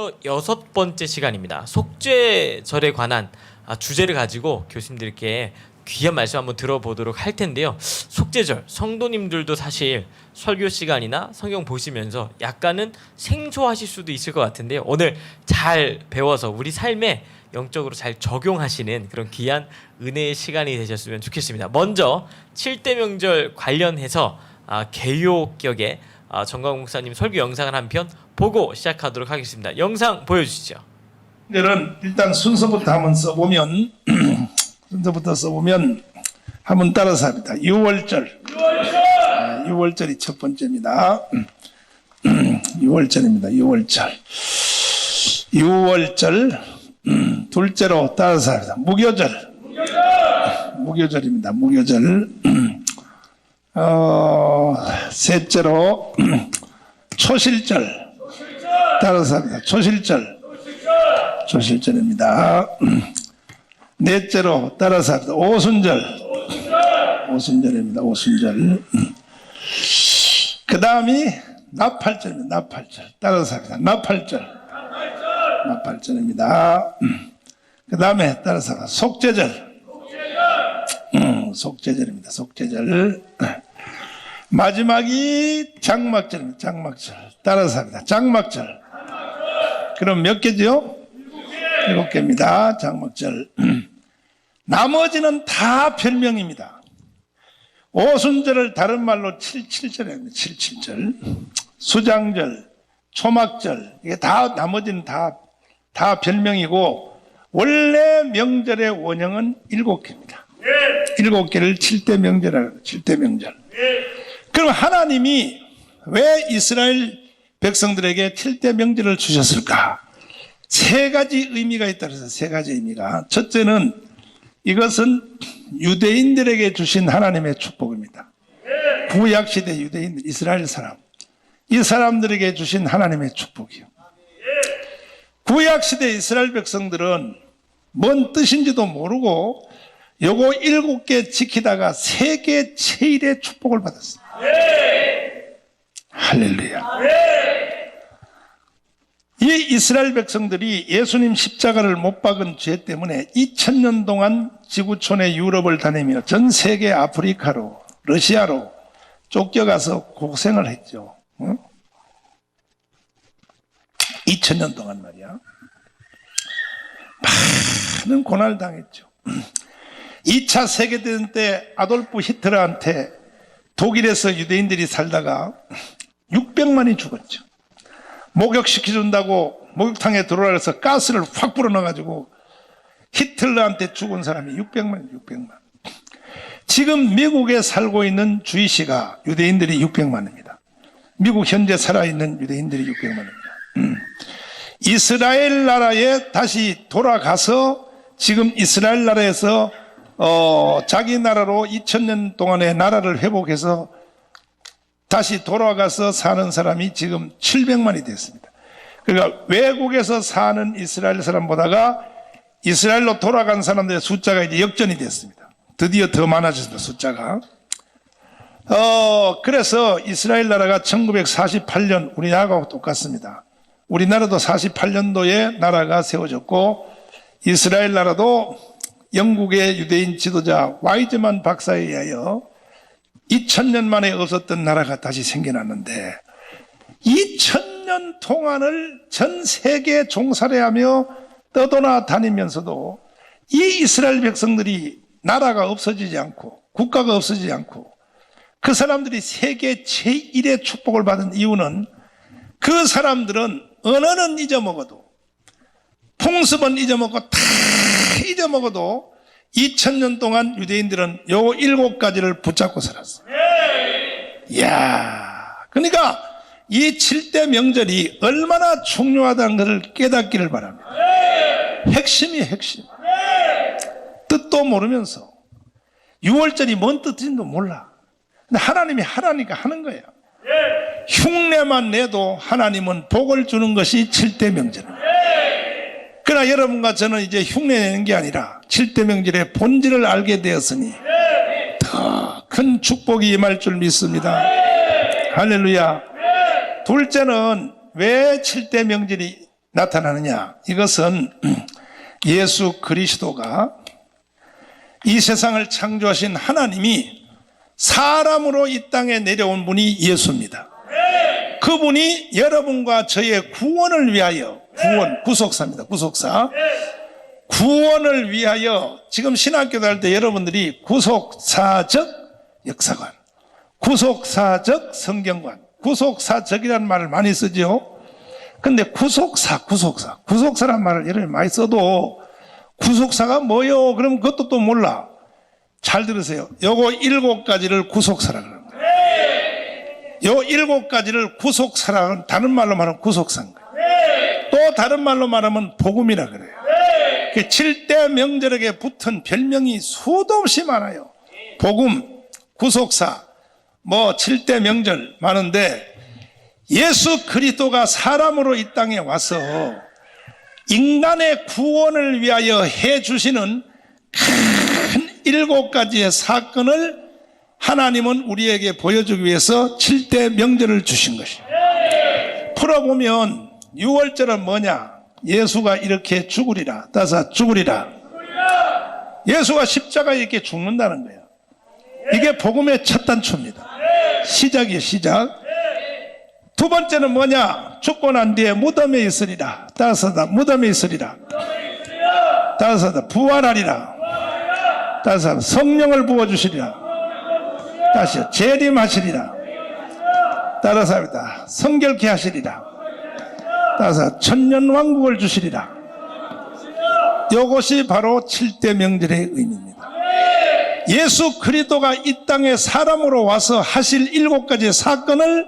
벌써 6번째 시간입니다. 속죄절에 관한 주제를 가지고 교수님들께 귀한 말씀 한번 들어보도록 할 텐데요. 속죄절, 성도님들도 사실 설교 시간이나 성경 보시면서 약간은 생소하실 수도 있을 것 같은데요. 오늘 잘 배워서 우리 삶에 영적으로 잘 적용하시는 그런 귀한 은혜의 시간이 되셨으면 좋겠습니다. 먼저 7대 명절 관련해서 개요격의 정광 목사님 설교 영상을 한 편 보고 시작하도록 하겠습니다. 영상 보여주시죠. 오늘은 일단 순서부터 한번 써보면 한번 따라서 합니다. 6월절. 6월절이 첫 번째입니다. 6월절입니다. 6월절. 6월절. 둘째로 따라서 합니다. 무교절. 무교절입니다. 무교절. 셋째로 초실절. 따라서 합니다. 초실절. 초실절입니다. 넷째로 따라서 합니다. 오순절. 오순절입니다. 오순절. 그 다음이 나팔절입니다. 나팔절. 따라서 합니다. 나팔절. 나팔절입니다. 그 다음에 따라서 합니다. 속죄절. 속죄절입니다. 속죄절. 마지막이 장막절입니다. 장막절. 따라서 합니다. 장막절. 그럼 몇 개죠? 7개입니다. 장막절. 나머지는 다 별명입니다. 오순절을 다른 말로 77절입니다. 77절. 수장절, 초막절. 이게 다, 나머지는 다 별명이고, 원래 명절의 원형은 7개입니다. 7개를 7대 명절이라고 해요. 7대 명절. 그럼 하나님이 왜 이스라엘 백성들에게 7대 명절을 주셨을까? 3가지 의미가 있다 그래서 3가지 의미가. 첫째는 이것은 유대인들에게 주신 하나님의 축복입니다. 구약시대 유대인들, 이스라엘 사람. 이 사람들에게 주신 하나님의 축복이요. 구약시대 이스라엘 백성들은 뭔 뜻인지도 모르고 요거 7개 지키다가 세계 제일의 축복을 받았어요. 할렐루야. 이 이스라엘 백성들이 예수님 십자가를 못 박은 죄 때문에 2000년 동안 지구촌의 유럽을 다니며 전 세계 아프리카로, 러시아로 쫓겨가서 고생을 했죠. 2000년 동안 말이야. 많은 고난을 당했죠. 2차 세계대전 때 아돌프 히틀러한테 독일에서 유대인들이 살다가 600만이 죽었죠. 목욕시켜준다고 목욕탕에 들어와서 가스를 확 불어넣어가지고 히틀러한테 죽은 사람이 600만. 지금 미국에 살고 있는 주이시가 유대인들이 600만입니다. 미국 현재 살아있는 유대인들이 600만입니다. 이스라엘 나라에 다시 돌아가서 지금 이스라엘 나라에서 자기 나라로 2000년 동안의 나라를 회복해서 다시 돌아가서 사는 사람이 지금 700만이 됐습니다. 그러니까 외국에서 사는 이스라엘 사람보다가 이스라엘로 돌아간 사람들의 숫자가 이제 역전이 됐습니다. 드디어 더 많아졌습니다. 숫자가. 그래서 이스라엘 나라가 1948년 우리나라하고 똑같습니다. 우리나라도 48년도에 나라가 세워졌고 이스라엘 나라도 영국의 유대인 지도자 와이즈만 박사에 의하여 2000년 만에 없었던 나라가 다시 생겨났는데 2000년 동안을 전 세계에 종살이하며 떠도나 다니면서도 이 이스라엘 백성들이 나라가 없어지지 않고 국가가 없어지지 않고 그 사람들이 세계 제1의 축복을 받은 이유는 그 사람들은 언어는 잊어먹어도 풍습은 잊어먹고 다 잊어먹어도 2000년 동안 유대인들은 요 7가지를 붙잡고 살았어요. 이야, 그러니까 이 7대 명절이 얼마나 중요하다는 것을 깨닫기를 바랍니다. 핵심이 핵심. 뜻도 모르면서 6월절이 뭔 뜻인지도 몰라. 근데 하나님이 하라니까 하는 거예요. 흉내만 내도 하나님은 복을 주는 것이 7대 명절입니다. 그러나 여러분과 저는 이제 흉내내는 게 아니라 7대 명절의 본질을 알게 되었으니 더 큰 축복이 임할 줄 믿습니다. 할렐루야. 둘째는 왜 7대 명절이 나타나느냐? 이것은 예수 그리스도가 이 세상을 창조하신 하나님이 사람으로 이 땅에 내려온 분이 예수입니다. 그분이 여러분과 저의 구원을 위하여, 구속사입니다. 구속사. 구원을 위하여, 지금 신학교도 할 때 여러분들이 구속사적 역사관, 구속사적 성경관, 구속사적이라는 말을 많이 쓰죠. 근데 구속사란 말을 여러분이 많이 써도 구속사가 뭐요? 그럼 그것도 또 몰라. 잘 들으세요. 요거 7가지를 구속사라 그럽니다. 요 7가지를 구속사라는, 다른 말로 말하면 구속사인 거예요. 또 다른 말로 말하면 복음이라 그래요. 그 7대 명절에게 붙은 별명이 수도 없이 많아요. 복음, 구속사, 뭐 7대 명절 많은데, 예수 그리스도가 사람으로 이 땅에 와서 인간의 구원을 위하여 해주시는 큰 7가지의 사건을 하나님은 우리에게 보여주기 위해서 7대 명절을 주신 것이에요. 풀어보면 6월절은 뭐냐? 예수가 이렇게 죽으리라. 따서 죽으리라. 예수가 십자가에 이렇게 죽는다는 거예요. 이게 복음의 첫 단추입니다. 시작이에요, 시작. 두 번째는 뭐냐? 죽고 난 뒤에 무덤에 있으리라. 따서다, 무덤에 있으리라. 따서다, 부활하리라. 따서 성령을 부어주시리라. 다시요, 재림하시리라. 따라서 합니다. 성결케 하시리라. 따라서 천년왕국을 주시리라. 이것이 바로 7대 명절의 의미입니다. 예수 그리스도가 이 땅에 사람으로 와서 하실 7가지의 사건을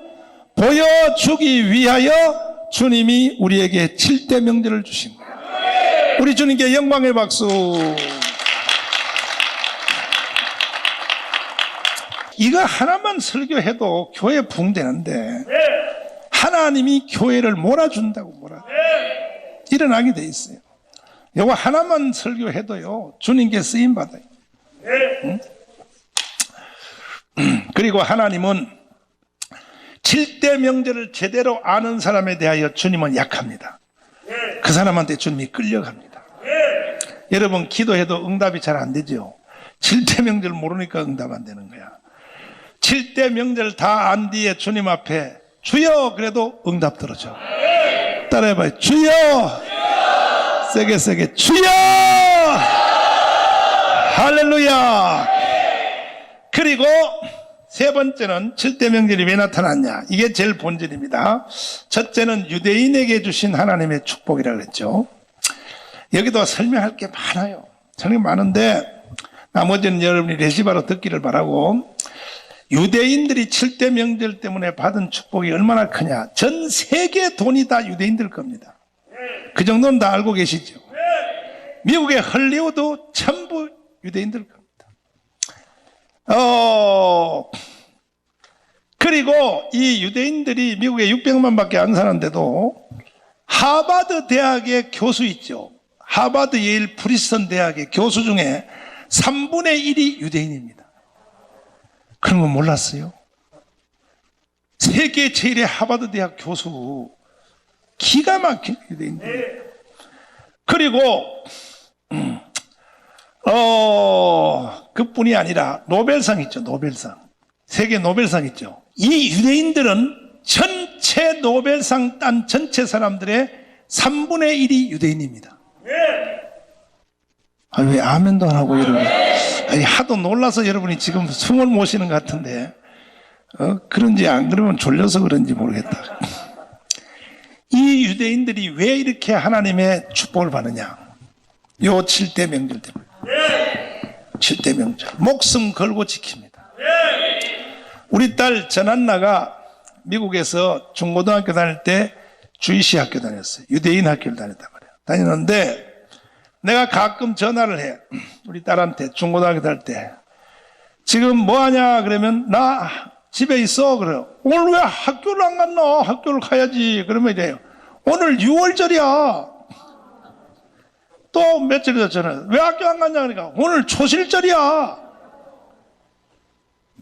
보여주기 위하여 주님이 우리에게 7대 명절을 주신 거예요. 우리 주님께 영광의 박수. 이거 하나만 설교해도 교회 붕되는데 하나님이 교회를 몰아준다고 일어나게 돼 있어요. 이거 하나만 설교해도요 주님께 쓰임받아요. 응? 그리고 하나님은 7대 명절을 제대로 아는 사람에 대하여 주님은 약합니다. 그 사람한테 주님이 끌려갑니다. 여러분 기도해도 응답이 잘 안 되죠. 7대 명절 모르니까 응답 안 되는 거야. 7대 명절 다 안 뒤에 주님 앞에 주여 그래도 응답 들어줘. 따라해봐요. 주여. 세게 주여. 할렐루야. 그리고 세 번째는 7대 명절이 왜 나타났냐? 이게 제일 본질입니다. 첫째는 유대인에게 주신 하나님의 축복이라고 했죠. 여기도 설명할 게 많아요. 설명 많은데 나머지는 여러분이 레시바로 듣기를 바라고, 유대인들이 7대 명절 때문에 받은 축복이 얼마나 크냐. 전 세계 돈이 다 유대인들 겁니다. 그 정도는 다 알고 계시죠. 미국의 헐리우드 전부 유대인들 겁니다. 그리고 이 유대인들이 미국에 600만 밖에 안 사는데도 하버드 대학의 교수 있죠. 하버드, 예일, 프리스턴 대학의 교수 중에 3분의 1이 유대인입니다. 그런 거 몰랐어요? 세계 제일의 하버드 대학 교수, 기가 막힌 유대인들. 그리고 그뿐이 아니라 노벨상 있죠. 노벨상, 세계 노벨상 있죠. 이 유대인들은 전체 노벨상 딴 전체 사람들의 3분의 1이 유대인입니다. 왜 아멘도 안 하고 여러분, 하도 놀라서 여러분이 지금 숨을 못 쉬는 것 같은데, 그런지 안 그러면 졸려서 그런지 모르겠다. 이 유대인들이 왜 이렇게 하나님의 축복을 받느냐? 요 7대 명절 때문에. 7대 명절 목숨 걸고 지킵니다. 우리 딸 전한나가 미국에서 중고등학교 다닐 때 주이시 학교 다녔어요. 유대인 학교를 다녔단 말이에요. 다니는데 내가 가끔 전화를 해. 우리 딸한테 중고등학교 다닐 때 지금 뭐하냐 그러면 나 집에 있어. 그래요. 오늘 왜 학교를 안 갔나? 학교를 가야지. 그러면 이래요. 오늘 6월절이야. 또 며칠 전에 왜 학교 안 갔냐 그러니까 오늘 초실절이야.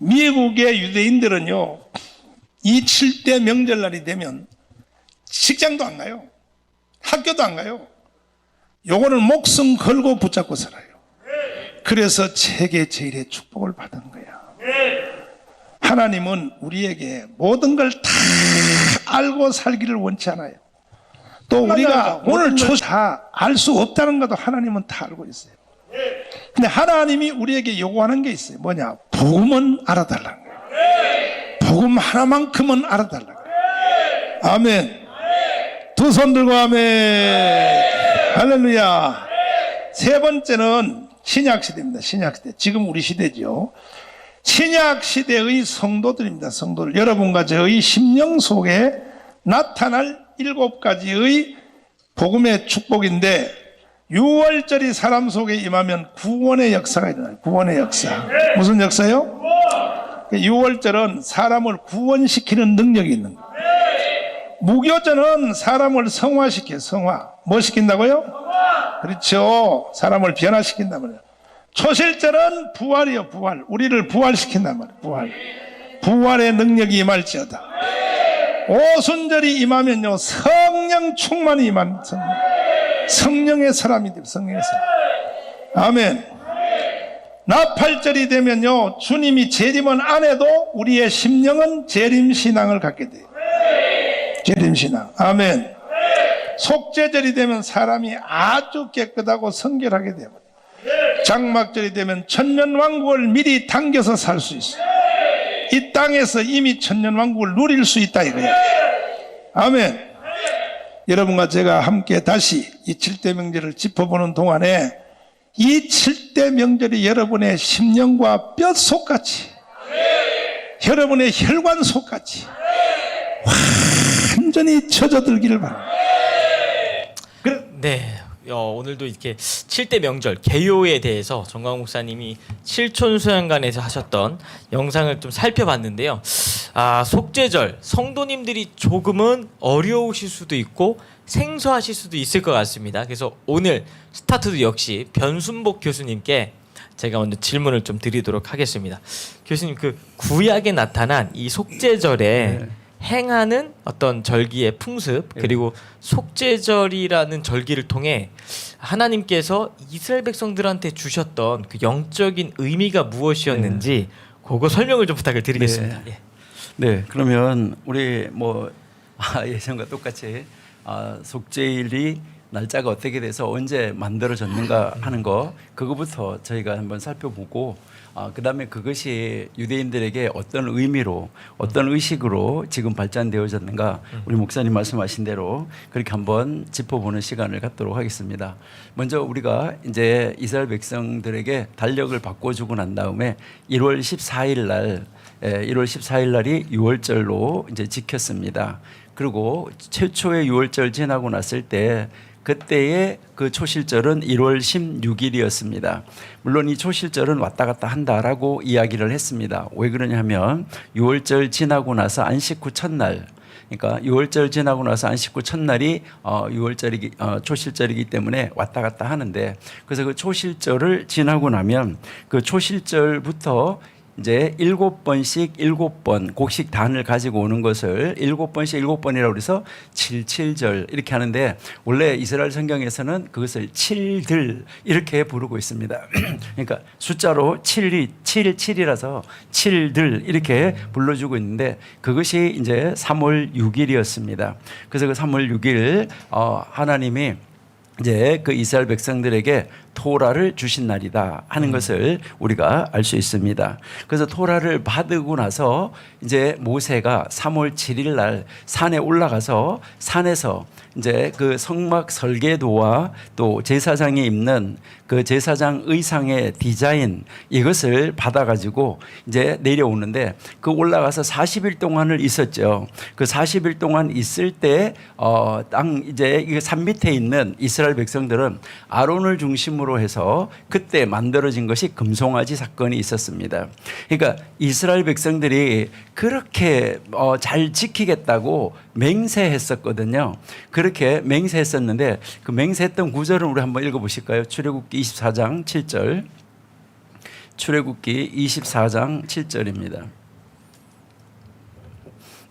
미국의 유대인들은요, 이 7대 명절날이 되면 직장도 안 가요. 학교도 안 가요. 요거는 목숨 걸고 붙잡고 살아요. 그래서 세계 제일의 축복을 받은 거야. 하나님은 우리에게 모든 걸 다 알고 살기를 원치 않아요. 또 우리가 오늘 다 알 수 없다는 것도 하나님은 다 알고 있어요. 근데 하나님이 우리에게 요구하는 게 있어요. 뭐냐? 복음은 알아달라는 거예요. 복음 하나만큼은 알아달라는 거예요. 아멘. 두 손 들고 아멘. 할렐루야. 세 번째는 신약시대입니다. 신약시대. 지금 우리 시대죠. 신약시대의 성도들입니다. 성도들. 여러분과 저의 심령 속에 나타날 7가지의 복음의 축복인데 6월절이 사람 속에 임하면 구원의 역사가 일어나요. 구원의 역사. 무슨 역사요? 6월절은 사람을 구원시키는 능력이 있는 거예요. 무교절은 사람을 성화시켜요. 성화. 뭐 시킨다고요? 그렇죠. 사람을 변화시킨단 말이에요. 초실절은 부활이요. 부활. 우리를 부활시킨단 말이에요. 부활. 부활의 능력이 임할지어다. 오순절이 임하면요 성령 충만이 임한 성령의 사람이 돼요. 성령의 사람. 아멘. 나팔절이 되면요 주님이 재림은 안 해도 우리의 심령은 재림신앙을 갖게 돼요. 재림신앙. 아멘. 속죄절이 되면 사람이 아주 깨끗하고 성결하게 되고, 장막절이 되면 천년왕국을 미리 당겨서 살 수 있어요. 이 땅에서 이미 천년왕국을 누릴 수 있다 이거예요. 아멘. 여러분과 제가 함께 다시 이 7대 명절을 짚어보는 동안에 이 7대 명절이 여러분의 심령과 뼛속같이, 여러분의 혈관 속같이 완전히 젖어들기를 바랍니다. 네. 오늘도 이렇게 7대 명절 개요에 대해서 정광 목사님이 칠촌수양관에서 하셨던 영상을 좀 살펴봤는데요. 속죄절 성도님들이 조금은 어려우실 수도 있고 생소하실 수도 있을 것 같습니다. 그래서 오늘 스타트도 역시 변순복 교수님께 제가 먼저 질문을 좀 드리도록 하겠습니다. 교수님, 그 구약에 나타난 이 속죄절에 행하는 어떤 절기의 풍습, 그리고 속죄절이라는 절기를 통해 하나님께서 이스라엘 백성들한테 주셨던 그 영적인 의미가 무엇이었는지 그거 설명을 좀 부탁을 드리겠습니다. 네, 그러면 우리 예전과 똑같이 속죄일이 날짜가 어떻게 돼서 언제 만들어졌는가 하는 거, 그거부터 저희가 한번 살펴보고, 그다음에 그것이 유대인들에게 어떤 의미로, 어떤 의식으로 지금 발전되어졌는가, 우리 목사님 말씀하신 대로 그렇게 한번 짚어보는 시간을 갖도록 하겠습니다. 먼저 우리가 이제 이스라엘 백성들에게 달력을 바꿔주고 난 다음에 1월 14일 날이 6월절로 이제 지켰습니다. 그리고 최초의 6월절 지나고 났을 때 그때의 그 초실절은 1월 16일이었습니다. 물론 이 초실절은 왔다 갔다 한다라고 이야기를 했습니다. 왜 그러냐면 6월절 지나고 나서 안식 후 첫날, 그러니까 6월절 지나고 나서 안식 후 첫날이 초실절이기 때문에 왔다 갔다 하는데, 그래서 그 초실절을 지나고 나면 그 초실절부터 이제 7번씩 7번 곡식 단을 가지고 오는 것을 7번씩 7번이라고 해서 77절 이렇게 하는데, 원래 이스라엘 성경에서는 그것을 7들 이렇게 부르고 있습니다. 그러니까 숫자로 7이라서 7들 이렇게 불러주고 있는데, 그것이 이제 3월 6일이었습니다. 그래서 그 3월 6일 하나님이 이제 그 이스라엘 백성들에게 토라를 주신 날이다 하는 것을 우리가 알 수 있습니다. 그래서 토라를 받고 나서 이제 모세가 3월 7일 날 산에 올라가서 산에서 이제 그 성막 설계도와 또 제사장이 입는 그 제사장 의상의 디자인, 이것을 받아가지고 이제 내려오는데, 그 올라가서 40일 동안을 있었죠. 그 40일 동안 있을 때 이제 이 산 밑에 있는 이스라엘 백성들은 아론을 중심으로 해서 그때 만들어진 것이 금송아지 사건이 있었습니다. 그러니까 이스라엘 백성들이 그렇게 잘 지키겠다고 맹세했었거든요. 그렇게 맹세했었는데, 그 맹세했던 구절을 우리 한번 읽어보실까요? 출애굽기 24장 7절. 출애굽기 24장 7절입니다.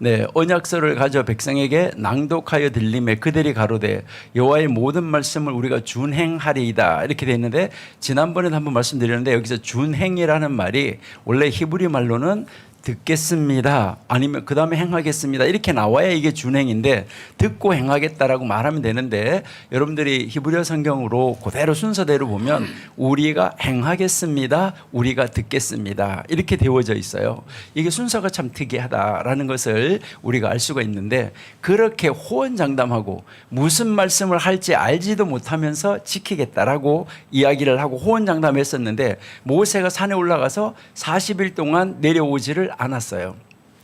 네, 언약서를 가져 백성에게 낭독하여 들림에 그들이 가로되 여호와의 모든 말씀을 우리가 준행하리이다 이렇게 돼 있는데, 지난번에도 한번 말씀드렸는데 여기서 준행이라는 말이 원래 히브리 말로는 듣겠습니다 아니면 그 다음에 행하겠습니다 이렇게 나와야 이게 준행인데, 듣고 행하겠다라고 말하면 되는데 여러분들이 히브리어 성경으로 그대로 순서대로 보면 우리가 행하겠습니다, 우리가 듣겠습니다 이렇게 되어져 있어요. 이게 순서가 참 특이하다라는 것을 우리가 알 수가 있는데, 그렇게 호언장담하고 무슨 말씀을 할지 알지도 못하면서 지키겠다라고 이야기를 하고 호언장담했었는데, 모세가 산에 올라가서 40일 동안 내려오지를 않았어요.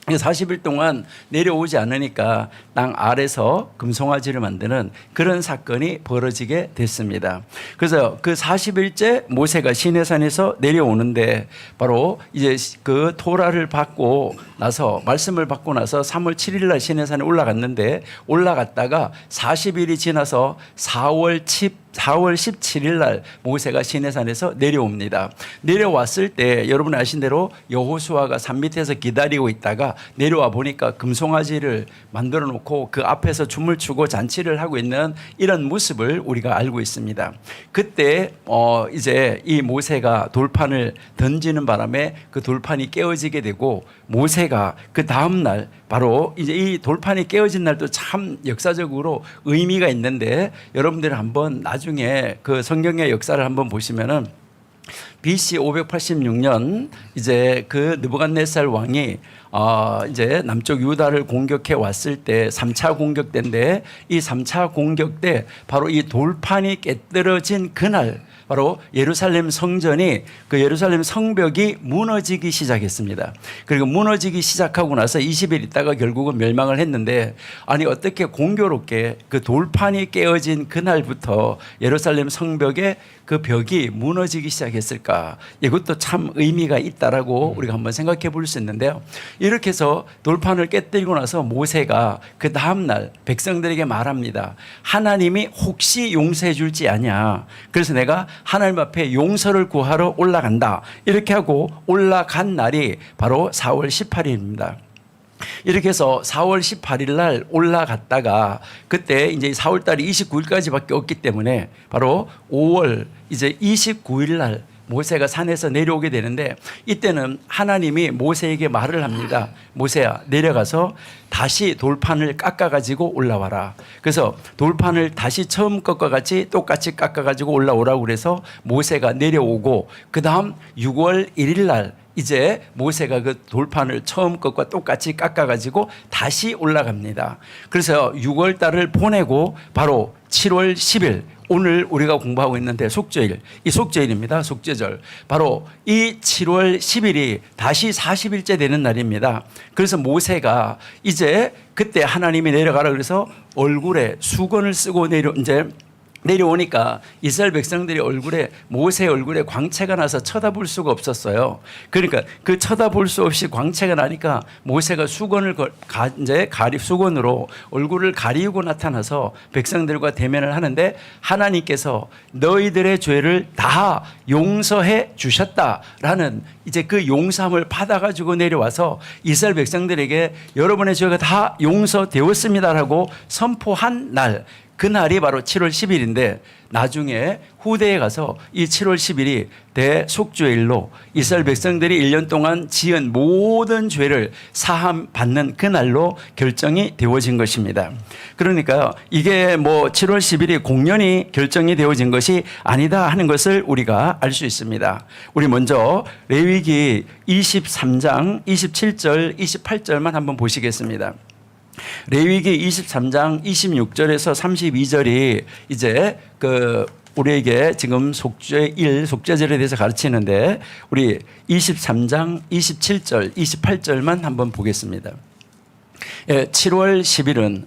40일 동안 내려오지 않으니까 땅 아래서 금송아지를 만드는 그런 사건이 벌어지게 됐습니다. 그래서 그 40일째 모세가 시내산에서 내려오는데, 바로 이제 그 토라를 받고 나서 말씀을 받고 나서 3월 7일 날 시내산에 올라갔는데, 올라갔다가 40일이 지나서 4월 17일 날 모세가 시내산에서 내려옵니다. 내려왔을 때 여러분 아신 대로 여호수아가 산 밑에서 기다리고 있다가 내려와 보니까 금송아지를 만들어 놓고 그 앞에서 춤을 추고 잔치를 하고 있는 이런 모습을 우리가 알고 있습니다. 그때 이제 이 모세가 돌판을 던지는 바람에 그 돌판이 깨어지게 되고, 모세가 그 다음 날 바로 이제 이 돌판이 깨어진 날도 참 역사적으로 의미가 있는데, 여러분들 한번 나중에 그 성경의 역사를 한번 보시면은 BC 586년 이제 그 느부갓네살 왕이 이제 남쪽 유다를 공격해 왔을 때 3차 공격 때인데, 이 3차 공격 때 바로 이 돌판이 깨뜨려진 그날 바로 예루살렘 성전이, 그 예루살렘 성벽이 무너지기 시작했습니다. 그리고 무너지기 시작하고 나서 20일 있다가 결국은 멸망을 했는데, 아니 어떻게 공교롭게 그 돌판이 깨어진 그날부터 예루살렘 성벽의 그 벽이 무너지기 시작했을까? 이것도 참 의미가 있다라고 우리가 한번 생각해 볼 수 있는데요. 이렇게 해서 돌판을 깨뜨리고 나서 모세가 그 다음 날 백성들에게 말합니다. 하나님이 혹시 용서해 줄지 아냐? 그래서 내가 하나님 앞에 용서를 구하러 올라간다. 이렇게 하고 올라간 날이 바로 4월 18일입니다. 이렇게 해서 4월 18일 날 올라갔다가, 그때 이제 4월 달이 29일까지밖에 없기 때문에 바로 5월 이제 29일 날 모세가 산에서 내려오게 되는데, 이때는 하나님이 모세에게 말을 합니다. 모세야, 내려가서 다시 돌판을 깎아가지고 올라와라. 그래서 돌판을 다시 처음 것과 같이 똑같이 깎아가지고 올라오라고 그래서 모세가 내려오고, 그 다음 6월 1일 날 이제 모세가 그 돌판을 처음 것과 똑같이 깎아가지고 다시 올라갑니다. 그래서 6월 달을 보내고 바로 7월 10일, 오늘 우리가 공부하고 있는데 속죄일, 이 속죄일입니다. 속죄절. 바로 이 7월 10일이 다시 40일째 되는 날입니다. 그래서 모세가 이제 그때 하나님이 내려가라 그래서 얼굴에 수건을 쓰고 내려오니까 이스라엘 백성들이 모세 얼굴에 광채가 나서 쳐다볼 수가 없었어요. 그러니까 그 쳐다볼 수 없이 광채가 나니까 모세가 수건으로 얼굴을 가리우고 나타나서 백성들과 대면을 하는데, 하나님께서 너희들의 죄를 다 용서해 주셨다라는 이제 그 용서함을 받아가지고 내려와서 이스라엘 백성들에게 여러분의 죄가 다 용서되었습니다라고 선포한 날, 그날이 바로 7월 10일인데, 나중에 후대에 가서 이 7월 10일이 대속죄일로 이스라엘 백성들이 1년 동안 지은 모든 죄를 사함 받는 그날로 결정이 되어진 것입니다. 그러니까 이게 뭐 7월 10일이 공연히 결정이 되어진 것이 아니다 하는 것을 우리가 알 수 있습니다. 우리 먼저 레위기 23장 27절 28절만 한번 보시겠습니다. 레위기 23장 26절에서 32절이 이제 우리에게 지금 속죄절에 대해서 가르치는데, 우리 23장 27절 28절만 한번 보겠습니다. 7월 10일은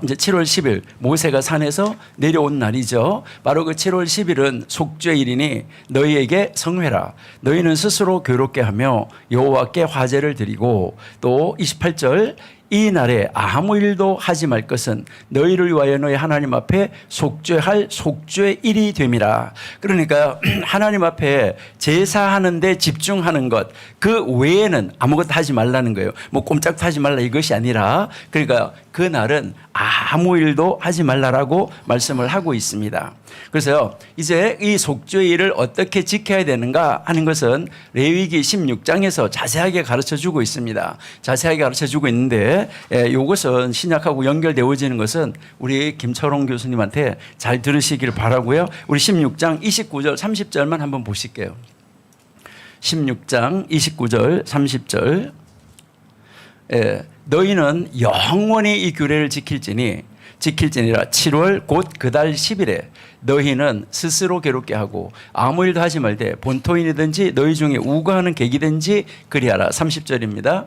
이제 7월 10일 모세가 산에서 내려온 날이죠. 바로 그 7월 10일은 속죄일이니 너희에게 성회라. 너희는 스스로 교롭게 하며 여호와께 화제를 드리고, 또 28절 이 날에 아무 일도 하지 말 것은 너희를 위하여 너희 하나님 앞에 속죄할 속죄일이 됨이라. 그러니까 하나님 앞에 제사하는 데 집중하는 것, 그 외에는 아무것도 하지 말라는 거예요. 뭐 꼼짝도 하지 말라 이것이 아니라, 그러니까 그 날은 아무 일도 하지 말라라고 말씀을 하고 있습니다. 그래서 이제 이 속죄일을 어떻게 지켜야 되는가 하는 것은 레위기 16장에서 자세하게 가르쳐 주고 있습니다. 자세하게 가르쳐 주고 있는데 이것은 신약하고 연결되어지는 것은 우리 김철홍 교수님한테 잘 들으시기를 바라고요. 우리 16장 29절 30절만 한번 보실게요. 16장 29절 30절 너희는 영원히 이 규례를 지킬지니라 7월 곧 그 달 10일에 너희는 스스로 괴롭게 하고 아무 일도 하지 말되 본토인이든지 너희 중에 우거하는 객이든지 그리하라. 30절입니다.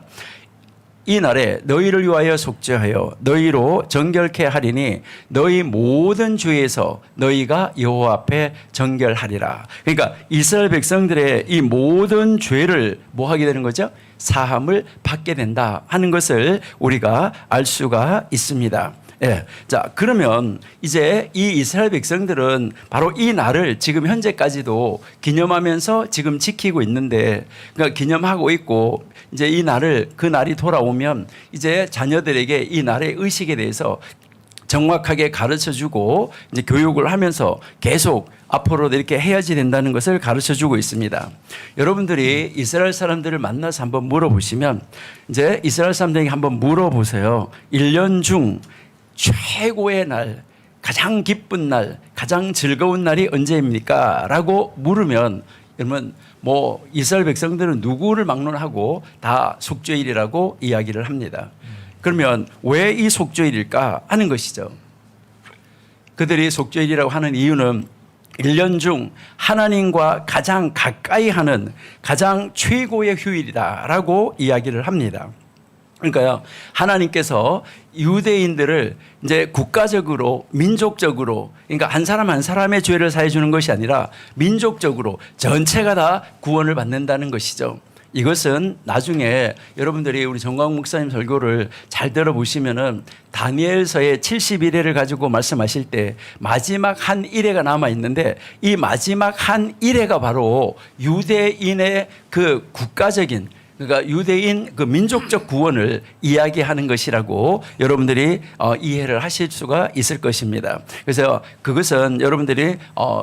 이 날에 너희를 위하여 속죄하여 너희로 정결케 하리니 너희 모든 주에서 너희가 여호와 앞에 정결하리라. 그러니까 이스라엘 백성들의 이 모든 죄를 뭐 하게 되는 거죠? 사함을 받게 된다 하는 것을 우리가 알 수가 있습니다. 예. 자, 그러면 이제 이 이스라엘 백성들은 바로 이 날을 지금 현재까지도 기념하면서 지금 지키고 있는데, 그러니까 기념하고 있고, 이제 이 날을, 그 날이 돌아오면 이제 자녀들에게 이 날의 의식에 대해서 정확하게 가르쳐 주고 이제 교육을 하면서 계속 앞으로도 이렇게 해야지 된다는 것을 가르쳐 주고 있습니다. 여러분들이 이스라엘 사람들을 만나서 한번 물어보시면, 이제 이스라엘 사람들에게 한번 물어보세요. 1년 중 최고의 날, 가장 기쁜 날, 가장 즐거운 날이 언제입니까? 라고 물으면 여러분 뭐 이스라엘 백성들은 누구를 막론하고 다 속죄일이라고 이야기를 합니다. 그러면 왜 이 속죄일일까 하는 것이죠. 그들이 속죄일이라고 하는 이유는 1년 중 하나님과 가장 가까이 하는 가장 최고의 휴일이다라고 이야기를 합니다. 그러니까요, 하나님께서 유대인들을 이제 국가적으로, 민족적으로, 그러니까 한 사람 한 사람의 죄를 사해 주는 것이 아니라 민족적으로 전체가 다 구원을 받는다는 것이죠. 이것은 나중에 여러분들이 우리 정광 목사님 설교를 잘 들어보시면은 다니엘서의 71회를 가지고 말씀하실 때 마지막 한 일회가 남아 있는데, 이 마지막 한 일회가 바로 유대인의 그 국가적인, 그러니까 유대인 그 민족적 구원을 이야기하는 것이라고 여러분들이 이해를 하실 수가 있을 것입니다. 그래서 그것은 여러분들이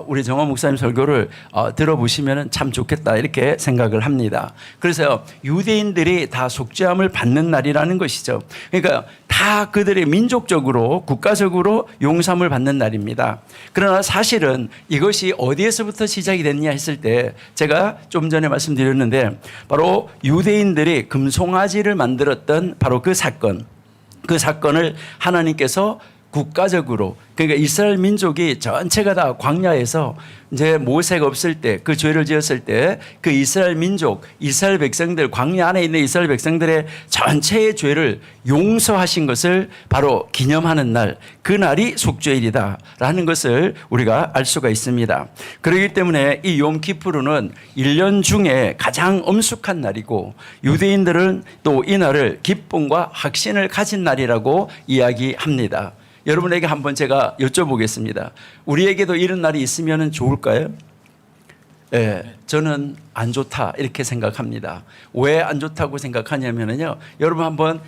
우리 정원 목사님 설교를 들어보시면 참 좋겠다 이렇게 생각을 합니다. 그래서 유대인들이 다 속죄함을 받는 날이라는 것이죠. 그러니까 다 그들의 민족적으로 국가적으로 용서함을 받는 날입니다. 그러나 사실은 이것이 어디에서부터 시작이 됐냐 했을 때 제가 좀 전에 말씀드렸는데, 바로 유대인들이 금송아지를 만들었던 바로 그 사건을 하나님께서 국가적으로, 그러니까 이스라엘 민족이 전체가 다 광야에서 이제 모세가 없을 때, 그 죄를 지었을 때 그 이스라엘 민족, 이스라엘 백성들, 광야 안에 있는 이스라엘 백성들의 전체의 죄를 용서하신 것을 바로 기념하는 날, 그 날이 속죄일이다라는 것을 우리가 알 수가 있습니다. 그렇기 때문에 이 욤키푸르는 1년 중에 가장 엄숙한 날이고, 유대인들은 또 이 날을 기쁨과 확신을 가진 날이라고 이야기합니다. 여러분에게 한번 제가 여쭤보겠습니다. 우리에게도 이런 날이 있으면 좋을까요? 네, 저는 안 좋다 이렇게 생각합니다. 왜 안 좋다고 생각하냐면요, 여러분 한번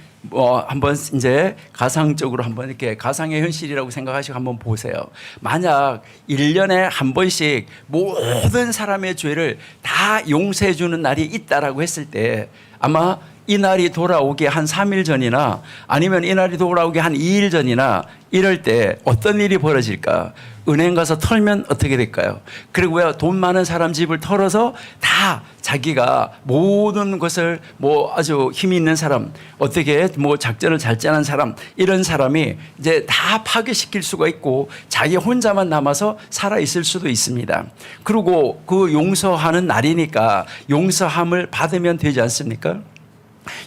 이제 가상적으로 한번 이렇게 가상의 현실이라고 생각하시고 한번 보세요. 만약 1년에 한 번씩 모든 사람의 죄를 다 용서해 주는 날이 있다라고 했을 때, 아마 이 날이 돌아오기 한 3일 전이나 아니면 이 날이 돌아오기 한 2일 전이나 이럴 때 어떤 일이 벌어질까? 은행 가서 털면 어떻게 될까요? 그리고요, 돈 많은 사람 집을 털어서 다 자기가 모든 것을 뭐 아주 힘이 있는 사람, 어떻게 뭐 작전을 잘 짜는 사람, 이런 사람이 이제 다 파괴시킬 수가 있고 자기 혼자만 남아서 살아 있을 수도 있습니다. 그리고 그 용서하는 날이니까 용서함을 받으면 되지 않습니까?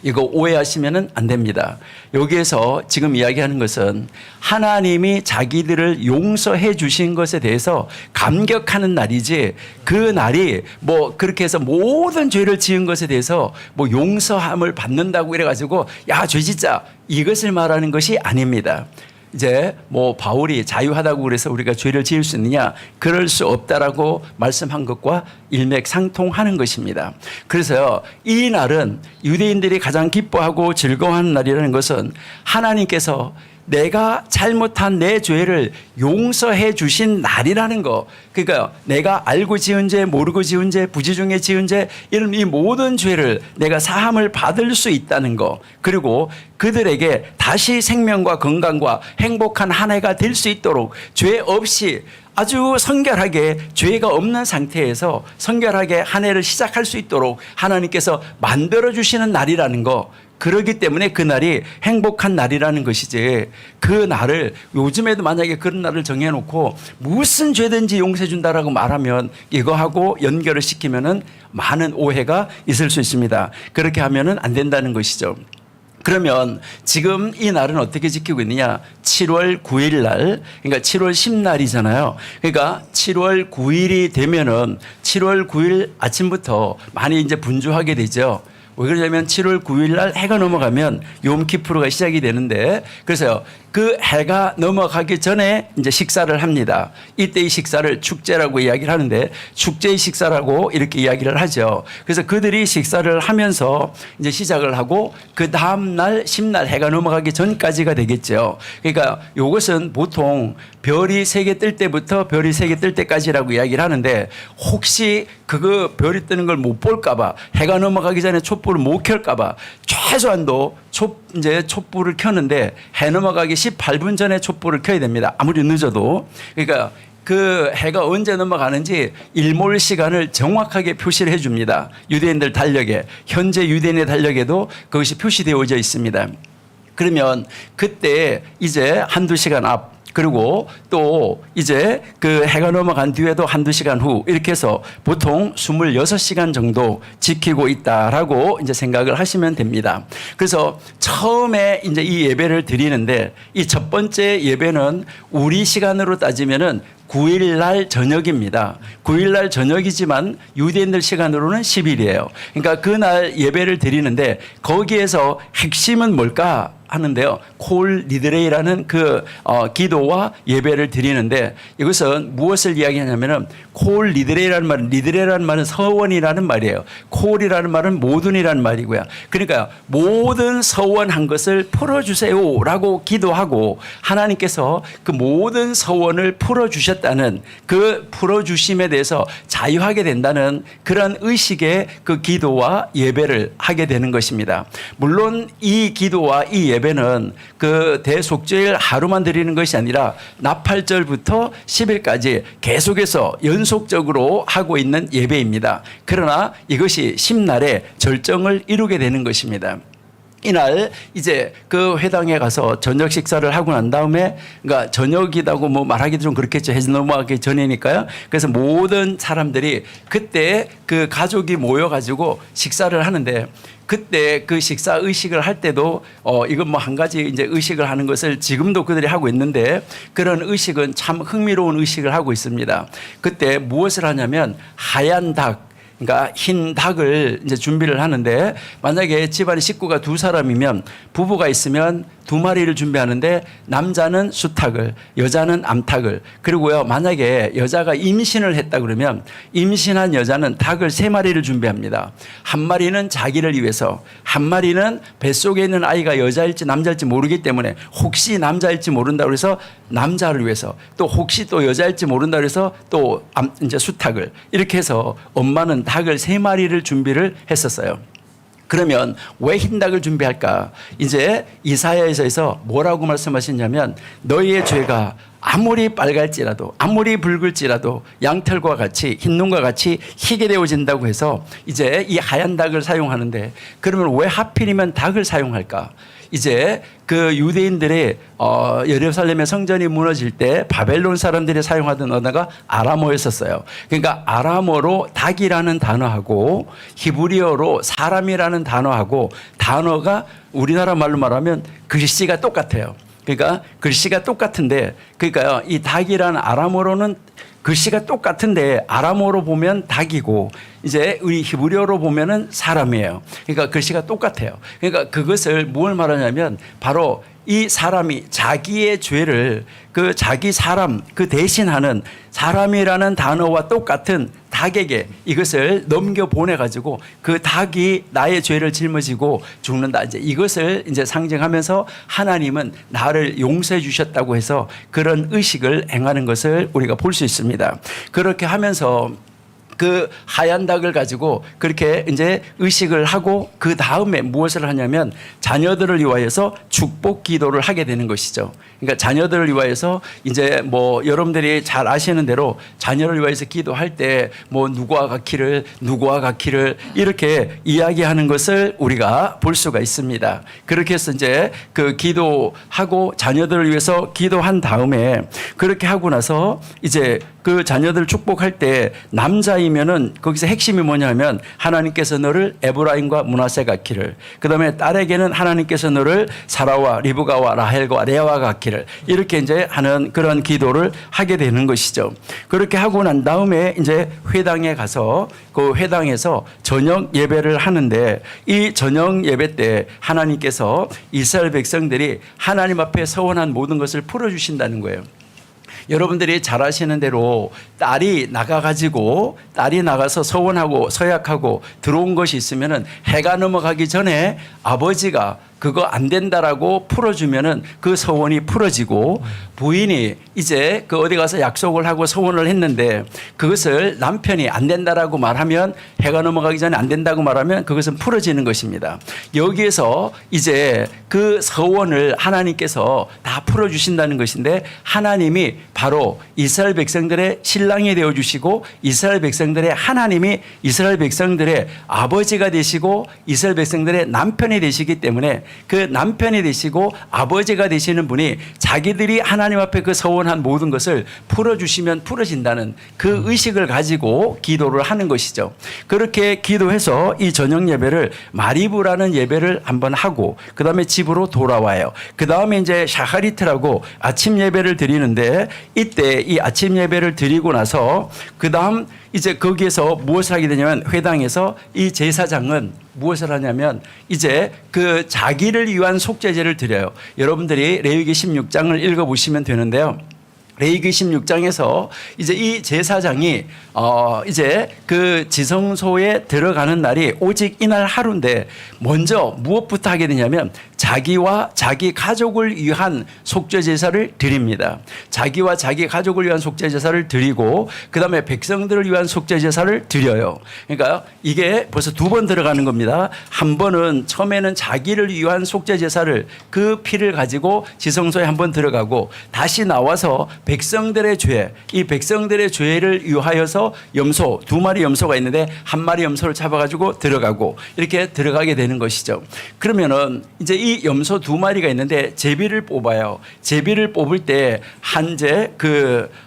이거 오해하시면 안 됩니다. 여기에서 지금 이야기하는 것은 하나님이 자기들을 용서해 주신 것에 대해서 감격하는 날이지, 그 날이 뭐 그렇게 해서 모든 죄를 지은 것에 대해서 뭐 용서함을 받는다고 이래가지고 야, 죄 짓자 이것을 말하는 것이 아닙니다. 이제 뭐 바울이 자유하다고 그래서 우리가 죄를 지을 수 있느냐? 그럴 수 없다라고 말씀한 것과 일맥상통하는 것입니다. 그래서요, 이 날은 유대인들이 가장 기뻐하고 즐거워하는 날이라는 것은 하나님께서 내가 잘못한 내 죄를 용서해 주신 날이라는 거. 그러니까 내가 알고 지은 죄, 모르고 지은 죄, 부지 중에 지은 죄, 이런 이 모든 죄를 내가 사함을 받을 수 있다는 거. 그리고 그들에게 다시 생명과 건강과 행복한 한 해가 될 수 있도록 죄 없이 아주 성결하게 죄가 없는 상태에서 성결하게 한 해를 시작할 수 있도록 하나님께서 만들어 주시는 날이라는 거. 그렇기 때문에 그날이 행복한 날이라는 것이지, 그 날을 요즘에도 만약에 그런 날을 정해놓고 무슨 죄든지 용서해 준다라고 말하면 이거하고 연결을 시키면은 많은 오해가 있을 수 있습니다. 그렇게 하면은 안 된다는 것이죠. 그러면 지금 이 날은 어떻게 지키고 있느냐? 7월 9일 날, 그러니까 7월 10날이잖아요. 그러니까 7월 9일이 되면은 7월 9일 아침부터 많이 이제 분주하게 되죠. 왜 그러냐면 7월 9일 날 해가 넘어가면 욤키푸르가 시작이 되는데, 그래서요, 그 해가 넘어가기 전에 이제 식사를 합니다. 이때 이 식사를 축제라고 이야기를 하는데, 축제의 식사라고 이렇게 이야기를 하죠. 그래서 그들이 식사를 하면서 이제 시작을 하고 그 다음 날 10날 해가 넘어가기 전까지가 되겠죠. 그러니까 이것은 보통 별이 3개 뜰 때부터 별이 3개 뜰 때까지라고 이야기를 하는데, 혹시 그거 별이 뜨는 걸 못 볼까봐, 해가 넘어가기 전에 촛불을 못 켤까봐 최소한도 이제 촛불을 켰는데 해 넘어가기 18분 전에 촛불을 켜야 됩니다. 아무리 늦어도. 그러니까 그 해가 언제 넘어가는지 일몰 시간을 정확하게 표시를 해 줍니다. 유대인들 달력에, 현재 유대인의 달력에도 그것이 표시되어져 있습니다. 그러면 그때 이제 한두 시간 앞, 그리고 또 이제 그 해가 넘어간 뒤에도 한두 시간 후, 이렇게 해서 보통 26시간 정도 지키고 있다라고 이제 생각을 하시면 됩니다. 그래서 처음에 이제 이 예배를 드리는데, 이 첫 번째 예배는 우리 시간으로 따지면은 9일 날 저녁입니다. 9일 날 저녁이지만 유대인들 시간으로는 10일이에요. 그러니까 그날 예배를 드리는데, 거기에서 핵심은 뭘까 하는데요, 콜 리드레이라는 그 기도와 예배를 드리는데, 이것은 무엇을 이야기하냐면은, 콜 리드레이라는 말은 서원이라는 말이에요. 콜이라는 말은 모든이라는 말이고요. 그러니까 모든 서원한 것을 풀어주세요라고 기도하고, 하나님께서 그 모든 서원을 풀어주셨다는, 그 풀어주심에 대해서 자유하게 된다는 그런 의식의 그 기도와 예배를 하게 되는 것입니다. 물론 이 기도와 이 예배는 그 대속죄일 하루만 드리는 것이 아니라 나팔절부터 10일까지 계속해서 연속적으로 하고 있는 예배입니다. 그러나 이것이 10날에 절정을 이루게 되는 것입니다. 이날 이제 그 회당에 가서 저녁 식사를 하고 난 다음에, 그러니까 저녁이라고 뭐 말하기도 좀 그렇겠죠. 해지 넘어가기 전이니까요. 그래서 모든 사람들이 그때 그 가족이 모여가지고 식사를 하는데, 그때 그 식사 의식을 할 때도 이건 뭐 한 가지 이제 의식을 하는 것을 지금도 그들이 하고 있는데, 그런 의식은 참 흥미로운 의식을 하고 있습니다. 그때 무엇을 하냐면 하얀 닭, 그러니까 흰 닭을 이제 준비를 하는데, 만약에 집안에 식구가 2사람이면, 부부가 있으면 2마리를 준비하는데, 남자는 수탉을, 여자는 암탉을, 그리고요, 만약에 여자가 임신을 했다 그러면 임신한 여자는 닭을 3마리를 준비합니다. 한 마리는 자기를 위해서, 한 마리는 뱃속에 있는 아이가 여자일지 남자일지 모르기 때문에 혹시 남자일지 모른다 그래서 남자를 위해서, 또 혹시 또 여자일지 모른다 그래서 또 이제 수탉을, 이렇게 해서 엄마는 닭을 3마리를 준비를 했었어요. 그러면 왜 흰닭을 준비할까? 이제 이사야에서 뭐라고 말씀하시냐면, 너희의 죄가 아무리 빨갈지라도, 아무리 붉을지라도 양털과 같이, 흰눈과 같이 희게 되어진다고 해서 이제 이 하얀 닭을 사용하는데, 그러면 왜 하필이면 닭을 사용할까? 이제 그 유대인들의 예루살렘의 성전이 무너질 때 바벨론 사람들이 사용하던 언어가 아람어였었어요. 그러니까 아람어로 닭이라는 단어하고 히브리어로 사람이라는 단어하고, 단어가 우리나라 말로 말하면 글씨가 똑같아요. 그러니까 글씨가 똑같은데, 그러니까요, 이 닭이라는 아람어로는 글씨가 똑같은데 아람어로 보면 닭이고 이제 우리 히브리어로 보면은 사람이에요. 그러니까 글씨가 똑같아요. 그러니까 그것을 뭘 말하냐면 바로 이 사람이 자기의 죄를 그 자기 사람 그 대신하는 사람이라는 단어와 똑같은 닭에게 이것을 넘겨 보내 가지고 그 닭이 나의 죄를 짊어지고 죽는다. 이제 이것을 이제 상징하면서 하나님은 나를 용서해 주셨다고 해서 그런 의식을 행하는 것을 우리가 볼 수 있습니다. 그렇게 하면서 그 하얀 닭을 가지고 그렇게 이제 의식을 하고 그 다음에 무엇을 하냐면 자녀들을 위하여서 축복 기도를 하게 되는 것이죠. 그러니까 자녀들을 위하여서 이제 뭐 여러분들이 잘 아시는 대로 자녀를 위하여서 기도할 때 뭐 누구와 같기를 이렇게 이야기하는 것을 우리가 볼 수가 있습니다. 그렇게 해서 이제 그 기도하고 자녀들을 위해서 기도한 다음에 그렇게 하고 나서 이제 그 자녀들 축복할 때 남자이면은 거기서 핵심이 뭐냐면 하나님께서 너를 에브라임과 므낫세 같기를, 그다음에 딸에게는 하나님께서 너를 사라와 리브가와 라헬과 레아와 같기를, 이렇게 이제 하는 그런 기도를 하게 되는 것이죠. 그렇게 하고 난 다음에 이제 회당에 가서 그 회당에서 저녁 예배를 하는데 이 저녁 예배 때 하나님께서 이스라엘 백성들이 하나님 앞에 서원한 모든 것을 풀어주신다는 거예요. 여러분들이 잘 아시는 대로 딸이 나가서 서원하고 서약하고 들어온 것이 있으면은 해가 넘어가기 전에 아버지가 그거 안 된다라고 풀어주면은 그 서원이 풀어지고, 부인이 이제 그 어디 가서 약속을 하고 서원을 했는데 그것을 남편이 안 된다라고 말하면, 해가 넘어가기 전에 안 된다고 말하면 그것은 풀어지는 것입니다. 여기에서 이제 그 서원을 하나님께서 다 풀어주신다는 것인데, 하나님이 바로 이스라엘 백성들의 신랑이 되어주시고 이스라엘 백성들의 하나님이 이스라엘 백성들의 아버지가 되시고 이스라엘 백성들의 남편이 되시기 때문에 그 남편이 되시고 아버지가 되시는 분이 자기들이 하나님 앞에 그 서원한 모든 것을 풀어주시면 풀어진다는 그 의식을 가지고 기도를 하는 것이죠. 그렇게 기도해서 이 저녁 예배를 마리브라는 예배를 한번 하고 그 다음에 집으로 돌아와요. 그 다음에 이제 샤하리트라고 아침 예배를 드리는데, 이때 이 아침 예배를 드리고 나서 그 다음 이제 거기에서 무엇을 하게 되냐면, 회당에서 이 제사장은 무엇을 하냐면 이제 그 자기를 위한 속죄제를 드려요. 여러분들이 레위기 16장을 읽어보시면 되는데요. 레위기 16장에서 이제 이 제사장이 이제 그 지성소에 들어가는 날이 오직 이날 하루인데, 먼저 무엇부터 하게 되냐면 자기와 자기 가족을 위한 속죄 제사를 드립니다. 자기와 자기 가족을 위한 속죄 제사를 드리고 그 다음에 백성들을 위한 속죄 제사를 드려요. 그러니까 이게 벌써 두 번 들어가는 겁니다. 한 번은 처음에는 자기를 위한 속죄 제사를, 그 피를 가지고 지성소에 한 번 들어가고 다시 나와서 백성들의 죄, 이 백성들의 죄를 위하여서 염소, 2마리 염소가 있는데 1마리 염소를 잡아가지고 들어가고 이렇게 들어가게 되는 것이죠. 그러면은 이제 이 염소 2마리가 있는데 제비를 뽑아요. 제비를 뽑을 때 한제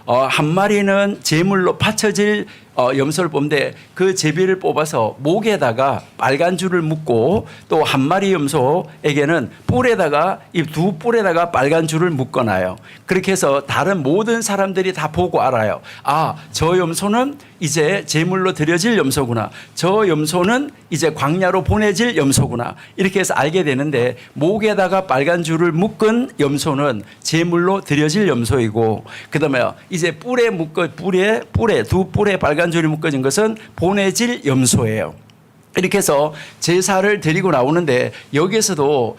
한 마리는 제물로 바쳐질 염소를 뽑는데, 그 제비를 뽑아서 목에다가 빨간 줄을 묶고 또 1마리 염소에게는 뿔에다가, 이 2뿔에다가 빨간 줄을 묶어놔요. 그렇게 해서 다른 모든 사람들이 다 보고 알아요. 아, 저 염소는 이제 제물로 드려질 염소구나. 저 염소는 이제 광야로 보내질 염소구나. 이렇게 해서 알게 되는데, 목에다가 빨간 줄을 묶은 염소는 제물로 드려질 염소이고, 그다음에 이제 뿔에 2뿔에 빨간 줄이 묶어진 것은 보내질 염소예요. 이렇게 해서 제사를 드리고 나오는데, 여기에서도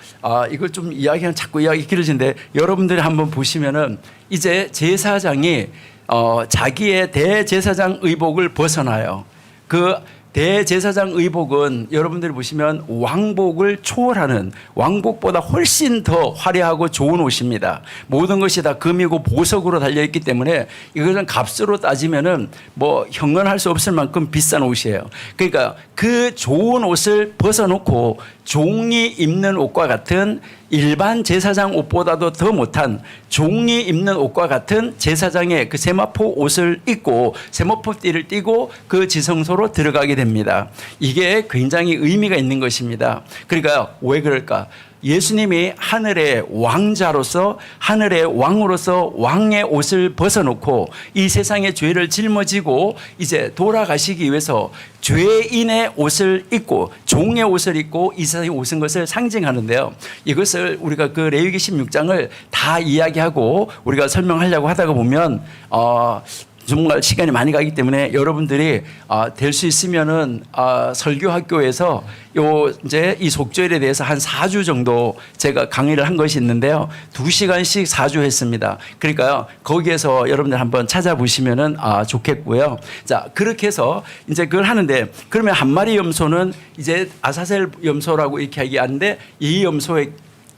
이걸 좀 이야기하면 자꾸 이야기 길어지는데, 여러분들이 한번 보시면은 이제 제사장이 자기의 대제사장 의복을 벗어나요. 그 대제사장 의복은 여러분들이 보시면 왕복을 초월하는, 왕복보다 훨씬 더 화려하고 좋은 옷입니다. 모든 것이 다 금이고 보석으로 달려있기 때문에 이것은 값으로 따지면은 뭐 형언할 수 없을 만큼 비싼 옷이에요. 그러니까 그 좋은 옷을 벗어놓고 종이 입는 옷과 같은, 일반 제사장 옷보다도 더 못한 종이 입는 옷과 같은 제사장의 그 세마포 옷을 입고 세마포띠를 띠고 그 지성소로 들어가게 됩니다. 이게 굉장히 의미가 있는 것입니다. 그러니까 왜 그럴까? 예수님이 하늘의 왕자로서 하늘의 왕으로서 왕의 옷을 벗어놓고 이 세상의 죄를 짊어지고 이제 돌아가시기 위해서 죄인의 옷을 입고 종의 옷을 입고 이 세상에 오신 것을 상징하는데요. 이것을 우리가 그 레위기 16장을 다 이야기하고 우리가 설명하려고 하다가 보면 정말 시간이 많이 가기 때문에 여러분들이 될 수 있으면은 설교학교에서 이제 이 속죄일에 대해서 한 4주 정도 제가 강의를 한 것이 있는데요. 2시간씩 4주 했습니다. 그러니까요. 거기에서 여러분들 한번 찾아보시면은 좋겠고요. 자, 그렇게 해서 이제 그걸 하는데 그러면 한 마리 염소는 이제 아사셀 염소라고 이렇게 얘기하는데 이 염소의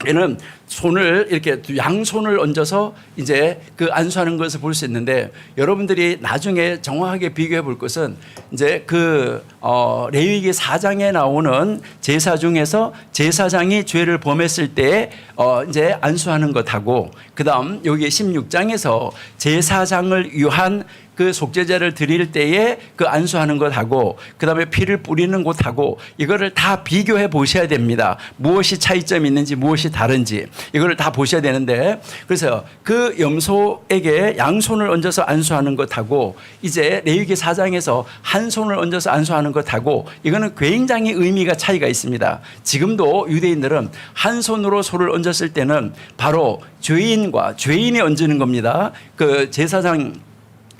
에는 손을 이렇게 양손을 얹어서 이제 그 안수하는 것을 볼 수 있는데 여러분들이 나중에 정확하게 비교해 볼 것은 이제 레위기 4장에 나오는 제사 중에서 제사장이 죄를 범했을 때 이제 안수하는 것하고 그다음 여기 16장에서 제사장을 위한 그 속죄제를 드릴 때에 그 안수하는 것하고 그다음에 피를 뿌리는 것하고 이거를 다 비교해 보셔야 됩니다. 무엇이 차이점이 있는지 무엇이 다른지 이거를 다 보셔야 되는데 그래서 그 염소에게 양손을 얹어서 안수하는 것하고 이제 레위기 4장에서 한 손을 얹어서 안수하는 것하고 이거는 굉장히 의미가 차이가 있습니다. 지금도 유대인들은 한 손으로 소를 얹었을 때는 바로 죄인과 죄인이 얹는 겁니다. 그 제사장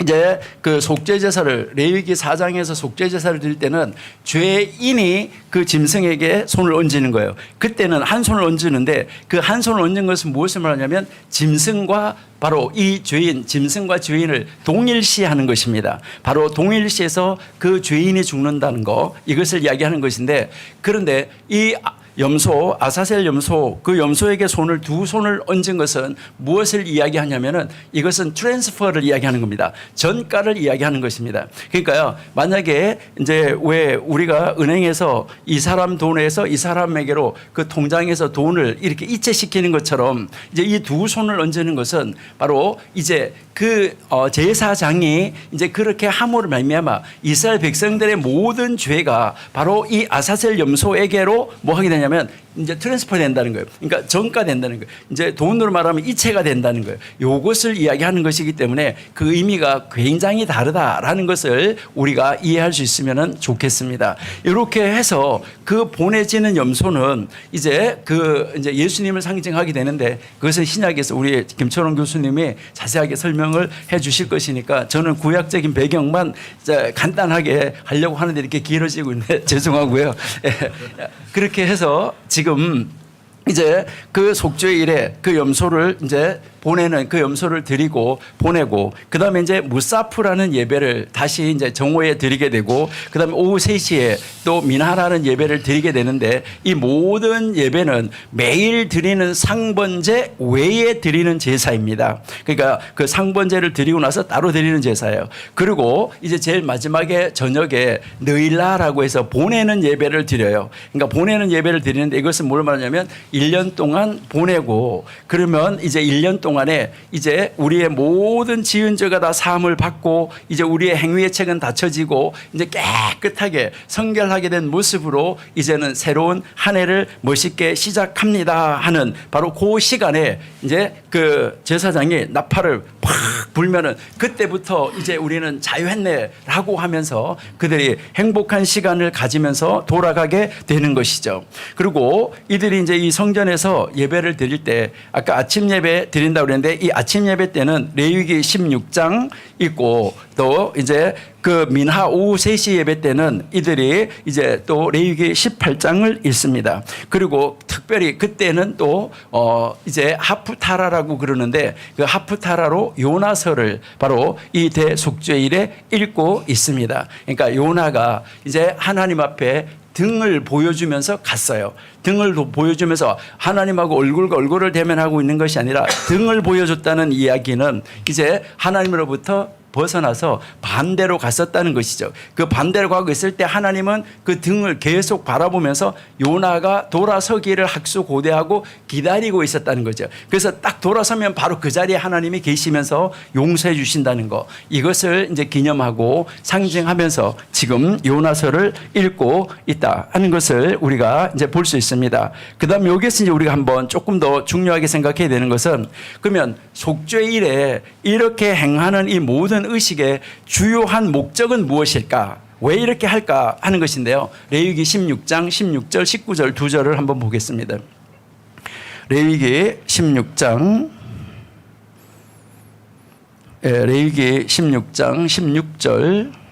이제 그 속죄제사를 레위기 4장에서 속죄제사를 드릴 때는 죄인이 그 짐승에게 손을 얹는 거예요. 그때는 한 손을 얹는데 그 한 손을 얹는 것은 무엇을 말하냐면 짐승과 바로 이 죄인, 짐승과 죄인을 동일시하는 것입니다. 바로 동일시해서 그 죄인이 죽는다는 거 이것을 이야기하는 것인데 그런데 이 염소, 아사셀 염소, 그 염소에게 두 손을 얹은 것은 무엇을 이야기하냐면은 이것은 트랜스퍼를 이야기하는 겁니다. 전가를 이야기하는 것입니다. 그러니까요, 만약에 이제 왜 우리가 은행에서 이 사람 돈에서 이 사람에게로 그 통장에서 돈을 이렇게 이체시키는 것처럼 이제 이 두 손을 얹는 것은 바로 이제 그 제사장이 이제 그렇게 함으로 말미암아 이스라엘 백성들의 모든 죄가 바로 이 아사셀 염소에게로 뭐 하게 되냐면 이제 트랜스퍼 된다는 거예요. 그러니까 전가된다는 거예요. 이제 돈으로 말하면 이체가 된다는 거예요. 이것을 이야기하는 것이기 때문에 그 의미가 굉장히 다르다라는 것을 우리가 이해할 수 있으면 좋겠습니다. 이렇게 해서 그 보내지는 염소는 이제 이제 예수님을 상징하게 되는데 그것은 신약에서 우리 김철원 교수님이 자세하게 설명을 해 주실 것이니까 저는 구약적인 배경만 간단하게 하려고 하는데 이렇게 길어지고 있는데 죄송하고요. 그렇게 해서 지금 이제 그 속죄일에 그 염소를 이제 보내는 그 염소를 드리고 보내고 그다음에 이제 무사프라는 예배를 다시 이제 정오에 드리게 되고 그다음에 오후 3시에 또 민하라는 예배를 드리게 되는데 이 모든 예배는 매일 드리는 상번제 외에 드리는 제사입니다. 그러니까 그 상번제를 드리고 나서 따로 드리는 제사예요. 그리고 이제 제일 마지막에 저녁에 느일라라고 해서 보내는 예배를 드려요. 그러니까 보내는 예배를 드리는데 이것은 뭘 말하냐면 1년 동안 보내고 그러면 이제 1년 동안에 이제 우리의 모든 지은 죄가 다 사함을 받고 이제 우리의 행위의 책은 닫혀지고 이제 깨끗하게 성결하게 된 모습으로 이제는 새로운 한 해를 멋있게 시작합니다 하는 바로 그 시간에 이제 그 제사장이 나팔을 팍 불면은 그때부터 이제 우리는 자유했네라고 하면서 그들이 행복한 시간을 가지면서 돌아가게 되는 것이죠. 그리고 이들이 이제 이 성전에서 예배를 드릴 때 아까 아침 예배 드린다고 그랬는데 이 아침 예배 때는 레위기 16장 있고 또 이제 그 민하 오후 3시 예배 때는 이들이 이제 또 레위기 18장을 읽습니다. 그리고 특별히 그때는 또 이제 하프타라라고 그러는데 그 하프타라로 요나서를 바로 이 대속죄일에 읽고 있습니다. 그러니까 요나가 이제 하나님 앞에 등을 보여주면서 갔어요. 등을 보여주면서 하나님하고 얼굴과 얼굴을 대면하고 있는 것이 아니라 등을 보여줬다는 이야기는 이제 하나님으로부터 벗어나서 반대로 갔었다는 것이죠. 그 반대로 가고 있을 때 하나님은 그 등을 계속 바라보면서 요나가 돌아서기를 학수고대하고 기다리고 있었다는 거죠. 그래서 딱 돌아서면 바로 그 자리에 하나님이 계시면서 용서해 주신다는 거, 이것을 이제 기념하고 상징하면서 지금 요나서를 읽고 있다 하는 것을 우리가 이제 볼 수 있습니다. 그다음에 여기서 이제 우리가 한번 조금 더 중요하게 생각해야 되는 것은, 그러면 속죄일에 이렇게 행하는 이 모든 의식의 주요한 목적은 무엇일까? 왜 이렇게 할까 하는 것인데요. 레위기 16장 16절 19절 두 절을 한번 보겠습니다. 레위기 16장 레위기 16장 16절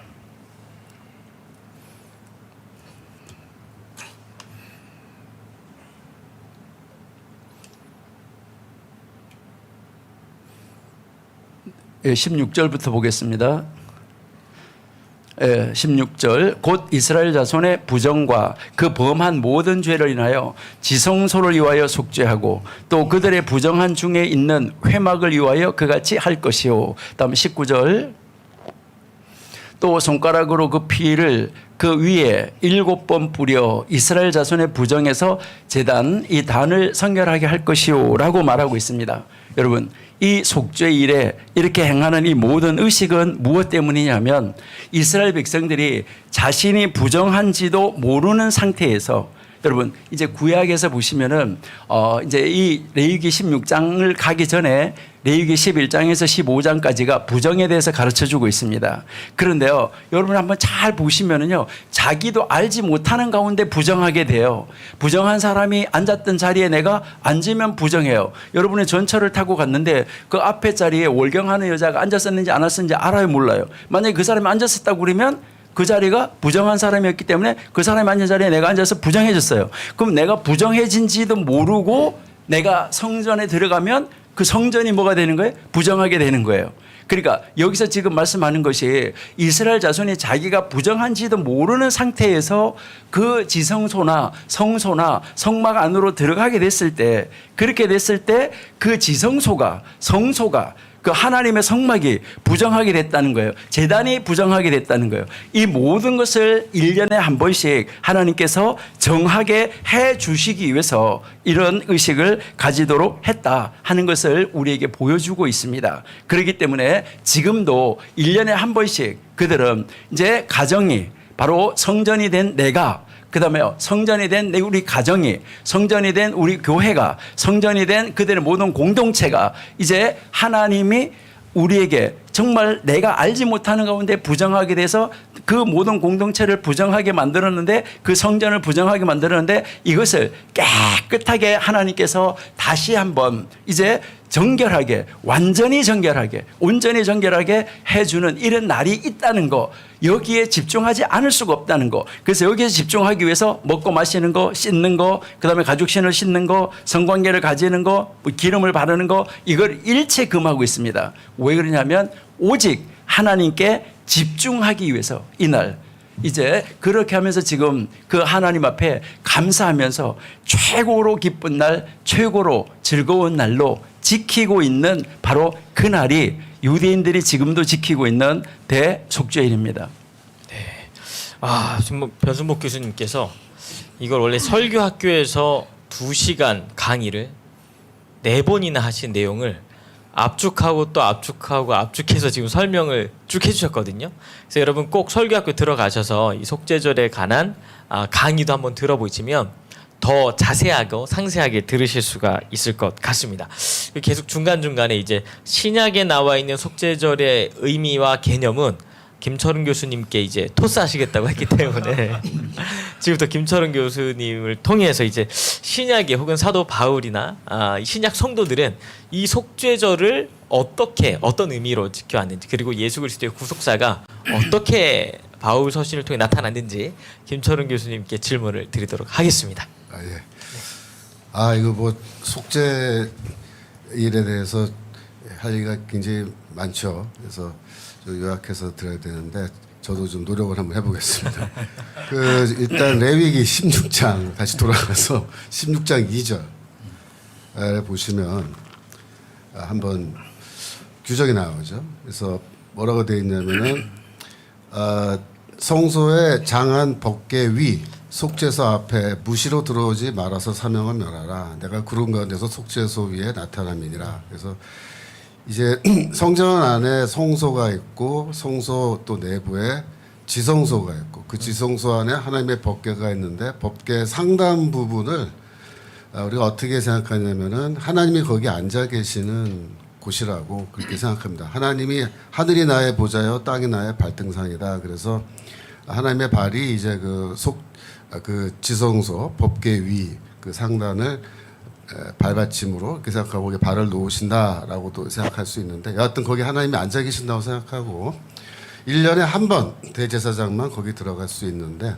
예, 16절부터 보겠습니다. 16절 곧 이스라엘 자손의 부정과 그 범한 모든 죄를 인하여 지성소를 위하여 속죄하고 또 그들의 부정한 중에 있는 회막을 위하여 그같이 할 것이요. 다음 19절 또 손가락으로 그 피를 그 위에 7번 뿌려 이스라엘 자손의 부정에서 제단 이 단을 성결하게 할 것이요 라고 말하고 있습니다. 여러분, 이 속죄일에 이렇게 행하는 이 모든 의식은 무엇 때문이냐면 이스라엘 백성들이 자신이 부정한지도 모르는 상태에서, 여러분 이제 구약에서 보시면은 이제 이 레위기 16장을 가기 전에 레위기 11장에서 15장까지가 부정에 대해서 가르쳐 주고 있습니다. 그런데요, 여러분 한번 잘 보시면은요, 자기도 알지 못하는 가운데 부정하게 돼요. 부정한 사람이 앉았던 자리에 내가 앉으면 부정해요. 여러분의 전철을 타고 갔는데 그 앞에 자리에 월경하는 여자가 앉았었는지 안 앉았는지 알아요, 몰라요? 만약에 그 사람이 앉았었다고 그러면 그 자리가 부정한 사람이었기 때문에 그 사람이 앉은 자리에 내가 앉아서 부정해졌어요. 그럼 내가 부정해진지도 모르고 내가 성전에 들어가면 그 성전이 뭐가 되는 거예요? 부정하게 되는 거예요. 그러니까 여기서 지금 말씀하는 것이 이스라엘 자손이 자기가 부정한지도 모르는 상태에서 그 지성소나 성소나 성막 안으로 들어가게 됐을 때, 그렇게 됐을 때 그 지성소가, 성소가, 그 하나님의 성막이 부정하게 됐다는 거예요. 제단이 부정하게 됐다는 거예요. 이 모든 것을 1년에 한 번씩 하나님께서 정하게 해 주시기 위해서 이런 의식을 가지도록 했다 하는 것을 우리에게 보여주고 있습니다. 그렇기 때문에 지금도 1년에 한 번씩 그들은 이제 가정이 바로 성전이 된 내가, 그 다음에 성전이 된 우리 가정이, 성전이 된 우리 교회가, 성전이 된 그들의 모든 공동체가 이제 하나님이 우리에게 정말 내가 알지 못하는 가운데 부정하게 돼서 그 모든 공동체를 부정하게 만들었는데, 그 성전을 부정하게 만들었는데, 이것을 깨끗하게 하나님께서 다시 한번 이제 정결하게, 완전히 정결하게, 온전히 정결하게 해주는 이런 날이 있다는 거, 여기에 집중하지 않을 수가 없다는 거. 그래서 여기에 집중하기 위해서 먹고 마시는 거, 씻는 거, 그 다음에 가죽신을 신는 거, 성관계를 가지는 거, 기름을 바르는 거, 이걸 일체 금하고 있습니다. 왜 그러냐면 오직 하나님께 집중하기 위해서 이날, 이제 그렇게 하면서 지금 그 하나님 앞에 감사하면서 최고로 기쁜 날, 최고로 즐거운 날로 지키고 있는 바로 그 날이 유대인들이 지금도 지키고 있는 대속죄일입니다. 네. 지금 뭐 변순복 교수님께서 이걸 원래 설교학교에서 2시간 강의를 4번이나 하신 내용을 압축하고 또 압축하고 압축해서 지금 설명을 쭉 해주셨거든요. 그래서 여러분 꼭 설교학교 들어가셔서 이 속죄절에 관한 강의도 한번 들어보시면 더 자세하고 상세하게 들으실 수가 있을 것 같습니다. 계속 중간중간에 이제 신약에 나와 있는 속죄절의 의미와 개념은 김철은 교수님께 이제 토스하시겠다고 했기 때문에 지금부터 김철은 교수님을 통해서 이제 신약에 혹은 사도 바울이나 신약 성도들은 이 속죄절을 어떻게, 어떤 의미로 지켜왔는지, 그리고 예수 그리스도의 구속사가 어떻게 바울 서신을 통해 나타났는지 김철은 교수님께 질문을 드리도록 하겠습니다. 예. 이거 뭐 속죄 일에 대해서 할 얘기가 굉장히 많죠. 그래서 좀 요약해서 들어야 되는데 저도 좀 노력을 한번 해보겠습니다. 일단 레위기 16장 다시 돌아가서 16장 2절에 보시면 한번 규정이 나오죠. 그래서 뭐라고 되어 있냐면은 성소의 장한 법궤 위 속죄소 앞에 무시로 들어오지 말아서 사명을 멸하라. 내가 구름 가운데서 속죄소 위에 나타남이니라. 그래서 이제 성전 안에 성소가 있고 성소 또 내부에 지성소가 있고 그 지성소 안에 하나님의 법궤가 있는데 법궤 상단 부분을 우리가 어떻게 생각하냐면은 하나님이 거기 앉아 계시는 곳이라고 그렇게 생각합니다. 하나님이 하늘이 나의 보좌여 땅이 나의 발등상이다. 그래서 하나님의 발이 이제 그 지성소 법궤 위 그 상단을 발받침으로 이렇게 생각하고 거기에 발을 놓으신다라고도 생각할 수 있는데 여하튼 거기 하나님이 앉아 계신다고 생각하고 1년에 한 번 대제사장만 거기 들어갈 수 있는데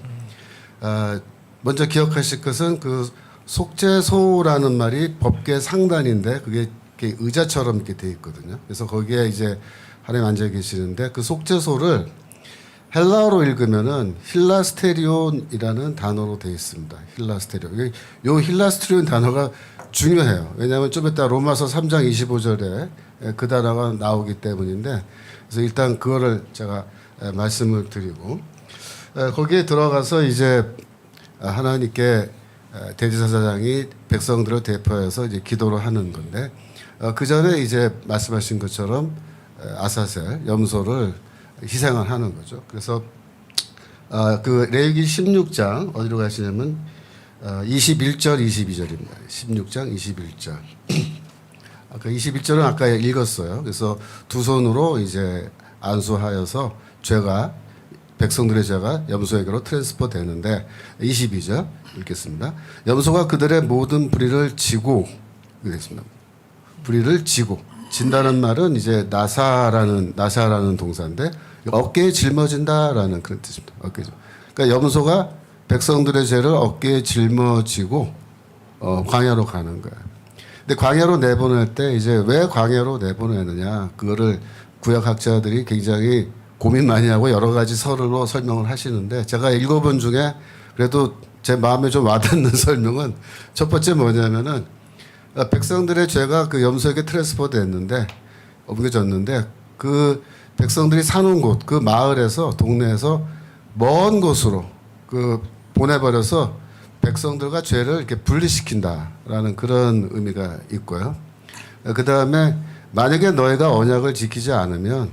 먼저 기억하실 것은 그 속죄소라는 말이 법궤 상단인데 그게 이렇게 의자처럼 이렇게 돼 있거든요. 그래서 거기에 이제 하나님 앉아 계시는데 그 속죄소를 헬라어로 읽으면은 힐라스테리온이라는 단어로 되어 있습니다. 힐라스테리온. 요 힐라스테리온 단어가 중요해요. 왜냐하면 좀 이따 로마서 3장 25절에 그 단어가 나오기 때문인데 그래서 일단 그거를 제가 말씀을 드리고 거기에 들어가서 이제 하나님께 대제사장이 백성들을 대표해서 이제 기도를 하는 건데 그 전에 이제 말씀하신 것처럼 아사셀 염소를 희생을 하는 거죠. 그래서 그 레위기 16장 어디로 가시냐면 21절 22절입니다. 16장 21절. 아까 21절은 아까 읽었어요. 그래서 두 손으로 이제 안수하여서 죄가 백성들의 죄가 염소에게로 트랜스퍼 되는데 22절 읽겠습니다. 염소가 그들의 모든 불의를 지고 이랬습니다. 불의를 지고 진다는 말은 이제 나사라는 동사인데 어깨에 짊어진다라는 그런 뜻입니다. 어깨. 그러니까 염소가 백성들의 죄를 어깨에 짊어지고 광야로 가는 거예요. 근데 광야로 내보낼 때 이제 왜 광야로 내보내느냐 그거를 구약학자들이 굉장히 고민 많이 하고 여러 가지 설로 설명을 하시는데 제가 읽어본 중에 그래도 제 마음에 좀 와닿는 설명은 첫 번째 뭐냐면은 백성들의 죄가 그 염소에게 트랜스퍼 됐는데 옮겨졌는데 그 백성들이 사는 곳 그 마을에서 동네에서 먼 곳으로 그 보내버려서 백성들과 죄를 이렇게 분리시킨다라는 그런 의미가 있고요. 그 다음에 만약에 너희가 언약을 지키지 않으면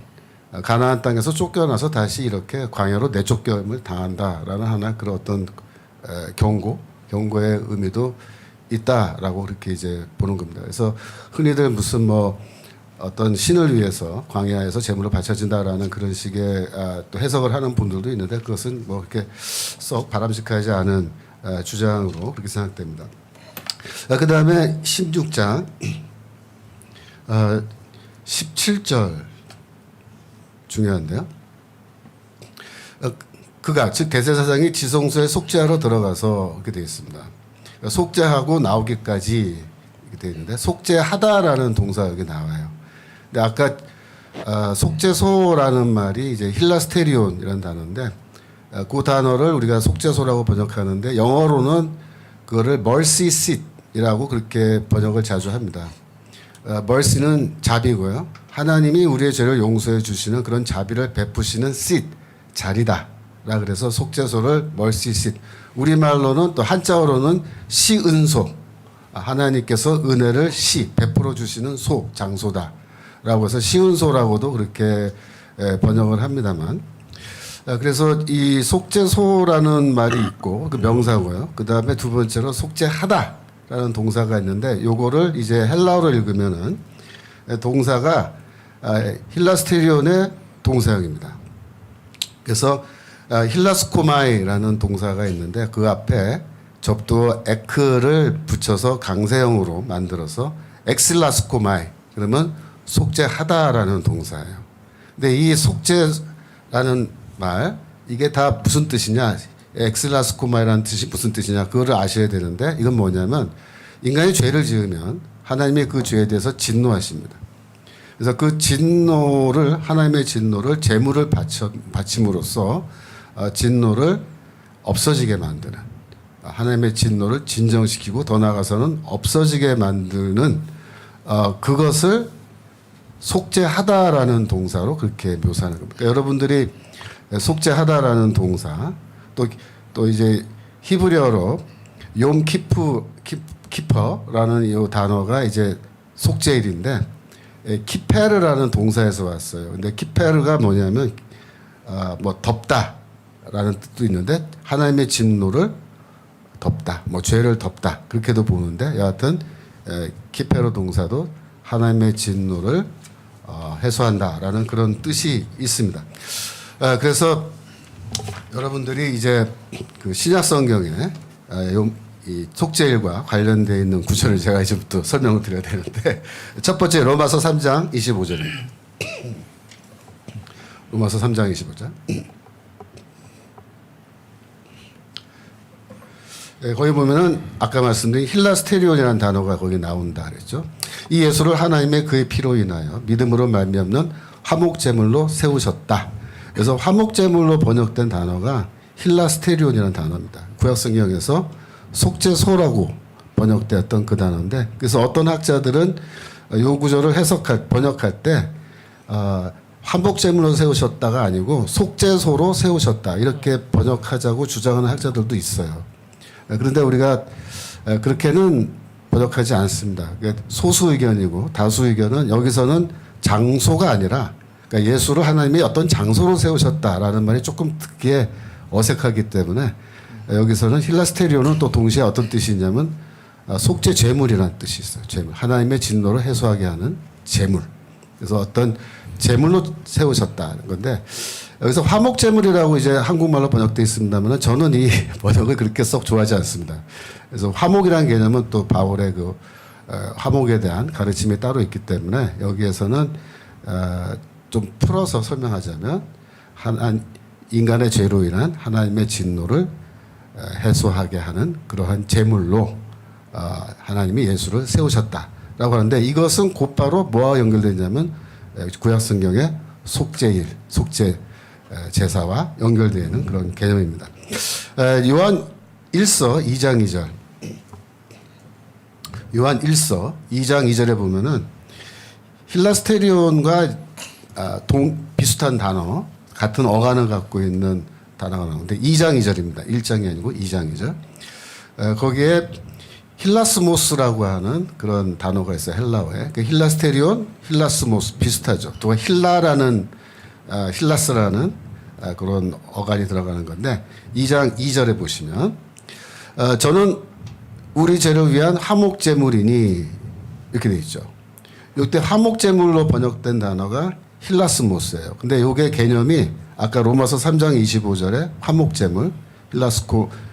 가나안 땅에서 쫓겨나서 다시 이렇게 광야로 내쫓김을 당한다라는 하나 그런 어떤 경고의 의미도 있다라고 그렇게 이제 보는 겁니다. 그래서 흔히들 무슨 뭐 어떤 신을 위해서 광야에서 제물을 바쳐진다라는 그런 식의 또 해석을 하는 분들도 있는데 그것은 뭐 그렇게 썩 바람직하지 않은 주장으로 그렇게 생각됩니다. 그 다음에 16장 17절 중요한데요. 그가 즉 대제사장이 지성소에 속죄하러 들어가서 이렇게 되어 있습니다. 속죄하고 나오기까지 이렇게 되어 있는데 속죄하다라는 동사가 여기 나와요. 근데 아까 속죄소라는 말이 이제 힐라스테리온이라는 단어인데 그 단어를 우리가 속죄소라고 번역하는데 영어로는 그거를 mercy seat이라고 그렇게 번역을 자주 합니다. mercy는 자비고요. 하나님이 우리의 죄를 용서해 주시는 그런 자비를 베푸시는 seat 자리다. 라 그래서 속죄소를 mercy seat. 우리말로는 또 한자어로는 시은소. 하나님께서 은혜를 베풀어 주시는 장소다라고 해서 시은소라고도 그렇게 번역을 합니다만 그래서 이 속죄소라는 말이 있고 그 명사고요. 그 다음에 두 번째로 속죄하다라는 동사가 있는데 요거를 이제 헬라어로 읽으면은 동사가 힐라스테리온의 동사형입니다. 그래서 힐라스코마이라는 동사가 있는데 그 앞에 접두 에크를 붙여서 강세형으로 만들어서 엑실라스코마이 그러면 속죄하다라는 동사예요. 근데 이 속죄라는 말 이게 다 무슨 뜻이냐? 엑실라스코마이라는 뜻이 무슨 뜻이냐? 그거를 아셔야 되는데 이건 뭐냐면 인간이 죄를 지으면 하나님이 그 죄에 대해서 진노하십니다. 그래서 그 진노를 하나님의 진노를 제물을 바침으로써 진노를 없어지게 만드는 하나님의 진노를 진정시키고 더 나아가서는 없어지게 만드는 그것을 속죄하다라는 동사로 그렇게 묘사하는 겁니다. 그러니까 여러분들이 속죄하다라는 동사 또 이제 히브리어로 욤 키퍼라는 이 단어가 이제 속죄일인데 키페르라는 동사에서 왔어요. 근데 키페르가 뭐냐면 뭐 덮다라는 뜻도 있는데 하나님의 진노를 덮다, 뭐 죄를 덮다 그렇게도 보는데 여하튼 키페르 동사도 하나님의 진노를 해소한다라는 그런 뜻이 있습니다. 그래서 여러분들이 이제 그 신약 성경에 이 속죄일과 관련되어 있는 구절을 제가 이제부터 설명을 드려야 되는데 첫 번째 로마서 3장 25절입니다. 로마서 3장 25절. 거기 보면은 아까 말씀드린 힐라스테리온이라는 단어가 거기 나온다 그랬죠. 이 예수를 하나님의 그의 피로 인하여 믿음으로 말미암는 화목제물로 세우셨다. 그래서 화목제물로 번역된 단어가 힐라스테리온이라는 단어입니다. 구약성경에서 속죄소라고 번역되었던 그 단어인데 그래서 어떤 학자들은 이 구절을 번역할 때 화목제물로 세우셨다가 아니고 속죄소로 세우셨다 이렇게 번역하자고 주장하는 학자들도 있어요. 그런데 우리가 그렇게는 번역하지 않습니다. 소수 의견이고 다수 의견은 여기서는 장소가 아니라 그러니까 예수를 하나님의 어떤 장소로 세우셨다라는 말이 조금 듣기에 어색하기 때문에 여기서는 힐라스테리온은 또 동시에 어떤 뜻이 있냐면 속죄 제물이라는 뜻이 있어요. 제물. 하나님의 진노를 해소하게 하는 제물. 그래서 어떤 제물로 세우셨다는 건데 여기서 화목제물이라고 이제 한국말로 번역되어 있습니다만 저는 이 번역을 그렇게 썩 좋아하지 않습니다. 그래서 화목이라는 개념은 또 바울의 그 화목에 대한 가르침이 따로 있기 때문에 여기에서는 좀 풀어서 설명하자면 인간의 죄로 인한 하나님의 진노를 해소하게 하는 그러한 제물로 하나님이 예수를 세우셨다라고 하는데 이것은 곧바로 뭐와 연결되냐면 구약성경의 속죄일, 속죄 제사와 연결되는 그런 개념입니다. 요한 1서 2장 2절 요한 1서 2장 2절에 보면은 힐라스테리온과 비슷한 단어 같은 어간을 갖고 있는 단어가 나오는데 2장 2절입니다. 1장이 아니고 2장 2절. 거기에 힐라스모스라고 하는 그런 단어가 있어요. 헬라어에. 힐라스테리온, 힐라스모스 비슷하죠. 또 힐라스라는 그런 어간이 들어가는 건데 2장 2절에 보시면 저는 우리 죄를 위한 화목제물이니 이렇게 돼 있죠. 이때 화목제물로 번역된 단어가 힐라스모스예요. 근데 이게 개념이 아까 로마서 3장 25절에 화목제물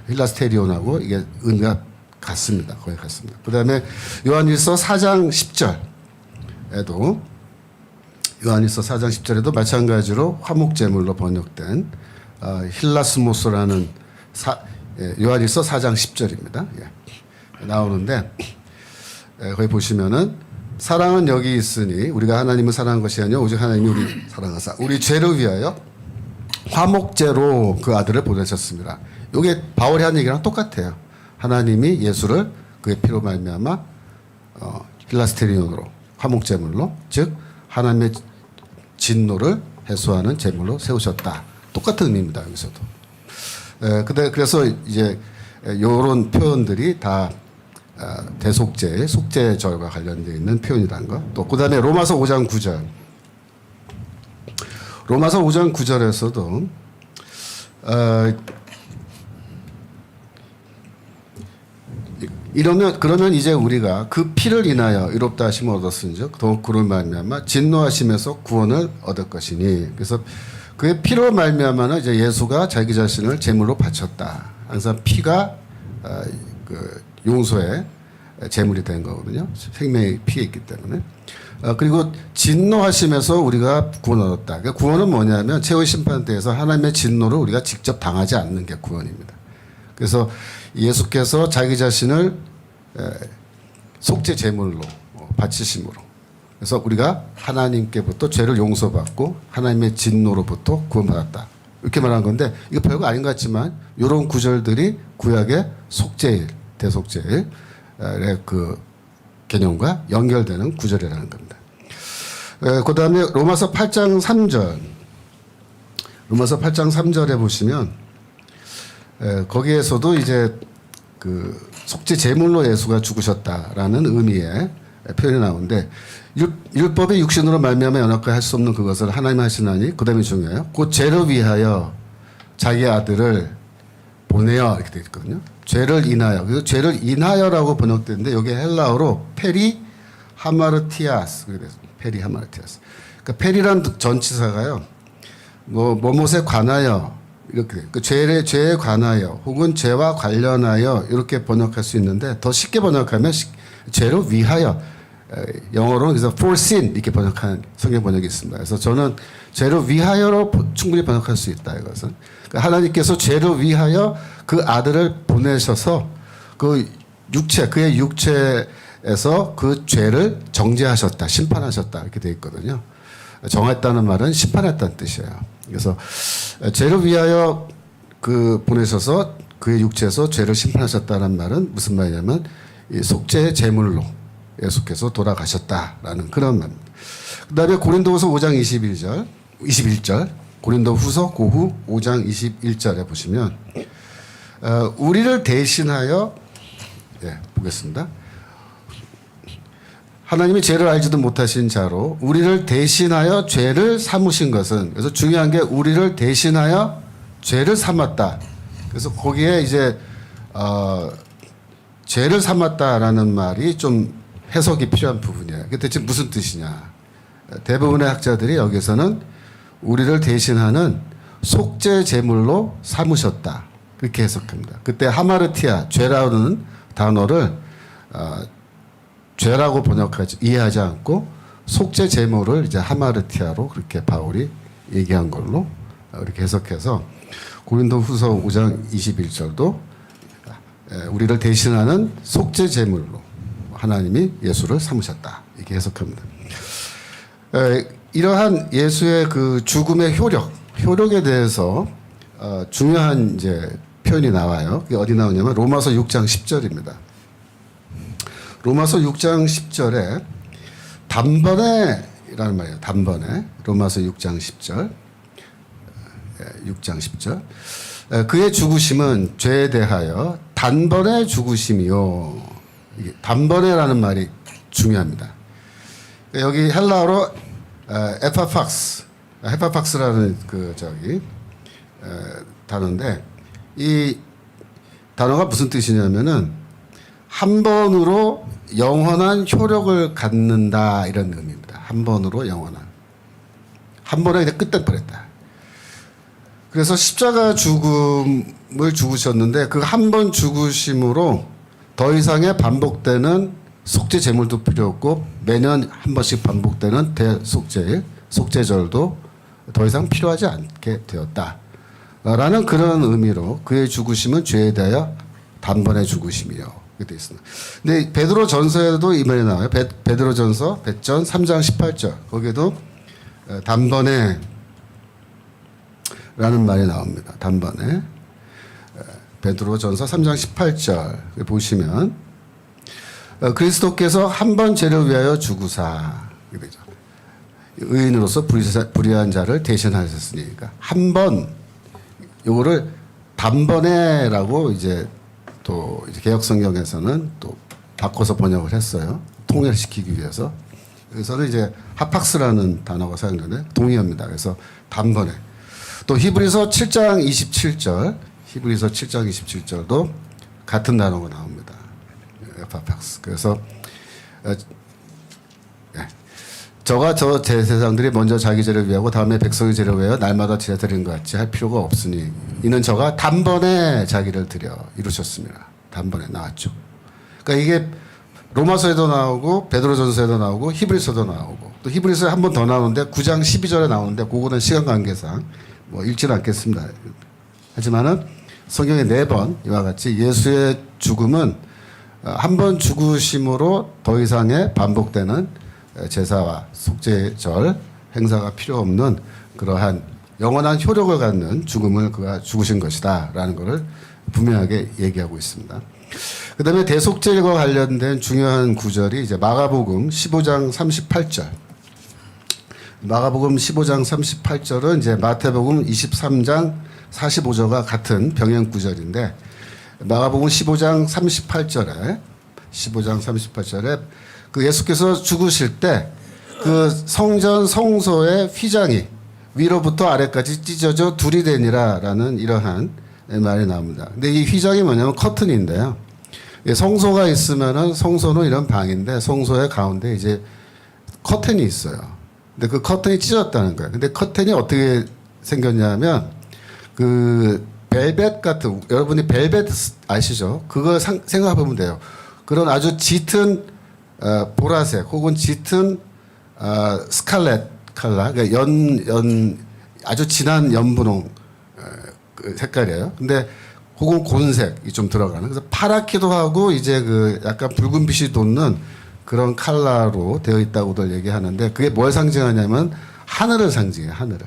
힐라스테리온하고 이게 의미가 같습니다. 거의 같습니다. 그 다음에 요한일서 4장 10절에도 요한일서 4장 10절에도 마찬가지로 화목제물로 번역된 힐라스모스라는 요한일서 4장 10절입니다. 나오는데 거기 보시면은 사랑은 여기 있으니 우리가 하나님을 사랑한 것이 아니요 오직 하나님이 우리 사랑하사 우리 죄를 위하여 화목제로 그 아들을 보내셨습니다. 이게 바울이 한 얘기랑 똑같아요. 하나님이 예수를 그의 피로 말미암아 힐라스테리온으로 화목제물로 즉 하나님의 진노를 해소하는 제물로 세우셨다. 똑같은 의미입니다. 여기서도. 그래서 이제 이런 표현들이 다 대속죄, 속죄절과 관련되어 있는 표현이라는 거. 또 그다음에 로마서 5장 9절. 로마서 5장 9절에서도 그러면 이제 우리가 그 피를 인하여 의롭다 하심을 얻었은즉 더욱 그로 말미암아 진노하심에서 구원을 얻을 것이니. 그래서 그의 피로 말미암아는 이제 예수가 자기 자신을 제물로 바쳤다. 항상 피가 그 용서의 제물이 된 거거든요. 생명의 피에 있기 때문에. 그리고 진노하심에서 우리가 구원을 얻었다. 그러니까 구원은 뭐냐면 최후 심판대에서 하나님의 진노를 우리가 직접 당하지 않는 게 구원입니다. 그래서 예수께서 자기 자신을 속죄 제물로 바치심으로 그래서 우리가 하나님께부터 죄를 용서받고 하나님의 진노로부터 구원받았다. 이렇게 말한 건데 이거 별거 아닌 것 같지만 이런 구절들이 구약의 속죄일, 대속죄일의 그 개념과 연결되는 구절이라는 겁니다. 그다음에 로마서 8장 3절. 로마서 8장 3절에 보시면 거기에서도 이제 그 속죄 제물로 예수가 죽으셨다라는 의미의 표현이 나오는데 율법의 육신으로 말미암아 연합하여 할 수 없는 그것을 하나님 하시나니 그다음에 중요해요. 곧 죄를 위하여 자기 아들을 보내어 이렇게 되어 있거든요. 죄를 인하여. 그래서 죄를 인하여라고 번역되는데 여기 헬라어로 페리 하마르티아스 그렇게 됐습니다. 페리 하마르티아스. 그러니까 페리란 전치사가요. 뭐 뭐뭇에 관하여 이렇게 돼요. 그 죄에 관하여 혹은 죄와 관련하여 이렇게 번역할 수 있는데 더 쉽게 번역하면 죄를 위하여 영어로는 그래서 for sin 이렇게 번역한 성경 번역이 있습니다. 그래서 저는 죄를 위하여로 충분히 번역할 수 있다 이것은. 그러니까 하나님께서 죄를 위하여 그 아들을 보내셔서 그 육체 그의 육체에서 그 죄를 정죄하셨다 심판하셨다 이렇게 되어 있거든요. 정했다는 말은 심판했다는 뜻이에요. 그래서 죄를 위하여 그 보내셔서 그의 육체에서 죄를 심판하셨다는 말은 무슨 말이냐면 이 속죄의 제물로 예수께서 돌아가셨다라는 그런 말입니다. 그다음에 고린도후서 5장 21절 고린도후서 고후 5장 21절에 보시면 우리를 대신하여 보겠습니다. 하나님이 죄를 알지도 못하신 자로 우리를 대신하여 죄를 삼으신 것은 그래서 중요한 게 우리를 대신하여 죄를 삼았다. 그래서 거기에 이제 죄를 삼았다라는 말이 좀 해석이 필요한 부분이에요. 그게 대체 무슨 뜻이냐? 대부분의 학자들이 여기서는 우리를 대신하는 속죄 제물로 삼으셨다. 그렇게 해석합니다. 그때 하마르티아 죄라는 단어를 죄라고 이해하지 않고 속죄 제물을 이제 하마르티아로 그렇게 바울이 얘기한 걸로 이렇게 해석해서 고린도후서 5장 21절도 우리를 대신하는 속죄 제물로 하나님이 예수를 삼으셨다 이렇게 해석합니다. 이러한 예수의 그 죽음의 효력에 대해서 중요한 이제 표현이 나와요. 그게 어디 나오냐면 로마서 6장 10절입니다. 로마서 6장 10절에 단번에라는 말이에요. 단번에 로마서 6장 10절 6장 10절 그의 죽으심은 죄에 대하여 단번에 죽으심이요. 이게 단번에라는 말이 중요합니다. 여기 헬라어로 에파팍스라는 그 단어인데 이 단어가 무슨 뜻이냐면은 한 번으로 영원한 효력을 갖는다 이런 의미입니다. 한 번으로 영원한. 한 번에 그냥 끝날 뻔했다. 그래서 십자가 죽음을 죽으셨는데 그 한 번 죽으심으로 더 이상의 반복되는 속죄 제물도 필요 없고 매년 한 번씩 반복되는 대속죄일, 속죄절도 더 이상 필요하지 않게 되었다. 라는 그런 의미로 그의 죽으심은 죄에 대하여 단번에 죽으심이요. 되어 있습니다. 근데 베드로 전서에도 이 말이 나와요. 베드로 전서 배전 3장 18절 거기에도 단번에 라는 말이 나옵니다. 단번에 베드로 전서 3장 18절 보시면 그리스도께서 한 번 죄를 위하여 죽으사 의인으로서 불의한 자를 대신하셨으니 그러니까 한 번 요거를 단번에라고 이제 또 이제 개역 성경에서는 또 바꿔서 번역을 했어요. 통일시키기 위해서. 여기서는 이제 하팍스라는 단어가 사용되는데 동의합니다. 그래서 단번에. 또 히브리서 7장 27절, 히브리서 7장 27절도 같은 단어가 나옵니다. 하팍스. 그래서 저가 저 제사장들이 먼저 자기 죄를 위하고 다음에 백성의 죄를 위하여 날마다 제사 드리는 것 같이 할 필요가 없으니 이는 저가 단번에 자기를 드려 이루셨습니다. 단번에 나왔죠. 그러니까 이게 로마서에도 나오고 베드로전서에도 나오고 히브리서도 나오고 또 히브리서에 한 번 더 나오는데 9장 12절에 나오는데 그거는 시간 관계상 뭐 읽지는 않겠습니다. 하지만은 성경에 4번 이와 같이 예수의 죽음은 한 번 죽으심으로 더 이상의 반복되는 제사와 속죄절 행사가 필요 없는 그러한 영원한 효력을 갖는 죽음을 그가 죽으신 것이다 라는 것을 분명하게 얘기하고 있습니다. 그 다음에 대속죄일과 관련된 중요한 구절이 이제 마가복음 15장 38절 마가복음 15장 38절은 이제 마태복음 23장 45절과 같은 병행 구절인데 마가복음 15장 38절에 그 예수께서 죽으실 때 그 성전 성소의 휘장이 위로부터 아래까지 찢어져 둘이 되니라라는 이러한 말이 나옵니다. 근데 이 휘장이 뭐냐면 커튼인데요. 성소가 있으면은 성소는 이런 방인데 성소의 가운데 이제 커튼이 있어요. 근데 그 커튼이 찢어졌다는 거예요. 근데 커튼이 어떻게 생겼냐면 그 벨벳 같은 여러분이 벨벳 아시죠? 그거 생각해보면 돼요. 그런 아주 짙은 보라색 혹은 짙은 스칼렛 컬러, 그러니까 아주 진한 연분홍 그 색깔이에요. 근데 혹은 곤색이 좀 들어가는. 그래서 파랗기도 하고 이제 그 약간 붉은 빛이 돋는 그런 컬러로 되어 있다고들 얘기하는데 그게 뭘 상징하냐면 하늘을 상징해요. 하늘을.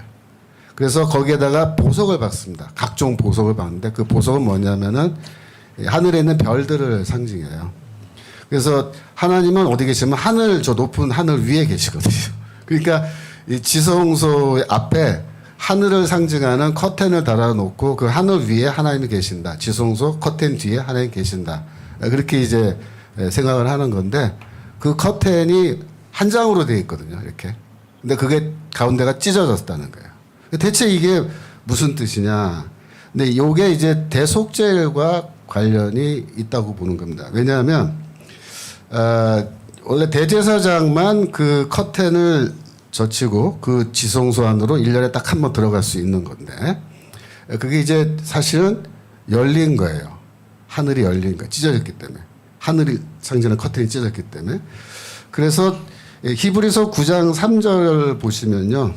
그래서 거기에다가 보석을 박습니다. 각종 보석을 박는데 그 보석은 뭐냐면은 하늘에 있는 별들을 상징해요. 그래서 하나님은 어디 계시면 하늘 저 높은 하늘 위에 계시거든요. 그러니까 이 지성소 앞에 하늘을 상징하는 커튼을 달아놓고 그 하늘 위에 하나님이 계신다. 지성소 커튼 뒤에 하나님이 계신다. 그렇게 이제 생각을 하는 건데 그 커튼이 한 장으로 되어 있거든요. 이렇게. 근데 그게 가운데가 찢어졌다는 거예요. 대체 이게 무슨 뜻이냐. 근데 이게 이제 대속죄일과 관련이 있다고 보는 겁니다. 왜냐하면 원래 대제사장만 그 커튼을 젖히고 그 지성소 안으로 1년에 딱 한 번 들어갈 수 있는 건데 그게 이제 사실은 열린 거예요. 하늘이 열린 거예요. 찢어졌기 때문에. 하늘이 상징하는 커튼이 찢어졌기 때문에. 그래서 히브리서 9장 3절 보시면요.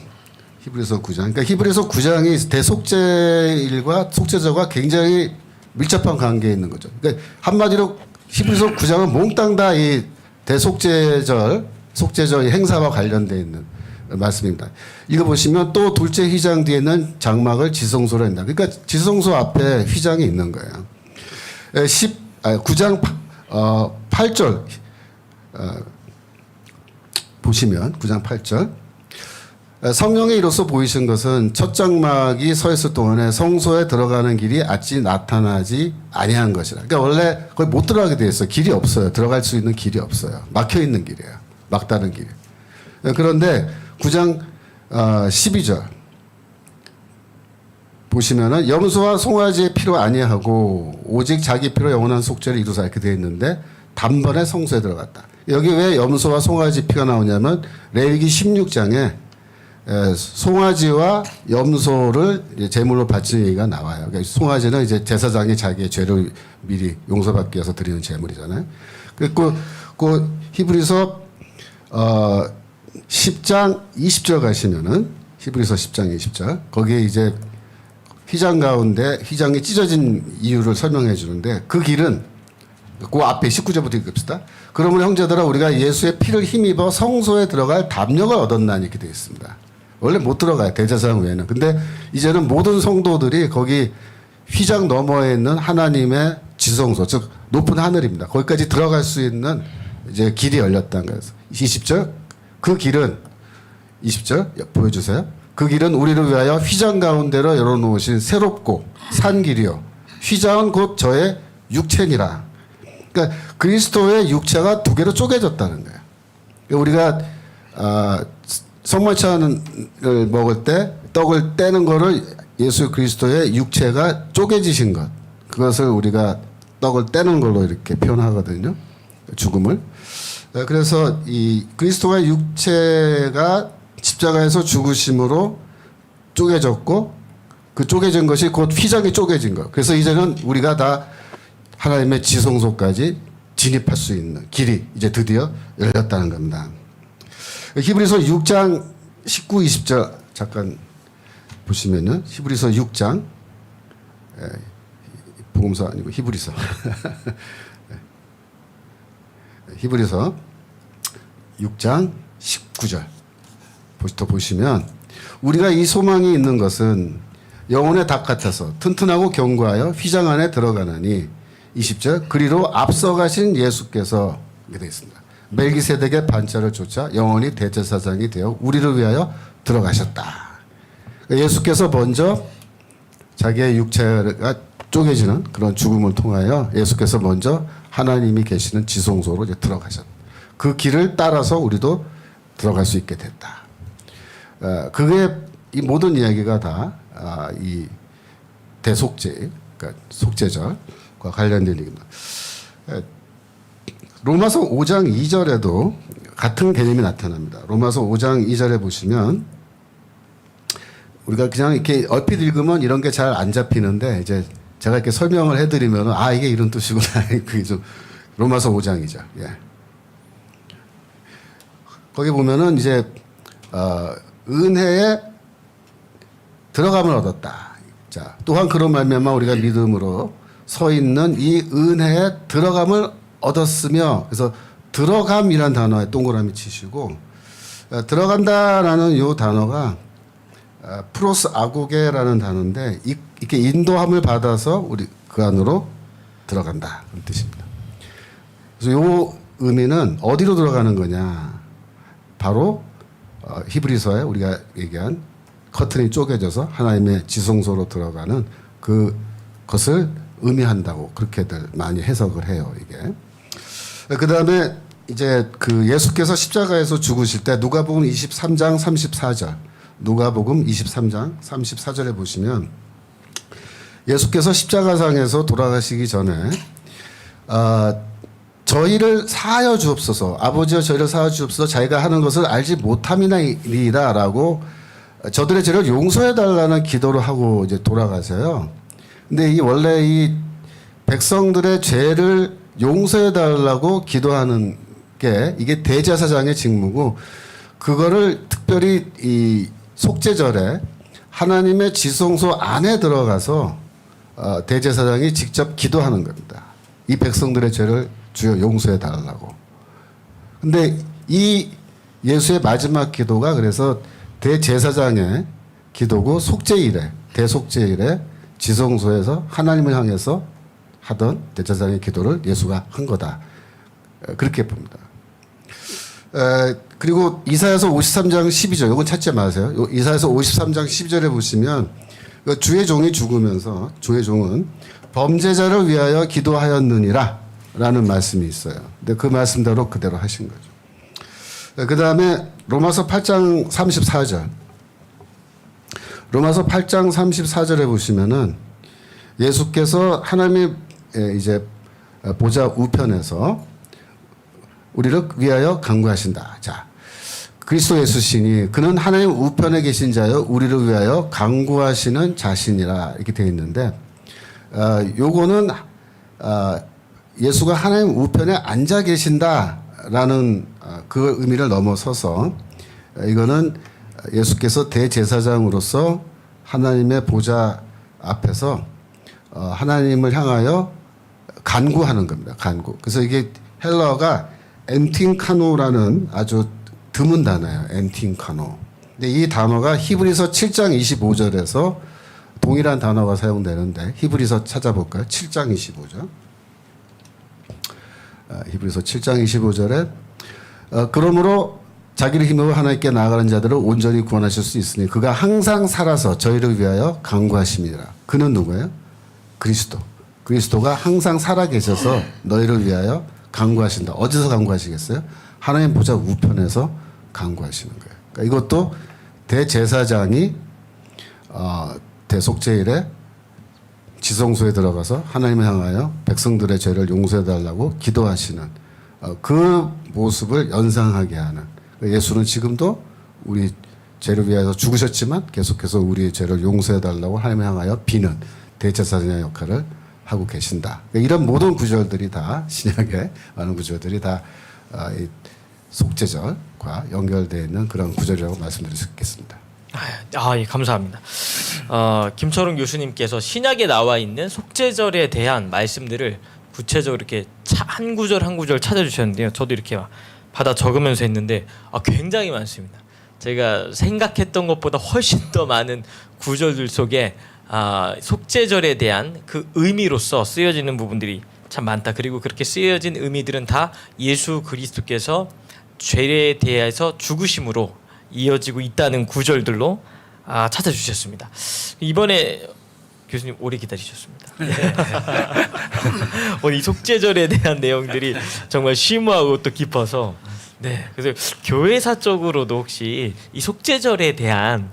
히브리서 9장. 그러니까 히브리서 9장이 대속죄일과 속죄절과 굉장히 밀접한 관계에 있는 거죠. 그러니까 한마디로 히브리서 9장은 몽땅 다 이 대속죄절, 속죄절 행사와 관련되어 있는 말씀입니다. 이거 보시면 또 둘째 휘장 뒤에는 장막을 지성소로 한다. 그러니까 지성소 앞에 휘장이 있는 거예요. 9장 8절 보시면 9장 8절 성령의 이로써 보이신 것은 첫 장막이 서 있을 동안에 성소에 들어가는 길이 아직 나타나지 아니한 것이라. 그러니까 원래 거기 못 들어가게 돼 있어요. 길이 없어요. 들어갈 수 있는 길이 없어요. 막혀 있는 길이에요. 막다른 길. 그런데 9장 12절 보시면은 염소와 송아지의 피로 아니하고 오직 자기 피로 영원한 속죄를 이루사 이렇게 되어 있는데 단번에 성소에 들어갔다. 여기 왜 염소와 송아지 피가 나오냐면 레위기 16장에 송아지와 염소를 제물로 바치는 얘기가 나와요. 그러니까 송아지는 이제 제사장이 자기의 죄를 미리 용서받기 위해서 드리는 제물이잖아요. 그리고 그 히브리서 10장 20절 가시면은 히브리서 10장 20절 거기에 이제 휘장 가운데 휘장이 찢어진 이유를 설명해 주는데 그 길은 그 앞에 19절부터 읽읍시다. 그러므로 형제들아 우리가 예수의 피를 힘입어 성소에 들어갈 담력을 얻었나니 이렇게 되어 있습니다. 원래 못 들어가요. 대제사장 외에는. 근데 이제는 모든 성도들이 거기 휘장 너머에 있는 하나님의 지성소, 즉 높은 하늘입니다. 거기까지 들어갈 수 있는 이제 길이 열렸다는 거예요. 20절 그 길은 20절 보여주세요. 그 길은 우리를 위하여 휘장 가운데로 열어놓으신 새롭고 산 길이요. 휘장은 곧 저의 육체니라. 그러니까 그리스도의 육체가 두 개로 쪼개졌다는 거예요. 우리가 성만찬을 먹을 때 떡을 떼는 거를 예수 그리스도의 육체가 쪼개지신 것. 그것을 우리가 떡을 떼는 걸로 이렇게 표현하거든요. 죽음을. 그래서 이 그리스도의 육체가 십자가에서 죽으심으로 쪼개졌고 그 쪼개진 것이 곧 휘장이 쪼개진 것. 그래서 이제는 우리가 다 하나님의 지성소까지 진입할 수 있는 길이 이제 드디어 열렸다는 겁니다. 히브리서 6장 19, 20절 잠깐 보시면은 히브리서 6장 복음서 아니고 히브리서 히브리서 6장 19절 더 보시면 우리가 이 소망이 있는 것은 영혼의 닭 같아서 튼튼하고 견고하여 휘장 안에 들어가나니 20절 그리로 앞서가신 예수께서 이렇게 되어 있습니다. 멜기세덱의 반차를 쫓아 영원히 대제사장이 되어 우리를 위하여 들어가셨다. 예수께서 먼저 자기의 육체가 쪼개지는 그런 죽음을 통하여 예수께서 먼저 하나님이 계시는 지성소로 이제 들어가셨다. 그 길을 따라서 우리도 들어갈 수 있게 됐다. 그게 이 모든 이야기가 다 이 대속죄, 그러니까 속죄절과 관련된 얘기입니다. 로마서 5장 2절에도 같은 개념이 나타납니다. 로마서 5장 2절에 보시면 우리가 그냥 이렇게 얼핏 읽으면 이런 게 잘 안 잡히는데 이제 제가 이렇게 설명을 해드리면 이게 이런 뜻이구나. 그게 좀 로마서 5장이죠. 예. 거기 보면은 이제 은혜에 들어감을 얻었다. 자, 또한 그런 말미암아 우리가 믿음으로 서 있는 이 은혜에 들어감을 얻었으며, 그래서 들어감이란 단어에 동그라미 치시고, 들어간다라는 요 단어가 프로스 아고게라는 단어인데 이렇게 인도함을 받아서 우리 그 안으로 들어간다 그런 뜻입니다. 그래서 요 의미는 어디로 들어가는 거냐? 바로 히브리서에 우리가 얘기한 커튼이 쪼개져서 하나님의 지성소로 들어가는 그것을 의미한다고 그렇게들 많이 해석을 해요. 이게. 그 다음에 이제 그 예수께서 십자가에서 죽으실 때 누가복음 23장 34절, 누가복음 23장 34절에 보시면 예수께서 십자가상에서 돌아가시기 전에 저희를 사하여 주옵소서, 아버지여 저희를 사하여 주옵소서, 자기가 하는 것을 알지 못함이니이다라고 저들의 죄를 용서해 달라는 기도를 하고 이제 돌아가세요. 근데 이 원래 이 백성들의 죄를 용서해 달라고 기도하는 게 이게 대제사장의 직무고, 그거를 특별히 이 속죄절에 하나님의 지성소 안에 들어가서 대제사장이 직접 기도하는 겁니다. 이 백성들의 죄를 주여 용서해 달라고. 근데 이 예수의 마지막 기도가 그래서 대제사장의 기도고, 속죄일에, 대속죄일에 지성소에서 하나님을 향해서 하던 대제사장의 기도를 예수가 한 거다. 그렇게 봅니다. 그리고 이사야서 53장 12절, 이건 찾지 마세요. 이사야서 53장 12절에 보시면 주의 종이 죽으면서 주의 종은 범죄자를 위하여 기도하였느니라 라는 말씀이 있어요. 근데 그 말씀대로 그대로 하신 거죠. 그 다음에 로마서 8장 34절. 로마서 8장 34절에 보시면은 예수께서 하나님의 이제 보좌 우편에서 우리를 위하여 간구하신다. 자, 그리스도 예수시니 그는 하나님 우편에 계신 자여 우리를 위하여 간구하시는 자신이라 이렇게 되어 있는데, 요거는 예수가 하나님 우편에 앉아 계신다라는 그 의미를 넘어서서 이거는 예수께서 대제사장으로서 하나님의 보좌 앞에서 하나님을 향하여 간구하는 겁니다. 간구. 그래서 이게 헬러가 엔팅카노라는 아주 드문 단어예요. 엔팅카노. 근데 이 단어가 히브리서 7장 25절에서 동일한 단어가 사용되는데, 히브리서 찾아볼까요? 7장 25절. 히브리서 7장 25절에 그러므로 자기를 힘으로 하나님께 나아가는 자들을 온전히 구원하실 수 있으니 그가 항상 살아서 저희를 위하여 간구하심이라. 그는 누구예요? 그리스도. 그리스도가 항상 살아 계셔서 너희를 위하여 간구하신다. 어디서 간구하시겠어요? 하나님 보좌 우편에서 간구하시는 거예요. 그러니까 이것도 대제사장이 대속죄일에 지성소에 들어가서 하나님을 향하여 백성들의 죄를 용서해 달라고 기도하시는 그 모습을 연상하게 하는, 예수는 지금도 우리 죄를 위하여 죽으셨지만 계속해서 우리의 죄를 용서해 달라고 하나님을 향하여 비는 대제사장의 역할을 하고 계신다. 이런 모든 구절들이 다 신약의 많은 구절들이 다 이 속죄절과 연결되어 있는 그런 구절이라고 말씀드릴 수 있겠습니다. 예, 감사합니다. 김철웅 교수님께서 신약에 나와 있는 속죄절에 대한 말씀들을 구체적으로 이렇게 한 구절 한 구절 찾아주셨는데요. 저도 이렇게 받아 적으면서 했는데 굉장히 많습니다. 제가 생각했던 것보다 훨씬 더 많은 구절들 속에 속죄절에 대한 그 의미로서 쓰여지는 부분들이 참 많다. 그리고 그렇게 쓰여진 의미들은 다 예수 그리스도께서 죄에 대해서 죽으심으로 이어지고 있다는 구절들로 찾아주셨습니다. 이번에 교수님 오래 기다리셨습니다. 오늘 이 속죄절에 대한 내용들이 정말 심오하고 또 깊어서 그래서 교회사적으로도 혹시 이 속죄절에 대한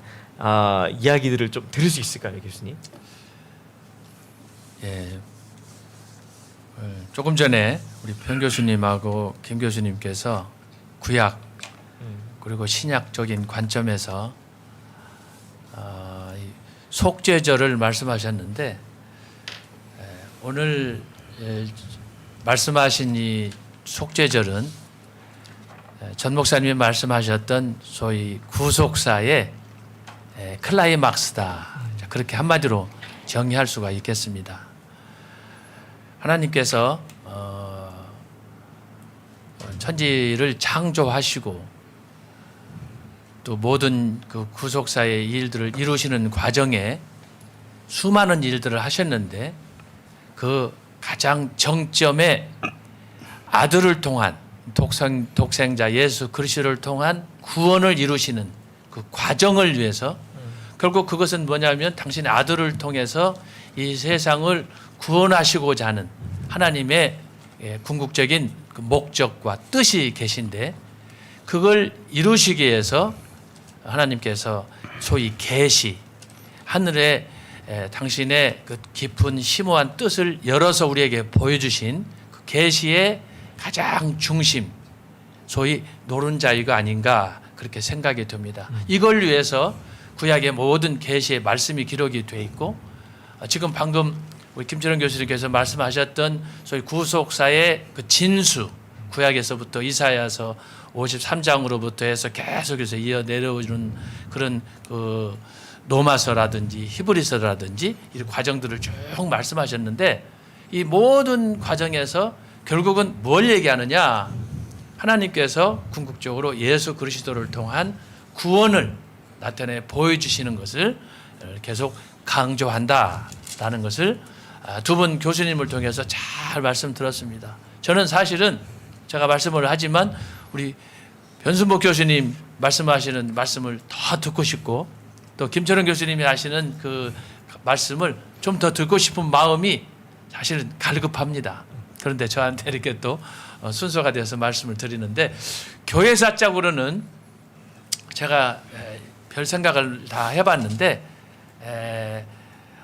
이야기들을 좀 들을 수 있을까요, 교수님? 예. 조금 전에 우리 변 교수님하고 김 교수님께서 구약 그리고 신약적인 관점에서 이 속죄절을 말씀하셨는데 오늘 말씀하신 이 속죄절은 전 목사님이 말씀하셨던 소위 구속사의 클라이막스다. 그렇게 한마디로 정의할 수가 있겠습니다. 하나님께서 천지를 창조하시고 또 모든 그 구속사의 일들을 이루시는 과정에 수많은 일들을 하셨는데 그 가장 정점에 아들을 통한 독생자 예수 그리스도를 통한 구원을 이루시는 그 과정을 위해서 결국 그것은 뭐냐면 당신의 아들을 통해서 이 세상을 구원하시고자 하는 하나님의 궁극적인 그 목적과 뜻이 계신데 그걸 이루시기 위해서 하나님께서 소위 계시 하늘에 당신의 그 깊은 심오한 뜻을 열어서 우리에게 보여주신 그 계시의 가장 중심 소위 노른자위가 아닌가 그렇게 생각이 듭니다. 이걸 위해서 구약의 모든 계시의 말씀이 기록이 돼 있고 지금 방금 우리 김철원 교수님께서 말씀하셨던 소위 구속사의 그 진수 구약에서부터 이사야서 53장으로부터 해서 계속해서 이어 내려오는 그런 그 로마서라든지 히브리서라든지 이 과정들을 쭉 말씀하셨는데 이 모든 과정에서 결국은 뭘 얘기하느냐? 하나님께서 궁극적으로 예수 그리스도를 통한 구원을 나타내 보여주시는 것을 계속 강조한다라는 것을 두 분 교수님을 통해서 잘 말씀 들었습니다. 저는 사실은 제가 말씀을 하지만 우리 변순복 교수님 말씀하시는 말씀을 더 듣고 싶고 또 김철원 교수님이 하시는 그 말씀을 좀 더 듣고 싶은 마음이 사실은 갈급합니다. 그런데 저한테 이렇게 또 순서가 되어서 말씀을 드리는데 교회사적으로는 제가 별 생각을 다 해봤는데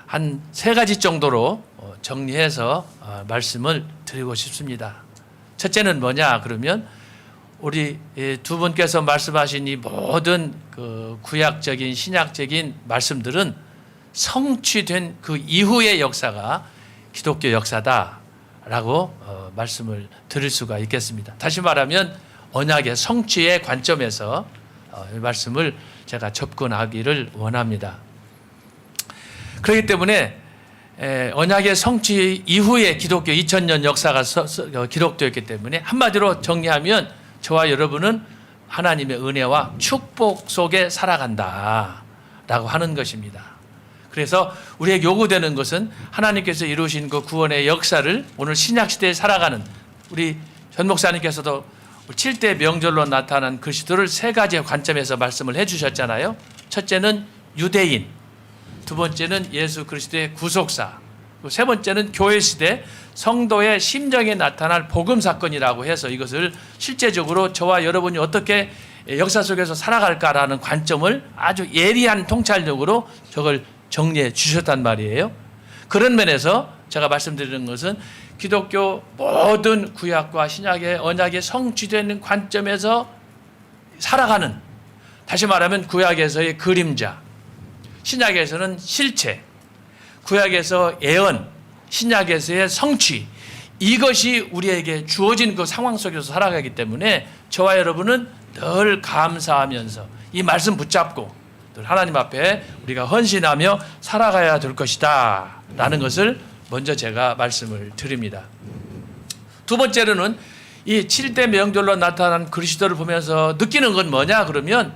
한 세 가지 정도로 정리해서 말씀을 드리고 싶습니다. 첫째는 뭐냐 그러면 우리 두 분께서 말씀하신 이 모든 그 구약적인 신약적인 말씀들은 성취된 그 이후의 역사가 기독교 역사다라고 말씀을 드릴 수가 있겠습니다. 다시 말하면 언약의 성취의 관점에서 이 말씀을 제가 접근하기를 원합니다. 그렇기 때문에 언약의 성취 이후에 기독교 2000년 역사가 기록되었기 때문에 한마디로 정리하면 저와 여러분은 하나님의 은혜와 축복 속에 살아간다라고 하는 것입니다. 그래서 우리에게 요구되는 것은 하나님께서 이루신 그 구원의 역사를 오늘 신약시대에 살아가는 우리 전 목사님께서도 7대 명절로 나타난 그리스도를 세 가지의 관점에서 말씀을 해주셨잖아요. 첫째는 유대인, 두 번째는 예수 그리스도의 구속사, 세 번째는 교회시대 성도의 심정에 나타날 복음사건이라고 해서 이것을 실제적으로 저와 여러분이 어떻게 역사 속에서 살아갈까라는 관점을 아주 예리한 통찰력으로 저걸 정리해 주셨단 말이에요. 그런 면에서 제가 말씀드리는 것은 기독교 모든 구약과 신약의 언약의 성취되는 관점에서 살아가는, 다시 말하면 구약에서의 그림자, 신약에서는 실체, 구약에서 예언, 신약에서의 성취, 이것이 우리에게 주어진 그 상황 속에서 살아가기 때문에 저와 여러분은 늘 감사하면서 이 말씀 붙잡고 늘 하나님 앞에 우리가 헌신하며 살아가야 될 것이다 라는 것을 먼저 제가 말씀을 드립니다. 두 번째로는 이 7대 명절로 나타난 그리스도를 보면서 느끼는 건 뭐냐 그러면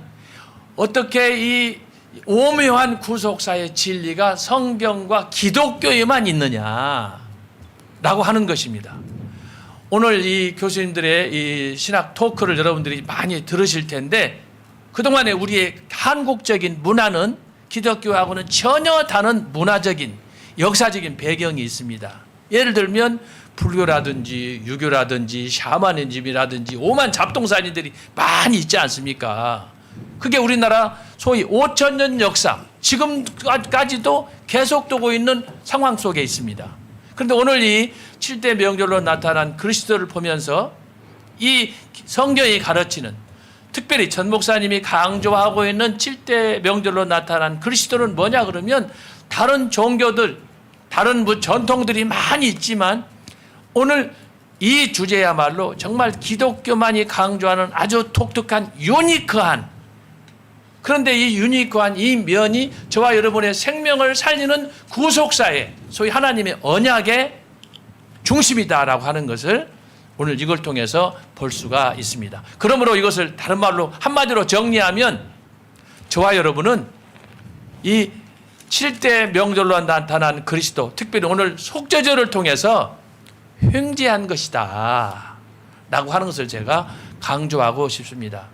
어떻게 이 오묘한 구속사의 진리가 성경과 기독교에만 있느냐라고 하는 것입니다. 오늘 이 교수님들의 이 신학 토크를 여러분들이 많이 들으실 텐데 그동안에 우리의 한국적인 문화는 기독교하고는 전혀 다른 문화적인 역사적인 배경이 있습니다. 예를 들면 불교라든지 유교라든지 샤머니즘이라든지 오만 잡동사니들이 많이 있지 않습니까? 그게 우리나라 소위 5,000년 역사, 지금까지도 계속되고 있는 상황 속에 있습니다. 그런데 오늘 이 7대 명절로 나타난 그리스도를 보면서 이 성경이 가르치는, 특별히 전 목사님이 강조하고 있는 7대 명절로 나타난 그리스도는 뭐냐 그러면, 다른 종교들, 다른 전통들이 많이 있지만 오늘 이 주제야말로 정말 기독교만이 강조하는 아주 독특한 유니크한, 그런데 이 유니크한 이 면이 저와 여러분의 생명을 살리는 구속사의, 소위 하나님의 언약의 중심이다라고 하는 것을 오늘 이걸 통해서 볼 수가 있습니다. 그러므로 이것을 다른 말로 한마디로 정리하면, 저와 여러분은 이 7대 명절로 나타난 그리스도, 특별히 오늘 속죄절을 통해서 횡재한 것이다 라고 하는 것을 제가 강조하고 싶습니다.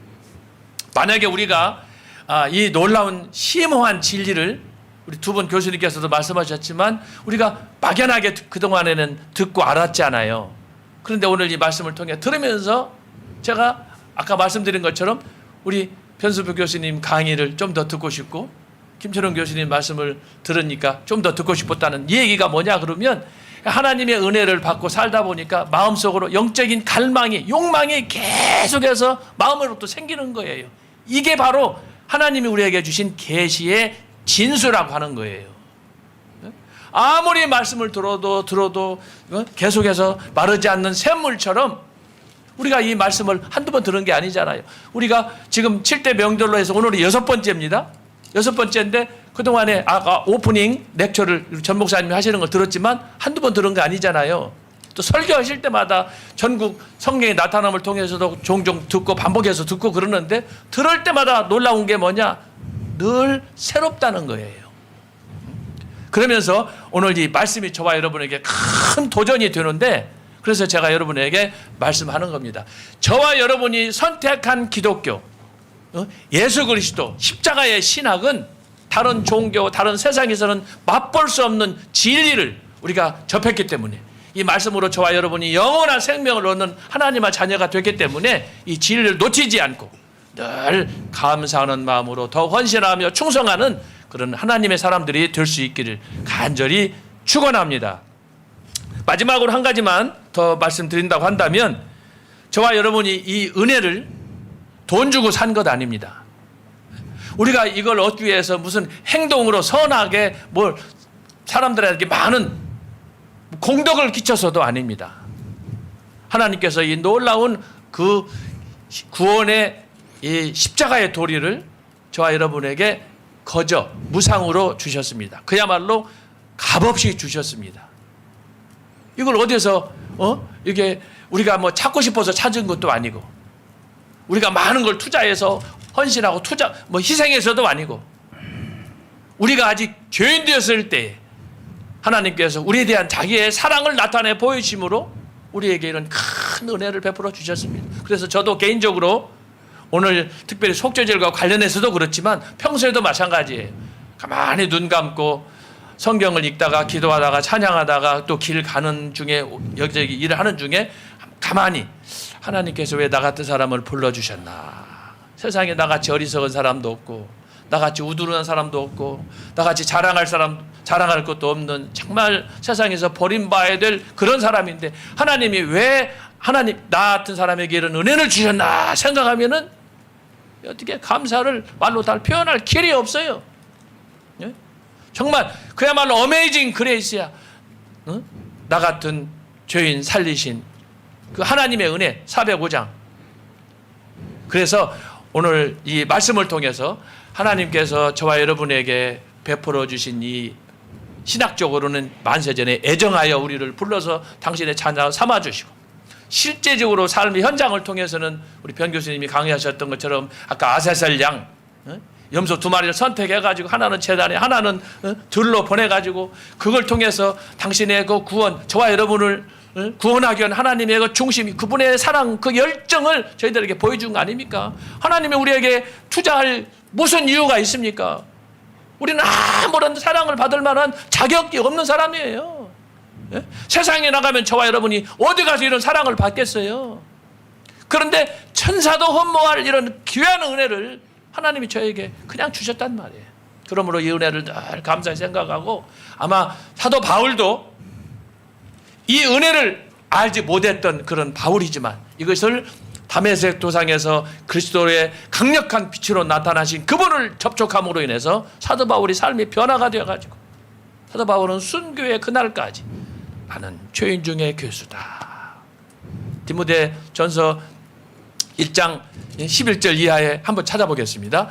만약에 우리가 이 놀라운 심오한 진리를 우리 두 분 교수님께서도 말씀하셨지만 우리가 막연하게 그동안에는 듣고 알았잖아요. 그런데 오늘 이 말씀을 통해 들으면서 제가 아까 말씀드린 것처럼 우리 변수부 교수님 강의를 좀 더 듣고 싶고, 김철원 교수님 말씀을 들으니까 좀 더 듣고 싶었다는 이 얘기가 뭐냐 그러면, 하나님의 은혜를 받고 살다 보니까 마음속으로 영적인 갈망이, 욕망이 계속해서 마음으로부터 생기는 거예요. 이게 바로 하나님이 우리에게 주신 계시의 진수라고 하는 거예요. 아무리 말씀을 들어도 계속해서 마르지 않는 샘물처럼 우리가 이 말씀을 한두 번 들은 게 아니잖아요. 우리가 지금 7대 명절로 해서 오늘이 6번째입니다. 6번째인데 그동안에 아까 오프닝 렉처를 전 목사님이 하시는 걸 들었지만 한두 번 들은 거 아니잖아요. 또 설교하실 때마다 전국 성령의 나타남을 통해서도 종종 듣고 반복해서 듣고 그러는데, 들을 때마다 놀라운 게 뭐냐? 늘 새롭다는 거예요. 그러면서 오늘 이 말씀이 저와 여러분에게 큰 도전이 되는데, 그래서 제가 여러분에게 말씀하는 겁니다. 저와 여러분이 선택한 기독교, 예수 그리스도, 십자가의 신학은 다른 종교, 다른 세상에서는 맛볼 수 없는 진리를 우리가 접했기 때문에, 이 말씀으로 저와 여러분이 영원한 생명을 얻는 하나님의 자녀가 됐기 때문에 이 진리를 놓치지 않고 늘 감사하는 마음으로 더 헌신하며 충성하는 그런 하나님의 사람들이 될 수 있기를 간절히 축원합니다. 마지막으로 한 가지만 더 말씀드린다고 한다면, 저와 여러분이 이 은혜를 돈 주고 산 것 아닙니다. 우리가 이걸 얻기 위해서 무슨 행동으로 선하게 뭘 사람들에게 많은 공덕을 끼쳐서도 아닙니다. 하나님께서 이 놀라운 그 구원의 이 십자가의 도리를 저와 여러분에게 거저 무상으로 주셨습니다. 그야말로 값없이 주셨습니다. 이걸 어디서 이게 우리가 뭐 찾고 싶어서 찾은 것도 아니고, 우리가 많은 걸 투자해서 헌신하고 희생해서도 아니고, 우리가 아직 죄인 되었을 때 하나님께서 우리에 대한 자기의 사랑을 나타내 보이심으로 우리에게 이런 큰 은혜를 베풀어 주셨습니다. 그래서 저도 개인적으로 오늘 특별히 속죄절과 관련해서도 그렇지만 평소에도 마찬가지예요. 가만히 눈 감고 성경을 읽다가 기도하다가 찬양하다가 또 길 가는 중에 여기저기 일을 하는 중에 가만히 하나님께서 왜 나 같은 사람을 불러주셨나. 세상에 나같이 어리석은 사람도 없고, 나같이 우두르는 사람도 없고, 나같이 자랑할 것도 없는 정말 세상에서 버림받아야 될 그런 사람인데 하나님이 왜 나 같은 사람에게 이런 은혜를 주셨나 생각하면은 어떻게 감사를 말로 다 표현할 길이 없어요. 예? 정말 그야말로 어메이징 그레이스야. 나 같은 죄인 살리신 그 하나님의 은혜 405장. 그래서 오늘 이 말씀을 통해서 하나님께서 저와 여러분에게 베풀어 주신 이 신학적으로는 만세전에 애정하여 우리를 불러서 당신의 자녀 삼아주시고, 실제적으로 삶의 현장을 통해서는 우리 변 교수님이 강의하셨던 것처럼 아까 아세셀 양 염소 2마리를 선택해가지고 하나는 재단에 하나는 들로 보내가지고 그걸 통해서 당신의 그 구원, 저와 여러분을 구원하기 위한 하나님의 그 중심이, 그분의 사랑, 그 열정을 저희들에게 보여준 거 아닙니까? 하나님이 우리에게 투자할 무슨 이유가 있습니까? 우리는 아무런 사랑을 받을 만한 자격이 없는 사람이에요. 예? 세상에 나가면 저와 여러분이 어디 가서 이런 사랑을 받겠어요? 그런데 천사도 흠모할 이런 귀한 은혜를 하나님이 저에게 그냥 주셨단 말이에요. 그러므로 이 은혜를 늘 감사히 생각하고, 아마 사도 바울도 이 은혜를 알지 못했던 그런 바울이지만 이것을 다메섹 도상에서 그리스도의 강력한 빛으로 나타나신 그분을 접촉함으로 인해서 사도 바울이 삶이 변화가 되어가지고, 사도 바울은 순교의 그날까지 나는 죄인 중에 괴수다. 디모데 전서 1장 11절 이하에 한번 찾아보겠습니다.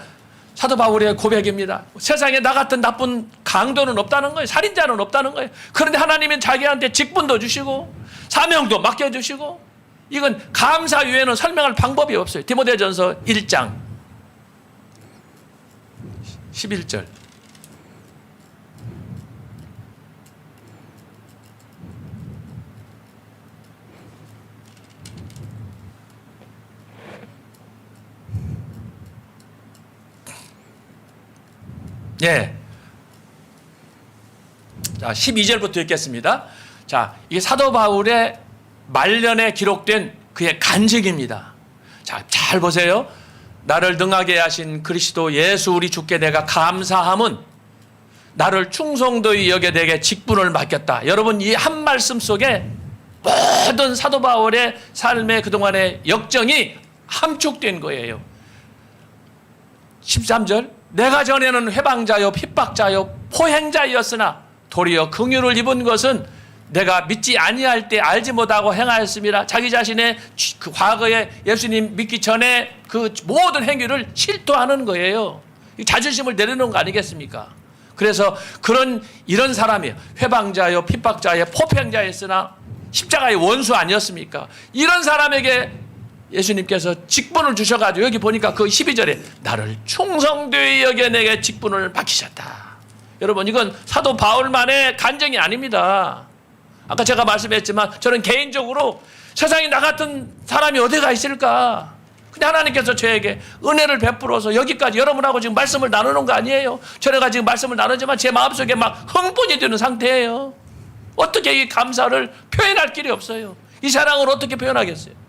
사도 바울의 고백입니다. 세상에 나 같은 나쁜 강도는 없다는 거예요. 살인자는 없다는 거예요. 그런데 하나님은 자기한테 직분도 주시고 사명도 맡겨주시고, 이건 감사 외에는 설명할 방법이 없어요. 디모데전서 1장 11절. 예. 자, 12절부터 읽겠습니다. 자, 이게 사도 바울의 말년에 기록된 그의 간증입니다. 자, 잘 보세요. 나를 능하게 하신 그리스도 예수 우리 주께 내가 감사함은 나를 충성도히 여겨 내게 직분을 맡겼다. 여러분, 이 한 말씀 속에 모든 사도 바울의 삶의 그동안의 역정이 함축된 거예요. 13절. 내가 전에는 회방자요 핍박자요 포행자였으나 도리어 긍휼을 입은 것은 내가 믿지 아니할 때 알지 못하고 행하였습니다. 자기 자신의 그 과거에 예수님 믿기 전에 그 모든 행위를 실토하는 거예요. 자존심을 내려놓은 거 아니겠습니까? 그래서 이런 사람이에요. 회방자요 핍박자요 포행자였으나 십자가의 원수 아니었습니까? 이런 사람에게 예수님께서 직분을 주셔가지고, 여기 보니까 그 12절에 나를 충성되이 여겨 내게 직분을 맡기셨다. 여러분, 이건 사도 바울만의 간증이 아닙니다. 아까 제가 말씀했지만 저는 개인적으로 세상에 나 같은 사람이 어디가 있을까? 근데 하나님께서 저에게 은혜를 베풀어서 여기까지 여러분하고 지금 말씀을 나누는 거 아니에요? 저희가 지금 말씀을 나누지만 제 마음속에 막 흥분이 되는 상태예요. 어떻게 이 감사를 표현할 길이 없어요. 이 사랑을 어떻게 표현하겠어요?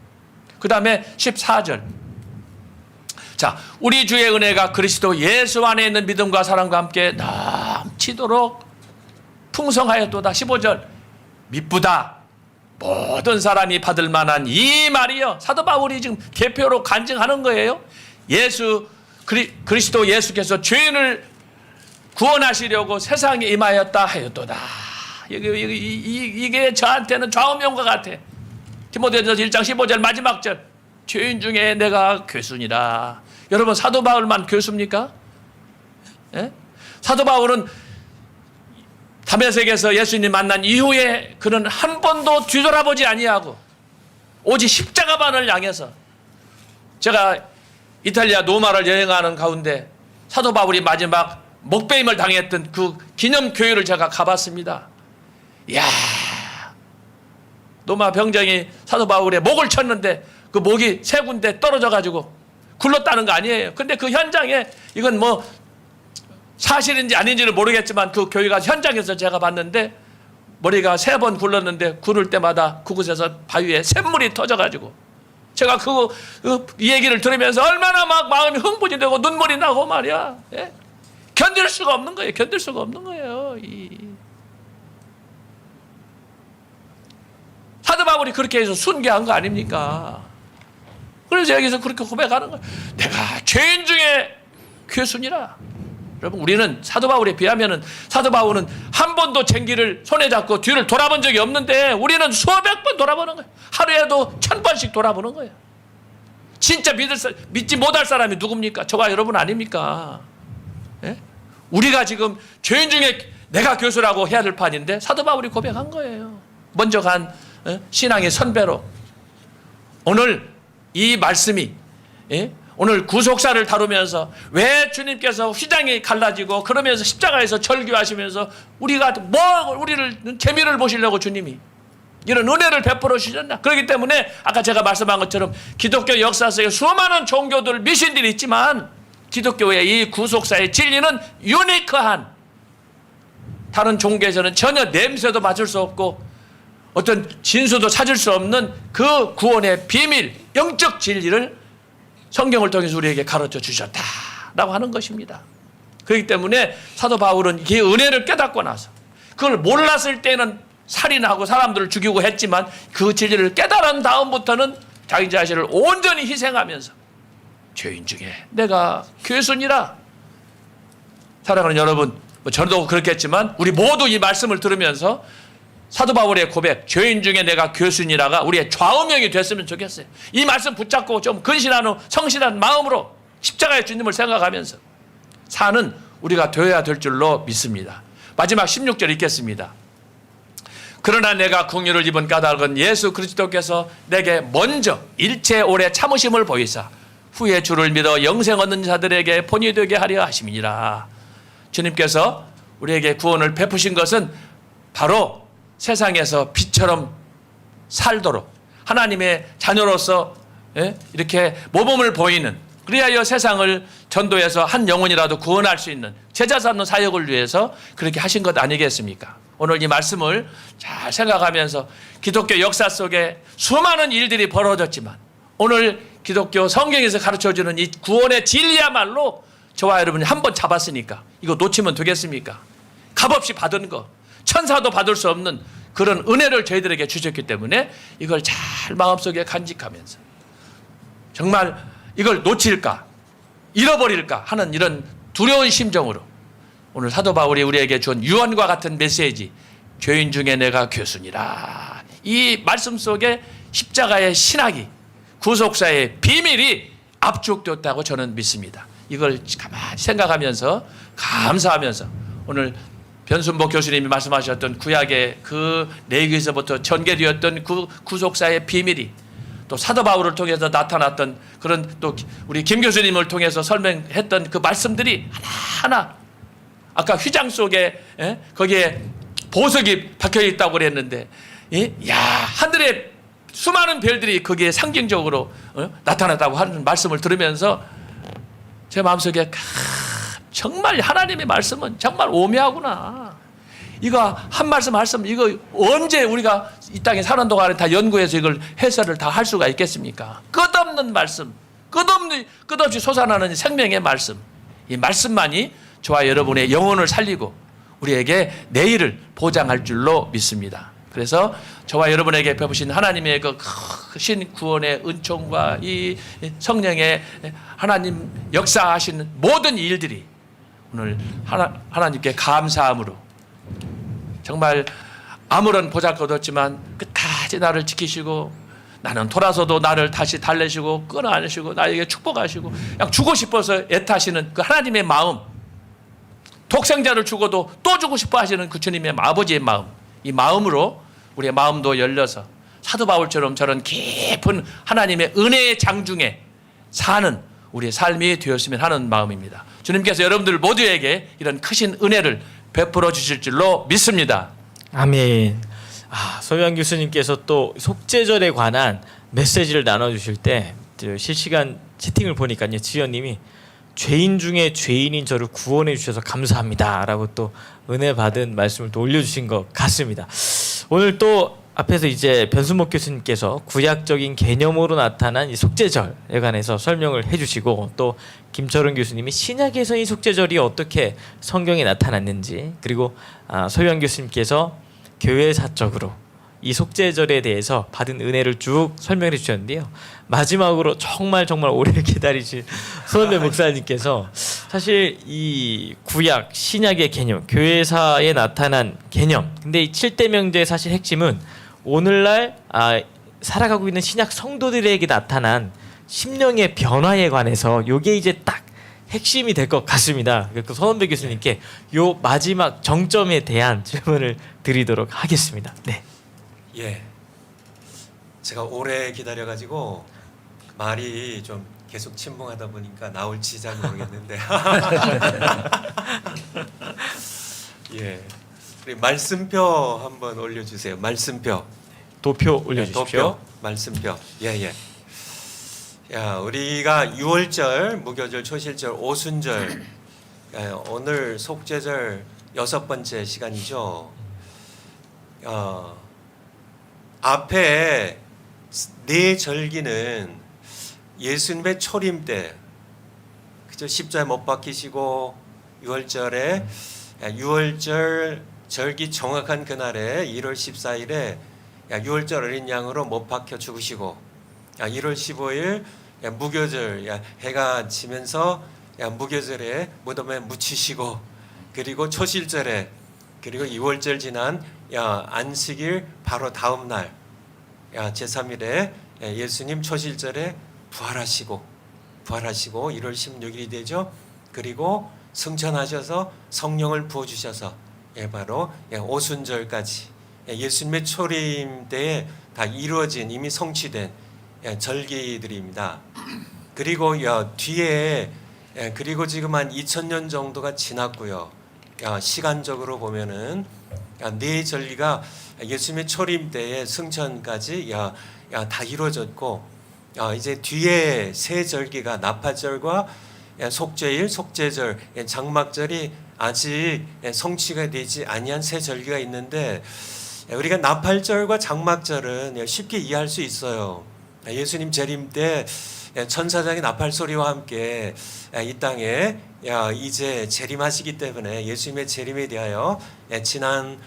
그 다음에 14절. 자, 우리 주의 은혜가 그리스도 예수 안에 있는 믿음과 사랑과 함께 넘치도록 풍성하였도다. 15절. 미쁘다. 모든 사람이 받을 만한 이 말이요. 사도 바울이 지금 대표로 간증하는 거예요. 그리스도 예수께서 죄인을 구원하시려고 세상에 임하였다 하였도다. 이게 저한테는 좌우명과 같아. 디모데전서 1장 15절 마지막 절. 죄인 중에 내가 괴순이라. 여러분, 사도 바울만 괴수입니까? 예? 사도 바울은 다메섹에서 예수님 만난 이후에 그는 한 번도 뒤돌아보지 아니하고 오직 십자가만을 향해서, 제가 이탈리아 로마를 여행하는 가운데 사도 바울이 마지막 목배임을 당했던 그 기념교회를 제가 가봤습니다. 이야, 로마 병정이 사도 바울의 목을 쳤는데 그 목이 세 군데 떨어져 가지고 굴렀다는 거 아니에요. 근데 그 현장에, 이건 뭐 사실인지 아닌지를 모르겠지만 그 교회가 현장에서 제가 봤는데 머리가 3번 굴렀는데 굴을 때마다 그곳에서 바위에 샘물이 터져가지고, 제가 이 얘기를 들으면서 얼마나 막 마음이 흥분이 되고 눈물이 나고 말이야. 예? 견딜 수가 없는 거예요. 견딜 수가 없는 거예요. 사도 바울이 그렇게 해서 순교한 거 아닙니까? 그래서 여기서 그렇게 고백하는 거예요. 내가 죄인 중에 괴순이라. 여러분, 우리는 사도 바울에 비하면은, 사도 바울은 한 번도 쟁기를 손에 잡고 뒤를 돌아본 적이 없는데 우리는 수백 번 돌아보는 거예요. 하루에도 1000번씩 돌아보는 거예요. 진짜 믿지 못할 사람이 누굽니까? 저와 여러분 아닙니까? 예? 우리가 지금 죄인 중에 내가 교수라고 해야 될 판인데 사도 바울이 고백한 거예요. 먼저 간 신앙의 선배로. 오늘 이 말씀이, 오늘 구속사를 다루면서 왜 주님께서 휘장이 갈라지고 그러면서 십자가에서 절규하시면서 우리를 재미를 보시려고 주님이 이런 은혜를 베풀어 주셨나? 그렇기 때문에 아까 제가 말씀한 것처럼 기독교 역사 속에 수많은 종교들, 미신들이 있지만 기독교의 이 구속사의 진리는 유니크한, 다른 종교에서는 전혀 냄새도 맡을 수 없고 어떤 진수도 찾을 수 없는 그 구원의 비밀, 영적 진리를 성경을 통해서 우리에게 가르쳐 주셨다라고 하는 것입니다. 그렇기 때문에 사도 바울은 이 은혜를 깨닫고 나서, 그걸 몰랐을 때는 살인하고 사람들을 죽이고 했지만 그 진리를 깨달은 다음부터는 자기 자신을 온전히 희생하면서 죄인 중에 내가 괴순이라. 사랑하는 여러분, 저도 그렇겠지만 우리 모두 이 말씀을 들으면서 사도 바울의 고백, 죄인 중에 내가 괴순이라가 우리의 좌우명이 됐으면 좋겠어요. 이 말씀 붙잡고 좀 근신하는 성실한 마음으로 십자가의 주님을 생각하면서 사는 우리가 되어야 될 줄로 믿습니다. 마지막 16절 읽겠습니다. 그러나 내가 긍휼을 입은 까닭은 예수 그리스도께서 내게 먼저 일체 오래 참으심을 보이사 후에 주를 믿어 영생 얻는 자들에게 본이 되게 하려 하심이니라. 주님께서 우리에게 구원을 베푸신 것은 바로 세상에서 빛처럼 살도록 하나님의 자녀로서 이렇게 모범을 보이는, 그리하여 세상을 전도해서 한 영혼이라도 구원할 수 있는 제자 삼는 사역을 위해서 그렇게 하신 것 아니겠습니까? 오늘 이 말씀을 잘 생각하면서 기독교 역사 속에 수많은 일들이 벌어졌지만 오늘 기독교 성경에서 가르쳐주는 이 구원의 진리야말로 저와 여러분이 한번 잡았으니까 이거 놓치면 되겠습니까? 값없이 받은 거, 천사도 받을 수 없는 그런 은혜를 저희들에게 주셨기 때문에 이걸 잘 마음속에 간직하면서 정말 이걸 놓칠까, 잃어버릴까 하는 이런 두려운 심정으로 오늘 사도 바울이 우리에게 준 유언과 같은 메시지, 죄인 중에 내가 괴순이라, 이 말씀 속에 십자가의 신학이, 구속사의 비밀이 압축되었다고 저는 믿습니다. 이걸 가만히 생각하면서 감사하면서 오늘 변순복 교수님이 말씀하셨던 구약의 그 레위기에서부터 전개되었던 그 구속사의 비밀이 또 사도 바울을 통해서 나타났던 그런, 또 우리 김 교수님을 통해서 설명했던 그 말씀들이 하나하나, 아까 휘장 속에 거기에 보석이 박혀 있다고 그랬는데, 야, 하늘에 수많은 별들이 거기에 상징적으로 나타났다고 하는 말씀을 들으면서 제 마음속에 정말 하나님의 말씀은 정말 오묘하구나. 이거 한 말씀 이거 언제 우리가 이 땅에 사는 동안에 다 연구해서 이걸 해설을 다 할 수가 있겠습니까? 끝없는 말씀, 끝없이 솟아나는 생명의 말씀, 이 말씀만이 저와 여러분의 영혼을 살리고 우리에게 내일을 보장할 줄로 믿습니다. 그래서 저와 여러분에게 베푸신 하나님의 그 크신 구원의 은총과 이 성령의 하나님 역사하시는 모든 일들이 오늘 하나님께 감사함으로 정말 아무런 보잘것없지만 끝까지 나를 지키시고 나는 돌아서도 나를 다시 달래시고 끌어안으시고 나에게 축복하시고 그냥 주고 싶어서 애타시는 그 하나님의 마음, 독생자를 주고도 또 주고 싶어 하시는 그 주님의 아버지의 마음, 이 마음으로 우리의 마음도 열려서 사도 바울처럼 저런 깊은 하나님의 은혜의 장중에 사는 우리의 삶이 되었으면 하는 마음입니다. 주님께서 여러분들 모두에게 이런 크신 은혜를 베풀어 주실 줄로 믿습니다. 아멘. 서유한 교수님께서 또 속죄절에 관한 메시지를 나눠주실 때 실시간 채팅을 보니까요, 지연님이 죄인 중에 죄인인 저를 구원해 주셔서 감사합니다라고 또 은혜 받은 말씀을 또 올려주신 것 같습니다. 오늘 또 앞에서 이제 변순복 교수님께서 구약적인 개념으로 나타난 이 속죄절에 관해서 설명을 해주시고, 또 김철은 교수님이 신약에서 이 속죄절이 어떻게 성경에 나타났는지, 그리고 서유한 교수님께서 교회사적으로 이 속죄절에 대해서 받은 은혜를 쭉 설명해 주셨는데요. 마지막으로 정말 오래 기다리신 손원배 목사님께서 사실 이 구약, 신약의 개념, 교회사에 나타난 개념, 근데 이 7대 명제의 사실 핵심은 오늘날 살아가고 있는 신약 성도들에게 나타난 심령의 변화에 관해서 요게 이제 딱 핵심이 될 것 같습니다. 그 손원배 교수님께 요 마지막 정점에 대한 질문을 드리도록 하겠습니다. 네. 예, 제가 오래 기다려가지고 말이 좀 계속 침봉하다 보니까 나올지 잘 모르겠는데 예, 우리 말씀표 한번 올려주세요. 말씀표. 도표 올려주십시오. 도표, 말씀표. 예. 야, 우리가 유월절, 무교절, 초실절, 오순절, 오늘 속죄절 6번째 시간이죠. 앞에 네 절기는 예수님의 초림 때, 그죠? 십자에 못 박히시고 유월절에 유월절 절기 정확한 그날에 1월 14일에 유월절 어린 양으로 못 박혀 죽으시고 1월 15일 무교절 해가 지면서 무교절에 무덤에 묻히시고 그리고 초실절에 그리고 2월절 지난 안식일 바로 다음 날 제3일에 예수님 초실절에 부활하시고 1월 16일이 되죠. 그리고 승천하셔서 성령을 부어주셔서 바로 오순절까지 예수님의 초림 때에 다 이루어진 이미 성취된 절기들입니다. 그리고 뒤에 그리고 지금 한 2000년 정도가 지났고요. 시간적으로 보면은 네 절기가 예수님의 초림 때에 승천까지 다 이루어졌고 이제 뒤에 세 절기가 나팔절과 속죄일, 속죄절, 장막절이 아직 성취가 되지 아니한 세 절기가 있는데 우리가 나팔절과 장막절은 쉽게 이해할 수 있어요. 예수님 재림 때 천사장의 나팔 소리와 함께 이 땅에 이제 재림하시기 때문에 예수님의 재림에 대하여 지난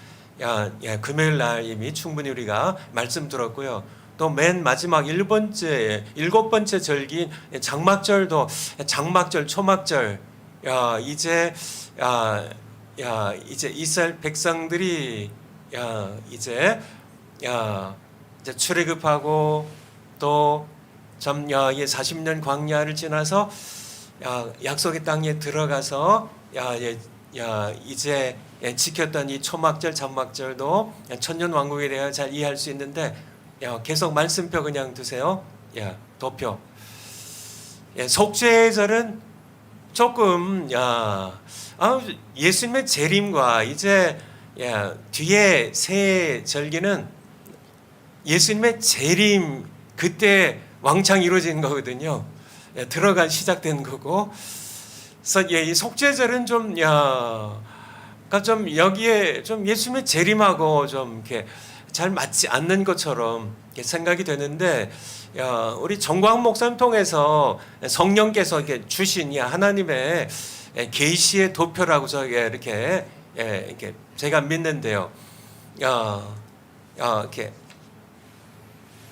금요일 날 이미 충분히 우리가 말씀 들었고요. 또 맨 마지막 일곱 번째 절기인 장막절도 장막절, 초막절 이제 이스라엘 백성들이 이제 출애굽하고 또 40년 광야를 지나서 약속의 땅에 들어가서 이제 지켰던 이 초막절, 장막절도 천년 왕국에 대해 잘 이해할 수 있는데 계속 말씀표 그냥 두세요. 도표. 속죄절은 조금 예수님의 재림과 이제 뒤에 세 절기는 예수님의 재림 그때 왕창 이루어진 거거든요. 들어간 시작된 거고. 그래서 이 속죄절은 좀 여기에 좀 예수님의 재림하고 좀 이렇게 잘 맞지 않는 것처럼 생각이 되는데 우리 정광 목사님 통해서 성령께서 이렇게 주신 하나님의 계시의 도표라고 저게 이렇게 제가 믿는데요. 이렇게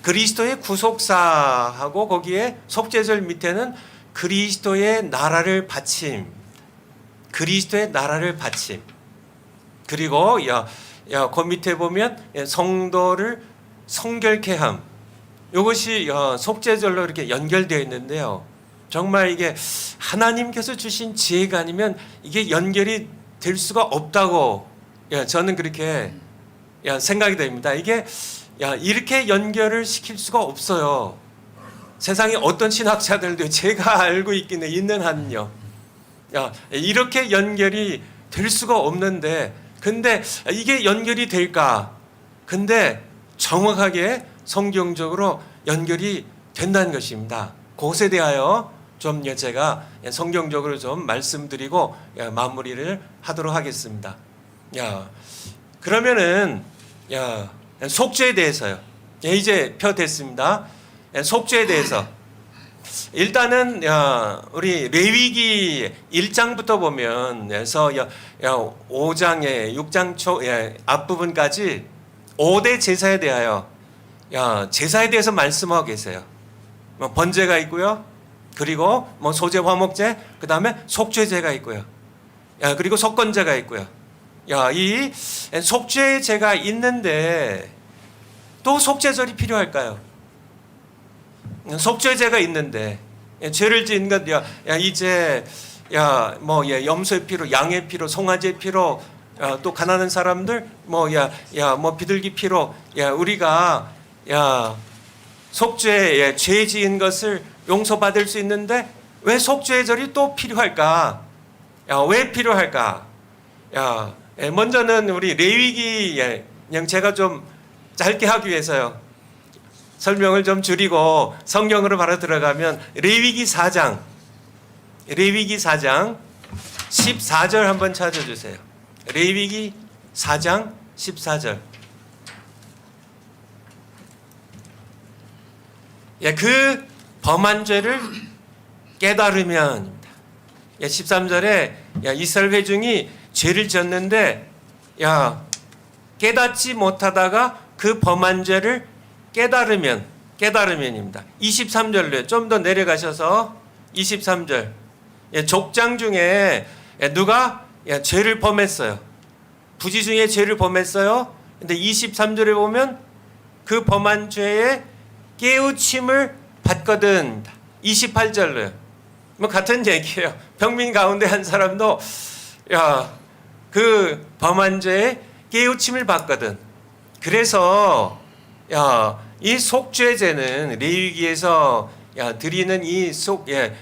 그리스도의 구속사하고 거기에 속죄절 밑에는 그리스도의 나라를 바침, 그리스도의 나라를 바침. 그리고 그 밑에 보면 성도를 성결케 함. 이것이 속죄절로 이렇게 연결되어 있는데요. 정말 이게 하나님께서 주신 지혜가 아니면 이게 연결이 될 수가 없다고 저는 그렇게 생각이 됩니다. 이게 이렇게 연결을 시킬 수가 없어요. 세상에 어떤 신학자들도 제가 알고 있는 한요. 이렇게 연결이 될 수가 없는데 근데 이게 연결이 될까? 근데 정확하게 성경적으로 연결이 된다는 것입니다. 그것에 대하여 좀 제가 성경적으로 좀 말씀드리고 마무리를 하도록 하겠습니다. 그러면은 속죄에 대해서요. 이제 표 됐습니다. 속죄에 대해서 일단은 우리 레위기 1장부터 보면 그래서 5장에 6장 초 앞부분까지 5대 제사에 대하여 제사에 대해서 말씀하고 계세요. 번제가 있고요. 그리고 소제 화목제, 그다음에 속죄제가 있고요. 그리고 속건제가 있고요. 이 속죄제가 있는데 또 속죄절이 필요할까요? 속죄제가 있는데 죄를 지은 것 이제 염소의 피로, 양의 피로, 송아지의 피로 또 가난한 사람들 비둘기 피로 우리가 속죄 죄 지은 것을 용서받을 수 있는데 왜 속죄절이 또 필요할까? 왜 필요할까? 먼저는 우리 레위기 그냥 제가 좀 짧게 하기 위해서요. 설명을 좀 줄이고 성경으로 바로 들어가면 레위기 4장 14절 한번 찾아주세요. 레위기 4장 14절. 예, 그 범한 죄를 깨달으면 13절에 이스라엘 회중이 죄를 지었는데 깨닫지 못하다가 그 범한 죄를 깨달으면입니다. 23절로요. 좀 더 내려가셔서 23절. 족장 중에 누가 죄를 범했어요. 부지 중에 죄를 범했어요. 근데 23절에 보면 그 범한 죄에 깨우침을 받거든. 28절로요. 뭐 같은 얘기예요. 평민 가운데 한 사람도 그 범한 죄에 깨우침을 받거든. 그래서 이 속죄제는 레위기에서 드리는 이 속죄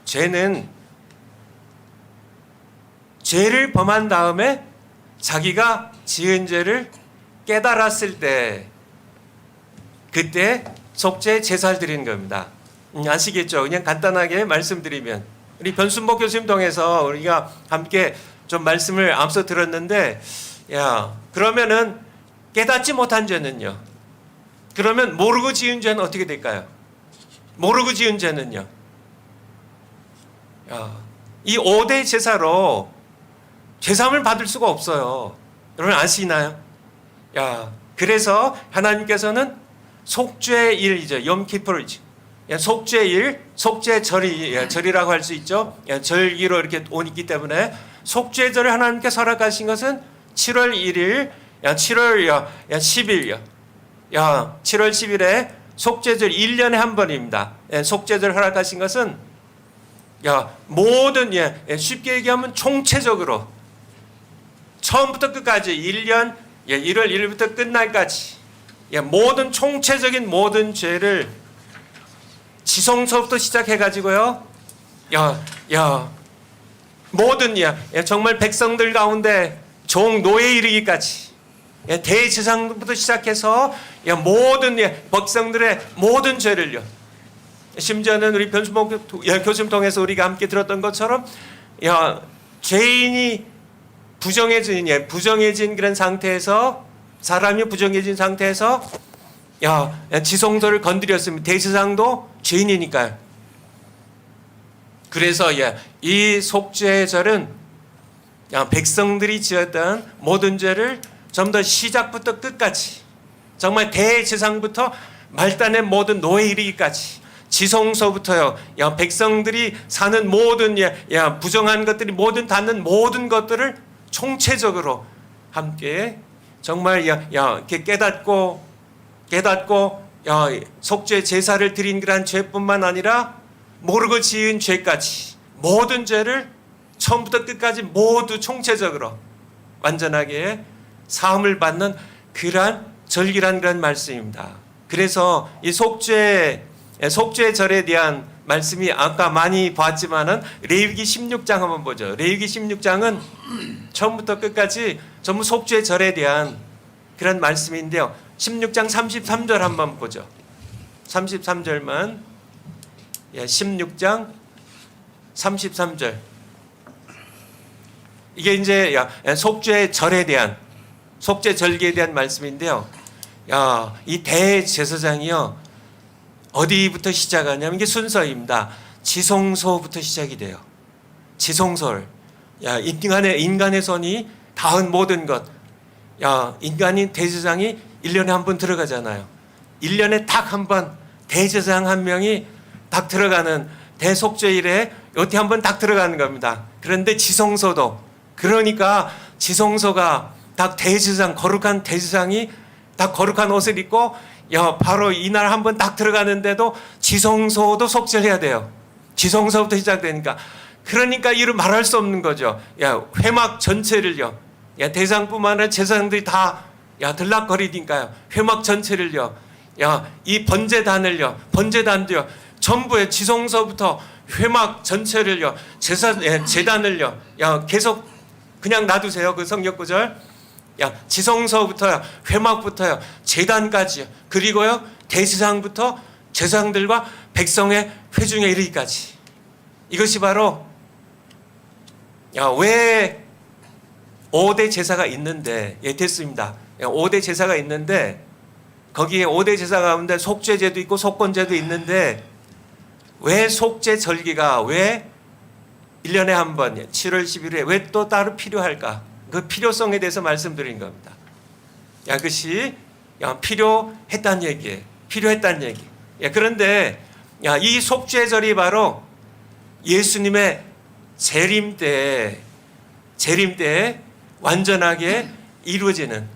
죄는 죄를 범한 다음에 자기가 지은 죄를 깨달았을 때 그때 속죄 제사를 드리는 겁니다. 아시겠죠? 그냥 간단하게 말씀드리면 우리 변순복 교수님 통해서 우리가 함께 좀 말씀을 앞서 들었는데 그러면은 깨닫지 못한 죄는요? 그러면 모르고 지은 죄는 어떻게 될까요? 모르고 지은 죄는요? 이 5대 제사로 죄사함을 받을 수가 없어요. 여러분 아시나요? 그래서 하나님께서는 속죄일이죠. 염키푸르죠. 속죄일, 속죄절이라고 할 수 있죠. 절기로 이렇게 있기 때문에 속죄절을 하나님께서 허락하신 것은 7월 1일, 7월 10일요. 7월 10일에 속죄절 1년에 한 번입니다. 속죄절 허락하신 것은 모든 쉽게 얘기하면 총체적으로 처음부터 끝까지 1년 1월 1일부터 끝날까지 모든 총체적인 모든 죄를 지성소부터 시작해가지고요. 모든 정말 백성들 가운데 종 노예에 이르기까지 대제사장부터 시작해서 모든 백성들의 모든 죄를요. 심지어는 우리 변수목 교수님 통해서 우리가 함께 들었던 것처럼 죄인이 부정해진 그런 상태에서 사람이 부정해진 상태에서 지성소를 건드렸으면 대제사장도 죄인이니까요. 그래서 이 속죄절은 백성들이 지었던 모든 죄를 좀 더 시작부터 끝까지 정말 대제사장부터 말단의 모든 노예에 이르기까지 지성소부터요. 백성들이 사는 모든 부정한 것들이 모든 닿는 모든 것들을 총체적으로 함께 정말 이렇게 깨닫고 속죄 제사를 드린 그러한 죄뿐만 아니라 모르고 지은 죄까지 모든 죄를 처음부터 끝까지 모두 총체적으로 완전하게 사함을 받는 그러한 절기란 그런 말씀입니다. 그래서 이 속죄절에 대한 말씀이 아까 많이 봤지만은 레위기 16장 한번 보죠. 레위기 16장은 처음부터 끝까지 전부 속죄절에 대한 그런 말씀인데요. 16장 33절 한번 보죠. 33절만 16장 33절 이게 이제 속죄절에 대한 속죄절기에 대한 말씀인데요. 이 대제사장이요 어디부터 시작하냐면 이게 순서입니다. 지성소부터 시작이 돼요. 지성소를 인간의 손이 닿은 모든 것 인간인 대제사장이 1년에 한 번 들어가잖아요. 1년에 딱 한 번 대제사장 한 명이 딱 들어가는 대속죄일에 어떻게 한 번 딱 들어가는 겁니다. 그런데 지성소도 그러니까 지성소가 딱 대제사장 거룩한 대제사장이 딱 거룩한 옷을 입고 바로 이날 한 번 딱 들어가는데도 지성소도 속죄해야 돼요. 지성소부터 시작되니까 그러니까 이를 말할 수 없는 거죠. 회막 전체를요. 대상뿐만 아니라 제사장들이 다 들락거리니까요. 회막 전체를요. 이 번제단도요. 전부의 지성소부터 회막 전체를요. 제단을요. 계속 그냥 놔두세요. 그 성경 구절. 지성소부터요, 회막부터요, 제단까지요, 그리고요 대제사장부터 제사장들과 백성의 회중에 이르기까지. 이것이 바로 왜 5대 제사가 있는데, 됐습니다. 5대 제사가 있는데 거기에 5대 제사 가운데 속죄제도 있고 속건제도 있는데 왜 속죄 절기가 왜 1년에 한 번 7월 11일에 왜 또 따로 필요할까? 그 필요성에 대해서 말씀드린 겁니다. 그것이 필요했다는 얘기예요. 필요했다는 얘기. 그런데 이 속죄절이 바로 예수님의 재림 때 완전하게 이루어지는,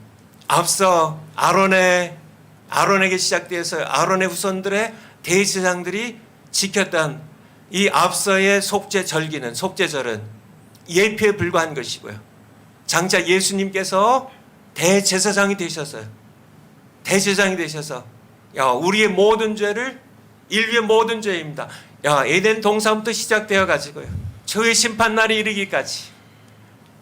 앞서 아론에게 시작되어서 아론의 후손들의 대제사장들이 지켰던 이 앞서의 속죄절은 예표에 불과한 것이고요. 장차 예수님께서 대제사장이 되셔서 우리의 모든 죄를, 인류의 모든 죄입니다. 에덴 동산부터 시작되어 가지고요, 저의 심판날이 이르기까지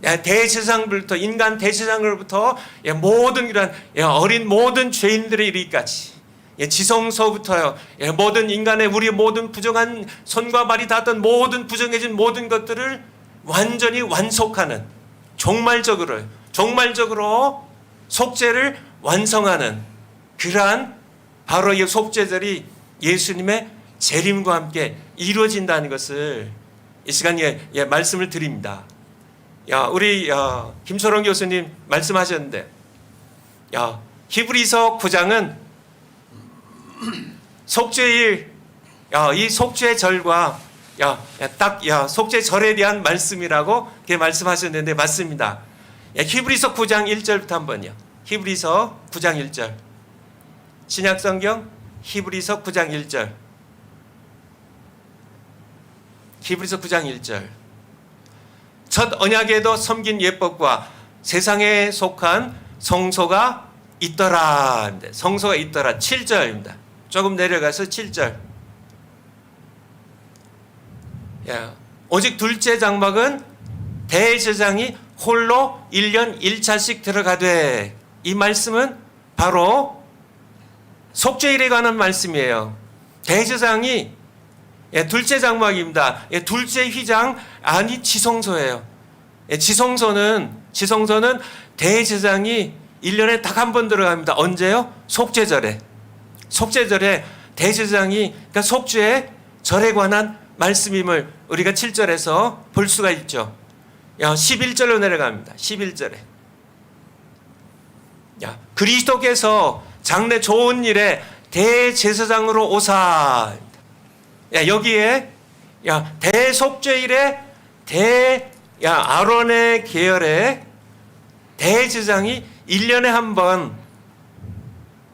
대제사장부터, 인간 대제사장으로부터 모든 이런 어린 모든 죄인들의 이르기까지, 지성소부터요, 모든 인간의 우리의 모든 부정한 손과 발이 닿았던 모든 부정해진 모든 것들을 완전히 완속하는, 종말적으로 속죄를 완성하는 그러한 바로 이 속죄절이 예수님의 재림과 함께 이루어진다는 것을 이 시간에 말씀을 드립니다. 우리 김철원 교수님 말씀하셨는데, 히브리서 9장은 속죄일, 이 속죄절과 딱 속죄절에 대한 말씀이라고 그렇게 말씀하셨는데 맞습니다. 히브리서 9장 1절부터 한번요. 히브리서 9장 1절. 신약성경 히브리서 9장 1절. 히브리서 9장 1절. 첫 언약에도 섬긴 예법과 세상에 속한 성소가 있더라. 성소가 있더라. 7절입니다. 조금 내려가서 7절. 오직 둘째 장막은 대제사장이 홀로 1년 1차씩 들어가되, 이 말씀은 바로 속죄일에 관한 말씀이에요. 대제사장이 둘째 장막입니다. 둘째 휘장 안이 지성소예요. 지성소는 대제사장이 1년에 딱 한 번 들어갑니다. 언제요? 속죄절에 대제사장이, 그러니까 속죄의 절에 관한 말씀임을 우리가 7절에서 볼 수가 있죠. 11절로 내려갑니다. 11절에 그리스도께서 장래 좋은 일에 대제사장으로 오사. 여기에 대속죄일에 아론의 계열의 대제사장이 1년에 한 번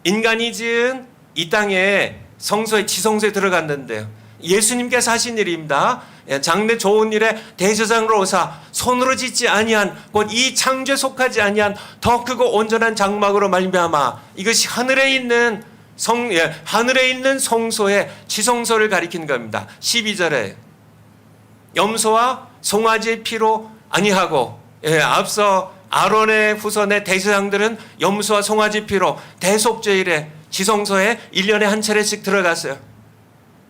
인간이 지은 이 땅에 성소에, 지성소에 들어갔는데요, 예수님께서 하신 일입니다. 장래 좋은 일에 대제사장으로 오사 손으로 짓지 아니한, 곧 이 창조에 속하지 아니한 더 크고 온전한 장막으로 말미암아, 이것이 하늘에 있는 성소의 지성소를 가리키는 겁니다. 12절에 염소와 송아지의 피로 아니하고, 앞서 아론의 후손의 대제사장들은 염소와 송아지 피로 대속죄일에 지성소에 1년에 한 차례씩 들어갔어요.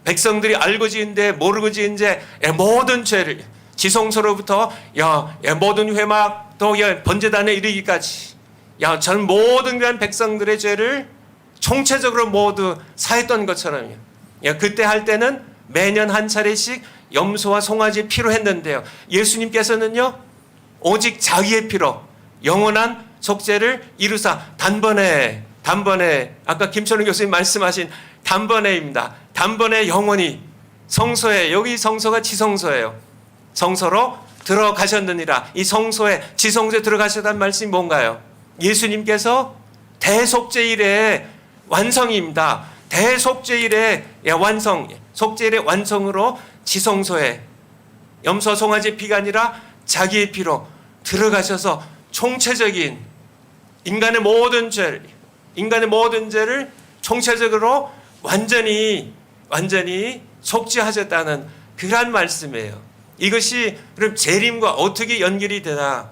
백성들이 알고 지은 데 모르고 지은 데 모든 죄를 지성소로부터 모든 회막 또 번제단에 이르기까지 전 모든 그런 백성들의 죄를 총체적으로 모두 사했던 것처럼요. 그때 할 때는 매년 한 차례씩 염소와 송아지 피로 했는데요, 예수님께서는요 오직 자기의 피로 영원한 속죄를 이루사 단번에, 아까 김철웅 교수님 말씀하신 단번에입니다. 단번에 영원히 성소에, 여기 성소가 지성소예요, 성소로 들어가셨느니라. 이 성소에, 지성소에 들어가셨다는 말씀이 뭔가요? 예수님께서 대속죄일의 완성입니다. 대속죄일의 완성, 속죄일의 완성으로 지성소에 염소 송아지 피가 아니라 자기의 피로 들어가셔서 총체적인 인간의 모든 죄를 총체적으로 완전히 속죄하셨다는 그러한 말씀이에요. 이것이 그럼 재림과 어떻게 연결이 되나?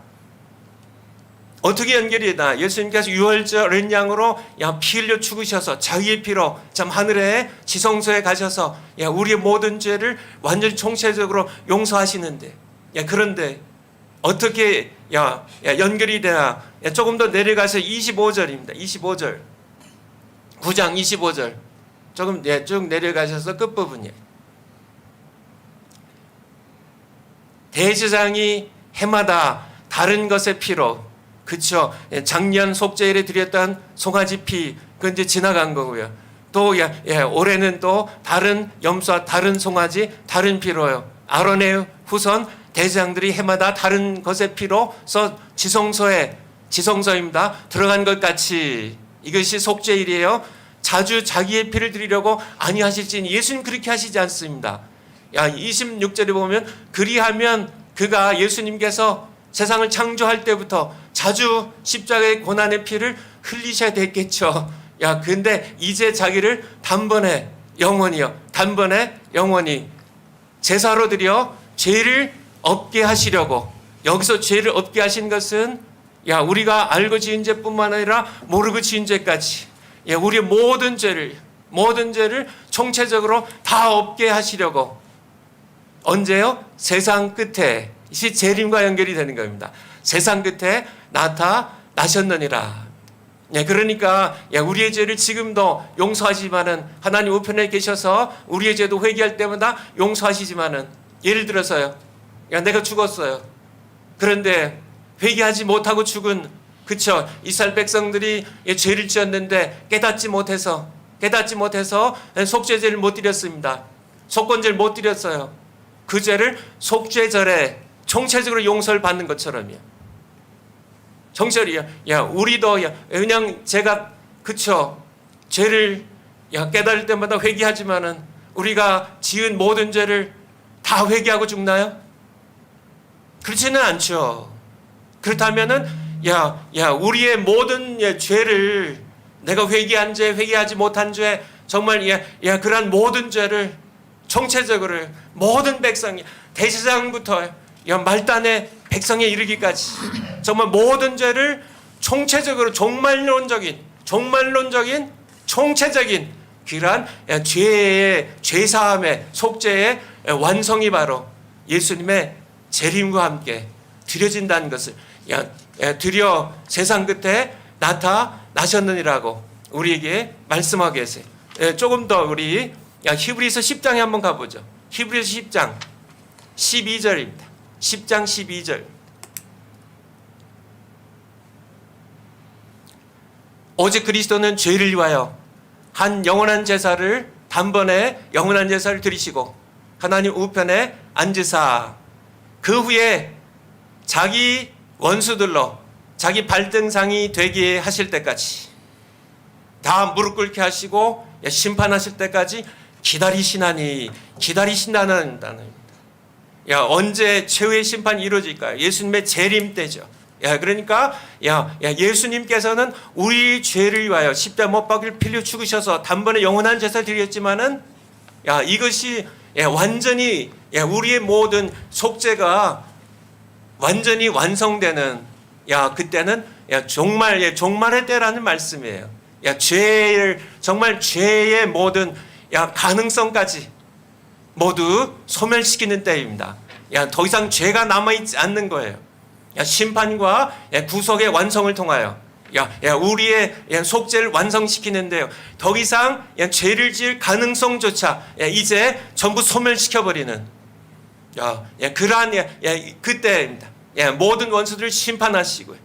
어떻게 연결이 되나? 예수님께서 유월절 어린 양으로 피 흘려 죽으셔서 자기의 피로 참 하늘에 지성소에 가셔서 우리의 모든 죄를 완전히 총체적으로 용서하시는데, 그런데 어떻게 연결이 되나? 조금 더 내려가서 25절입니다. 25절. 9장 25절. 조금 쭉 내려가셔서 끝부분이에요. 대제사장이 해마다 다른 것의 피로, 그쵸? 작년 속죄일에 드렸던 송아지 피, 그건 이제 지나간 거고요. 또 올해는 또 다른 염소와 다른 송아지, 다른 피로요. 아론의 후손 대제사장들이 해마다 다른 것의 피로서 지성소입니다. 들어간 것 같이 이것이 속죄일이에요. 자주 자기의 피를 드리려고 아니하실지니 예수님 그렇게 하시지 않습니다. 26절에 보면 그리하면 그가 예수님께서 세상을 창조할 때부터 자주 십자가의 고난의 피를 흘리셔야 됐겠죠. 근데 이제 자기를 단번에 영원히 제사로 드려 죄를 없게 하시려고. 여기서 죄를 없게 하신 것은 우리가 알고 지은 죄뿐만 아니라 모르고 지은 죄까지 우리의 모든 죄를 총체적으로 다 없게 하시려고. 언제요? 세상 끝에. 이 재림과 연결이 되는 겁니다. 세상 끝에 나타나셨느니라. 그러니까 우리의 죄를 지금도 용서하시지만은, 하나님 우편에 계셔서 우리의 죄도 회개할 때마다 용서하시지만은, 예를 들어서요, 내가 죽었어요. 그런데 회개하지 못하고 죽은, 그쵸? 이스라엘 백성들이 죄를 지었는데 깨닫지 못해서 속죄제를 못 드렸습니다. 속건제를 못 드렸어요. 그 죄를 속죄절에 총체적으로 용서를 받는 것처럼요. 정철이요. 우리도 그냥 제가, 그쵸? 죄를 깨달을 때마다 회개하지만은 우리가 지은 모든 죄를 다 회개하고 죽나요? 그렇지는 않죠. 그렇다면은 우리의 모든 죄를, 내가 회개한 죄, 회개하지 못한 죄, 정말 그러한 모든 죄를 총체적으로 모든 백성이, 대제사장부터 말단의 백성에 이르기까지 정말 모든 죄를 총체적으로 종말론적인 총체적인 그러한 죄사함의 속죄의 완성이 바로 예수님의 재림과 함께 드려진다는 것을 드려 세상 끝에 나타나셨느니라고 우리에게 말씀하고 계세요. 조금 더 우리 히브리서 10장에 한번 가보죠. 히브리서 10장 12절입니다. 10장 12절. 오직 그리스도는 죄를 위하여 한 영원한 제사를 단번에 영원한 제사를 드리시고 하나님 우편에 앉으사 그 후에 자기 원수들로 자기 발등상이 되게 하실 때까지 다 무릎 꿇게 하시고 심판하실 때까지 기다리신다는 단어입니다. 언제 최후의 심판이 이루어질까요? 예수님의 재림 때죠. 그러니까 예수님께서는 우리 죄를 위하여 십자가 못 박을 피 흘려 죽으셔서 단번에 영원한 제사를 드렸지만은 이것이 완전히 우리의 모든 속죄가 완전히 완성되는 그때는 종말의 때라는 말씀이에요. 죄의 모든 가능성까지 모두 소멸시키는 때입니다. 더 이상 죄가 남아있지 않는 거예요. 심판과 구속의 완성을 통하여 우리의 속죄를 완성시키는데요. 더 이상 죄를 지을 가능성조차 이제 전부 소멸시켜버리는 그러한 그때입니다. 모든 원수들을 심판하시고요.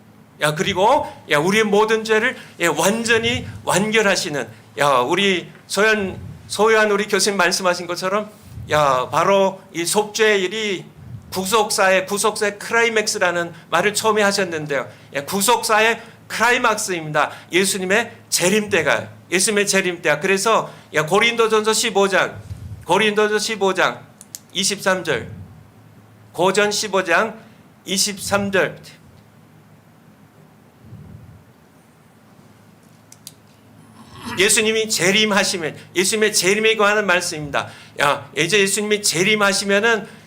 그리고 우리의 모든 죄를 완전히 완결하시는 우리 소요한 우리 교수님 말씀하신 것처럼 바로 이 속죄일이 구속사의 크라이맥스라는 말을 처음에 하셨는데요. 구속사의 크라이막스입니다. 예수님의 재림때가 그래서 고린도전서 15장 23절 고전 15장 23절 예수님이 재림하시면 예수님의 재림에 관한 말씀입니다. 이제 예수님이 재림하시면은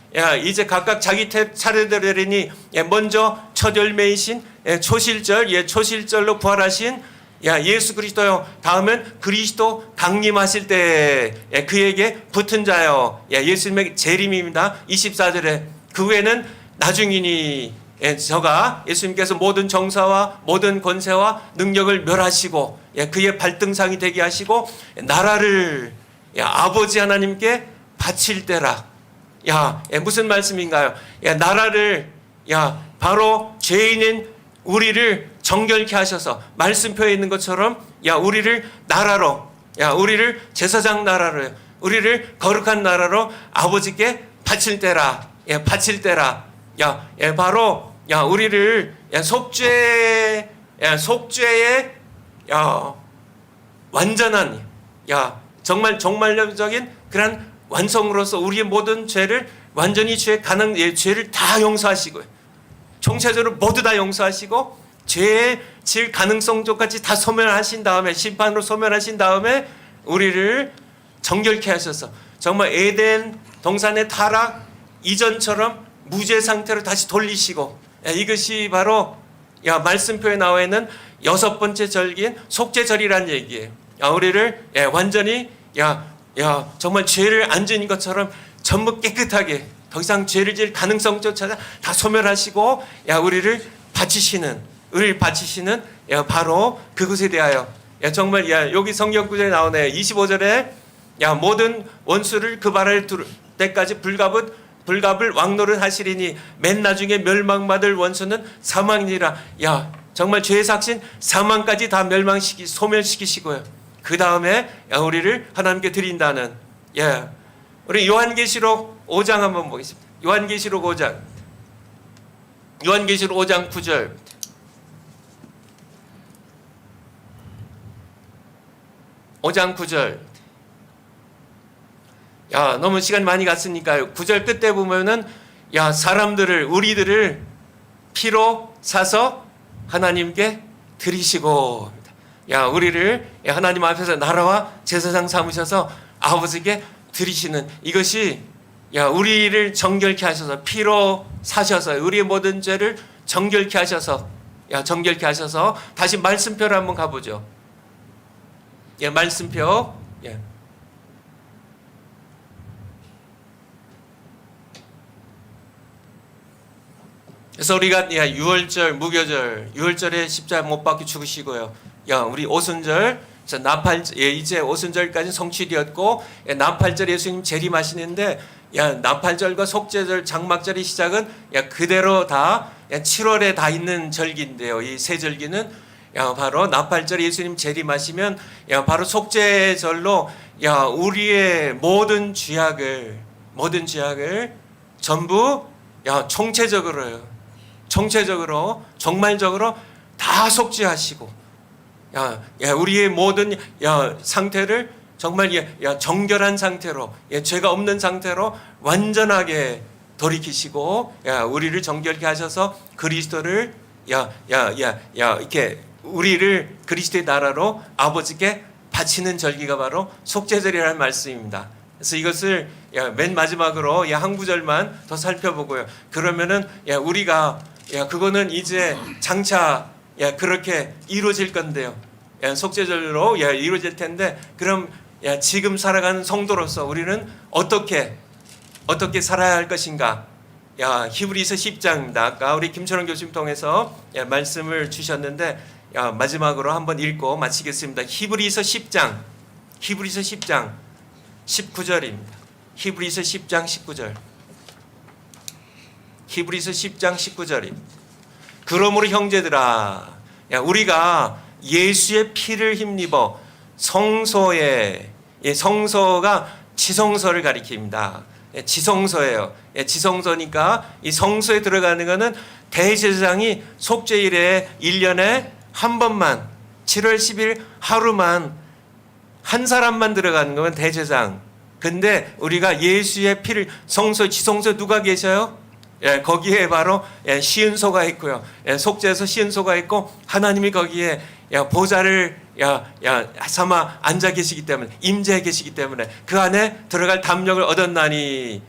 이제 각각 자기 차례대로니 먼저 첫 열매이신 초실절, 초실절로 부활하신 예수 그리스도요. 다음은 그리스도 강림하실 때 그에게 붙은 자요. 예수님의 재림입니다. 24절에 그 후에는 나중이니 저가 예수님께서 모든 정사와 모든 권세와 능력을 멸하시고 그의 발등상이 되게 하시고 나라를 아버지 하나님께 바칠 때라. 무슨 말씀인가요? 나라를 바로 죄인인 우리를 정결케 하셔서 말씀표에 있는 것처럼 우리를 나라로 우리를 제사장 나라로 우리를 거룩한 나라로 아버지께 바칠 때라. 바칠 때라. 바로 우리를 속죄의 완전한 정말적인 그런 완성으로서 우리의 모든 죄를 완전히 죄를 다 용서하시고요. 총체적으로 모두 다 용서하시고 죄의 질 가능성까지 다 소멸하신 다음에 심판으로 소멸하신 다음에 우리를 정결케 하셔서 정말 에덴 동산의 타락 이전처럼 무죄 상태로 다시 돌리시고 이것이 바로 말씀표에 나와 있는 6번째 절기인 속죄절이라는 얘기예요. 우리를 완전히 정말 죄를 안 지은 것처럼 전부 깨끗하게 더 이상 죄를 지을 가능성조차 다 소멸하시고 우리를 바치시는 바로 그것에 대하여 정말 여기 성경 구절에 나오네요. 25절에 모든 원수를 그 발을 두를 때까지 불갑을 왕노릇 하시리니 맨 나중에 멸망받을 원수는 사망이니라. 정말 죄의 삭신 사망까지 다 소멸시키시고요. 그 다음에 우리를 하나님께 드린다는 우리 요한계시록 5장 한번 보겠습니다. 요한계시록 5장 9절 너무 시간 많이 갔으니까요. 9절 끝에 보면은 우리들을 피로 사서 하나님께 드리시고 우리를 하나님 앞에서 나라와 제사장 삼으셔서 아버지께 드리시는 이것이 우리를 정결케 하셔서 피로 사셔서 우리의 모든 죄를 정결케 하셔서 다시 말씀표를 한번 가보죠. 말씀표. 그래서 우리가 6월절 무교절 6월절에 십자가 못 박혀 죽으시고요. 우리 오순절 이제 오순절까지 성취되었고 나팔절 예수님 재림하시는데 나팔절과 속죄절 장막절의 시작은 그대로 다 7월에 다 있는 절기인데요. 이 세 절기는 바로 나팔절 예수님 재림하시면 바로 속죄절로 우리의 모든 죄악을 전부 총체적으로 정말적으로 다 속죄하시고 우리의 모든 상태를 정말 정결한 상태로 죄가 없는 상태로 완전하게 돌이키시고 우리를 정결케 하셔서 그리스도를 이렇게 우리를 그리스도의 나라로 아버지께 바치는 절기가 바로 속죄절이라는 말씀입니다. 그래서 이것을 맨 마지막으로 한 구절만 더 살펴보고요. 그러면은 우리가 그거는 이제 장차 그렇게 이루어질 건데요. 속죄절로 이루어질 텐데 그럼 지금 살아가는 성도로서 우리는 어떻게 살아야 할 것인가? 히브리서 10장입니다. 아까 우리 김철원 교수님 통해서 말씀을 주셨는데 마지막으로 한번 읽고 마치겠습니다. 히브리서 10장 19절입니다. 히브리서 10장 19절. 히브리서 10장 19절입니다. 그러므로 형제들아 우리가 예수의 피를 힘입어 성소가 지성소를 가리킵니다. 지성소예요. 지성소니까 이 성소에 들어가는 것은 대제사장이 속죄일에 1년에 한 번만 7월 10일 하루만 한 사람만 들어가는 거면 대제사장. 근데 우리가 예수의 피를 지성소에 누가 계셔요? 거기에 바로 시은소가 있고요. 속죄소 시은소가 있고 하나님이 거기에 보좌를 삼아 앉아 계시기 때문에 임재해 계시기 때문에 그 안에 들어갈 담력을 얻었나니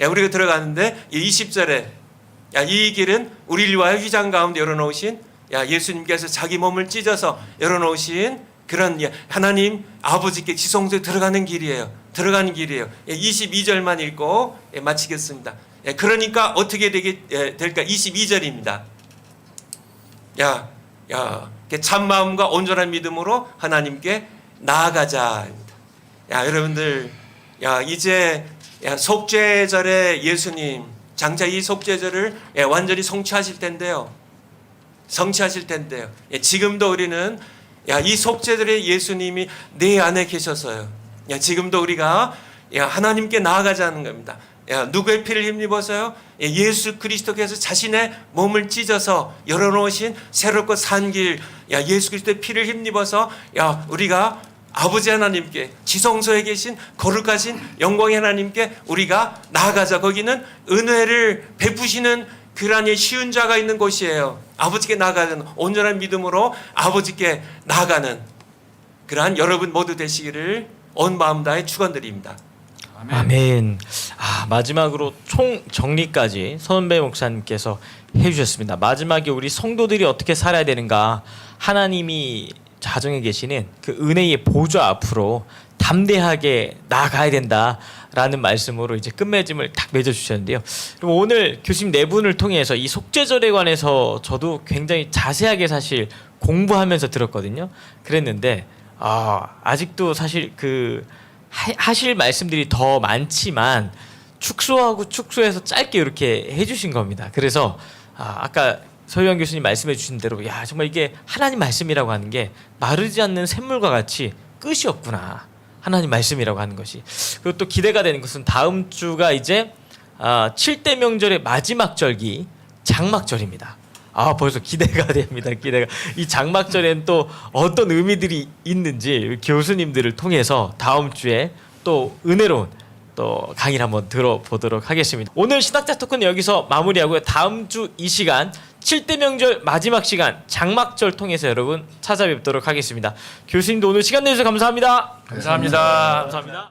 우리가 들어가는데 20절에 이 길은 우리를 위하여 휘장 가운데 열어놓으신 예수님께서 자기 몸을 찢어서 열어놓으신 그런 하나님 아버지께 지성소에 들어가는 길이에요. 들어가는 길이에요. 22절만 읽고 마치겠습니다. 그러니까 어떻게 될까? 22절입니다. 참 마음과 온전한 믿음으로 하나님께 나아가자입니다. 여러분들, 이제 속죄절에 예수님 장차 이 속죄절을 완전히 성취하실 텐데요. 지금도 우리는 이 속죄절에 예수님이 내 안에 계셔서요. 지금도 우리가 하나님께 나아가자는 겁니다. 누구의 피를 힘입어서요? 예수 그리스도께서 자신의 몸을 찢어서 열어놓으신 새롭고 산 길, 예수 그리스도의 피를 힘입어서 우리가 아버지 하나님께 지성소에 계신 거룩하신 영광의 하나님께 우리가 나아가자. 거기는 은혜를 베푸시는 그러한 쉬운 자가 있는 곳이에요. 아버지께 나아가는 온전한 믿음으로 아버지께 나아가는 그러한 여러분 모두 되시기를 온 마음 다해 축원드립니다. 아멘. 마지막으로 총 정리까지 손은배 목사님께서 해주셨습니다. 마지막에 우리 성도들이 어떻게 살아야 되는가, 하나님이 자정에 계시는 그 은혜의 보좌 앞으로 담대하게 나아가야 된다라는 말씀으로 이제 끝맺음을 딱 맺어주셨는데요. 그럼 오늘 교수님 네 분을 통해서 이 속죄절에 관해서 저도 굉장히 자세하게 사실 공부하면서 들었거든요. 그랬는데 아직도 사실 하실 말씀들이 더 많지만 축소해서 짧게 이렇게 해주신 겁니다. 그래서 아까 서유한 교수님 말씀해 주신 대로 정말 이게 하나님 말씀이라고 하는 게 마르지 않는 샘물과 같이 끝이 없구나. 하나님 말씀이라고 하는 것이. 그리고 또 기대가 되는 것은 다음 주가 이제 7대 명절의 마지막 절기 장막절입니다. 벌써 기대가 됩니다. 이 장막절엔 또 어떤 의미들이 있는지 교수님들을 통해서 다음 주에 또 은혜로운 또 강의를 한번 들어보도록 하겠습니다. 오늘 신학자 토크는 여기서 마무리하고요. 다음 주 이 시간 7대 명절 마지막 시간 장막절 통해서 여러분 찾아뵙도록 하겠습니다. 교수님도 오늘 시간 내주셔서 감사합니다. 감사합니다. 감사합니다.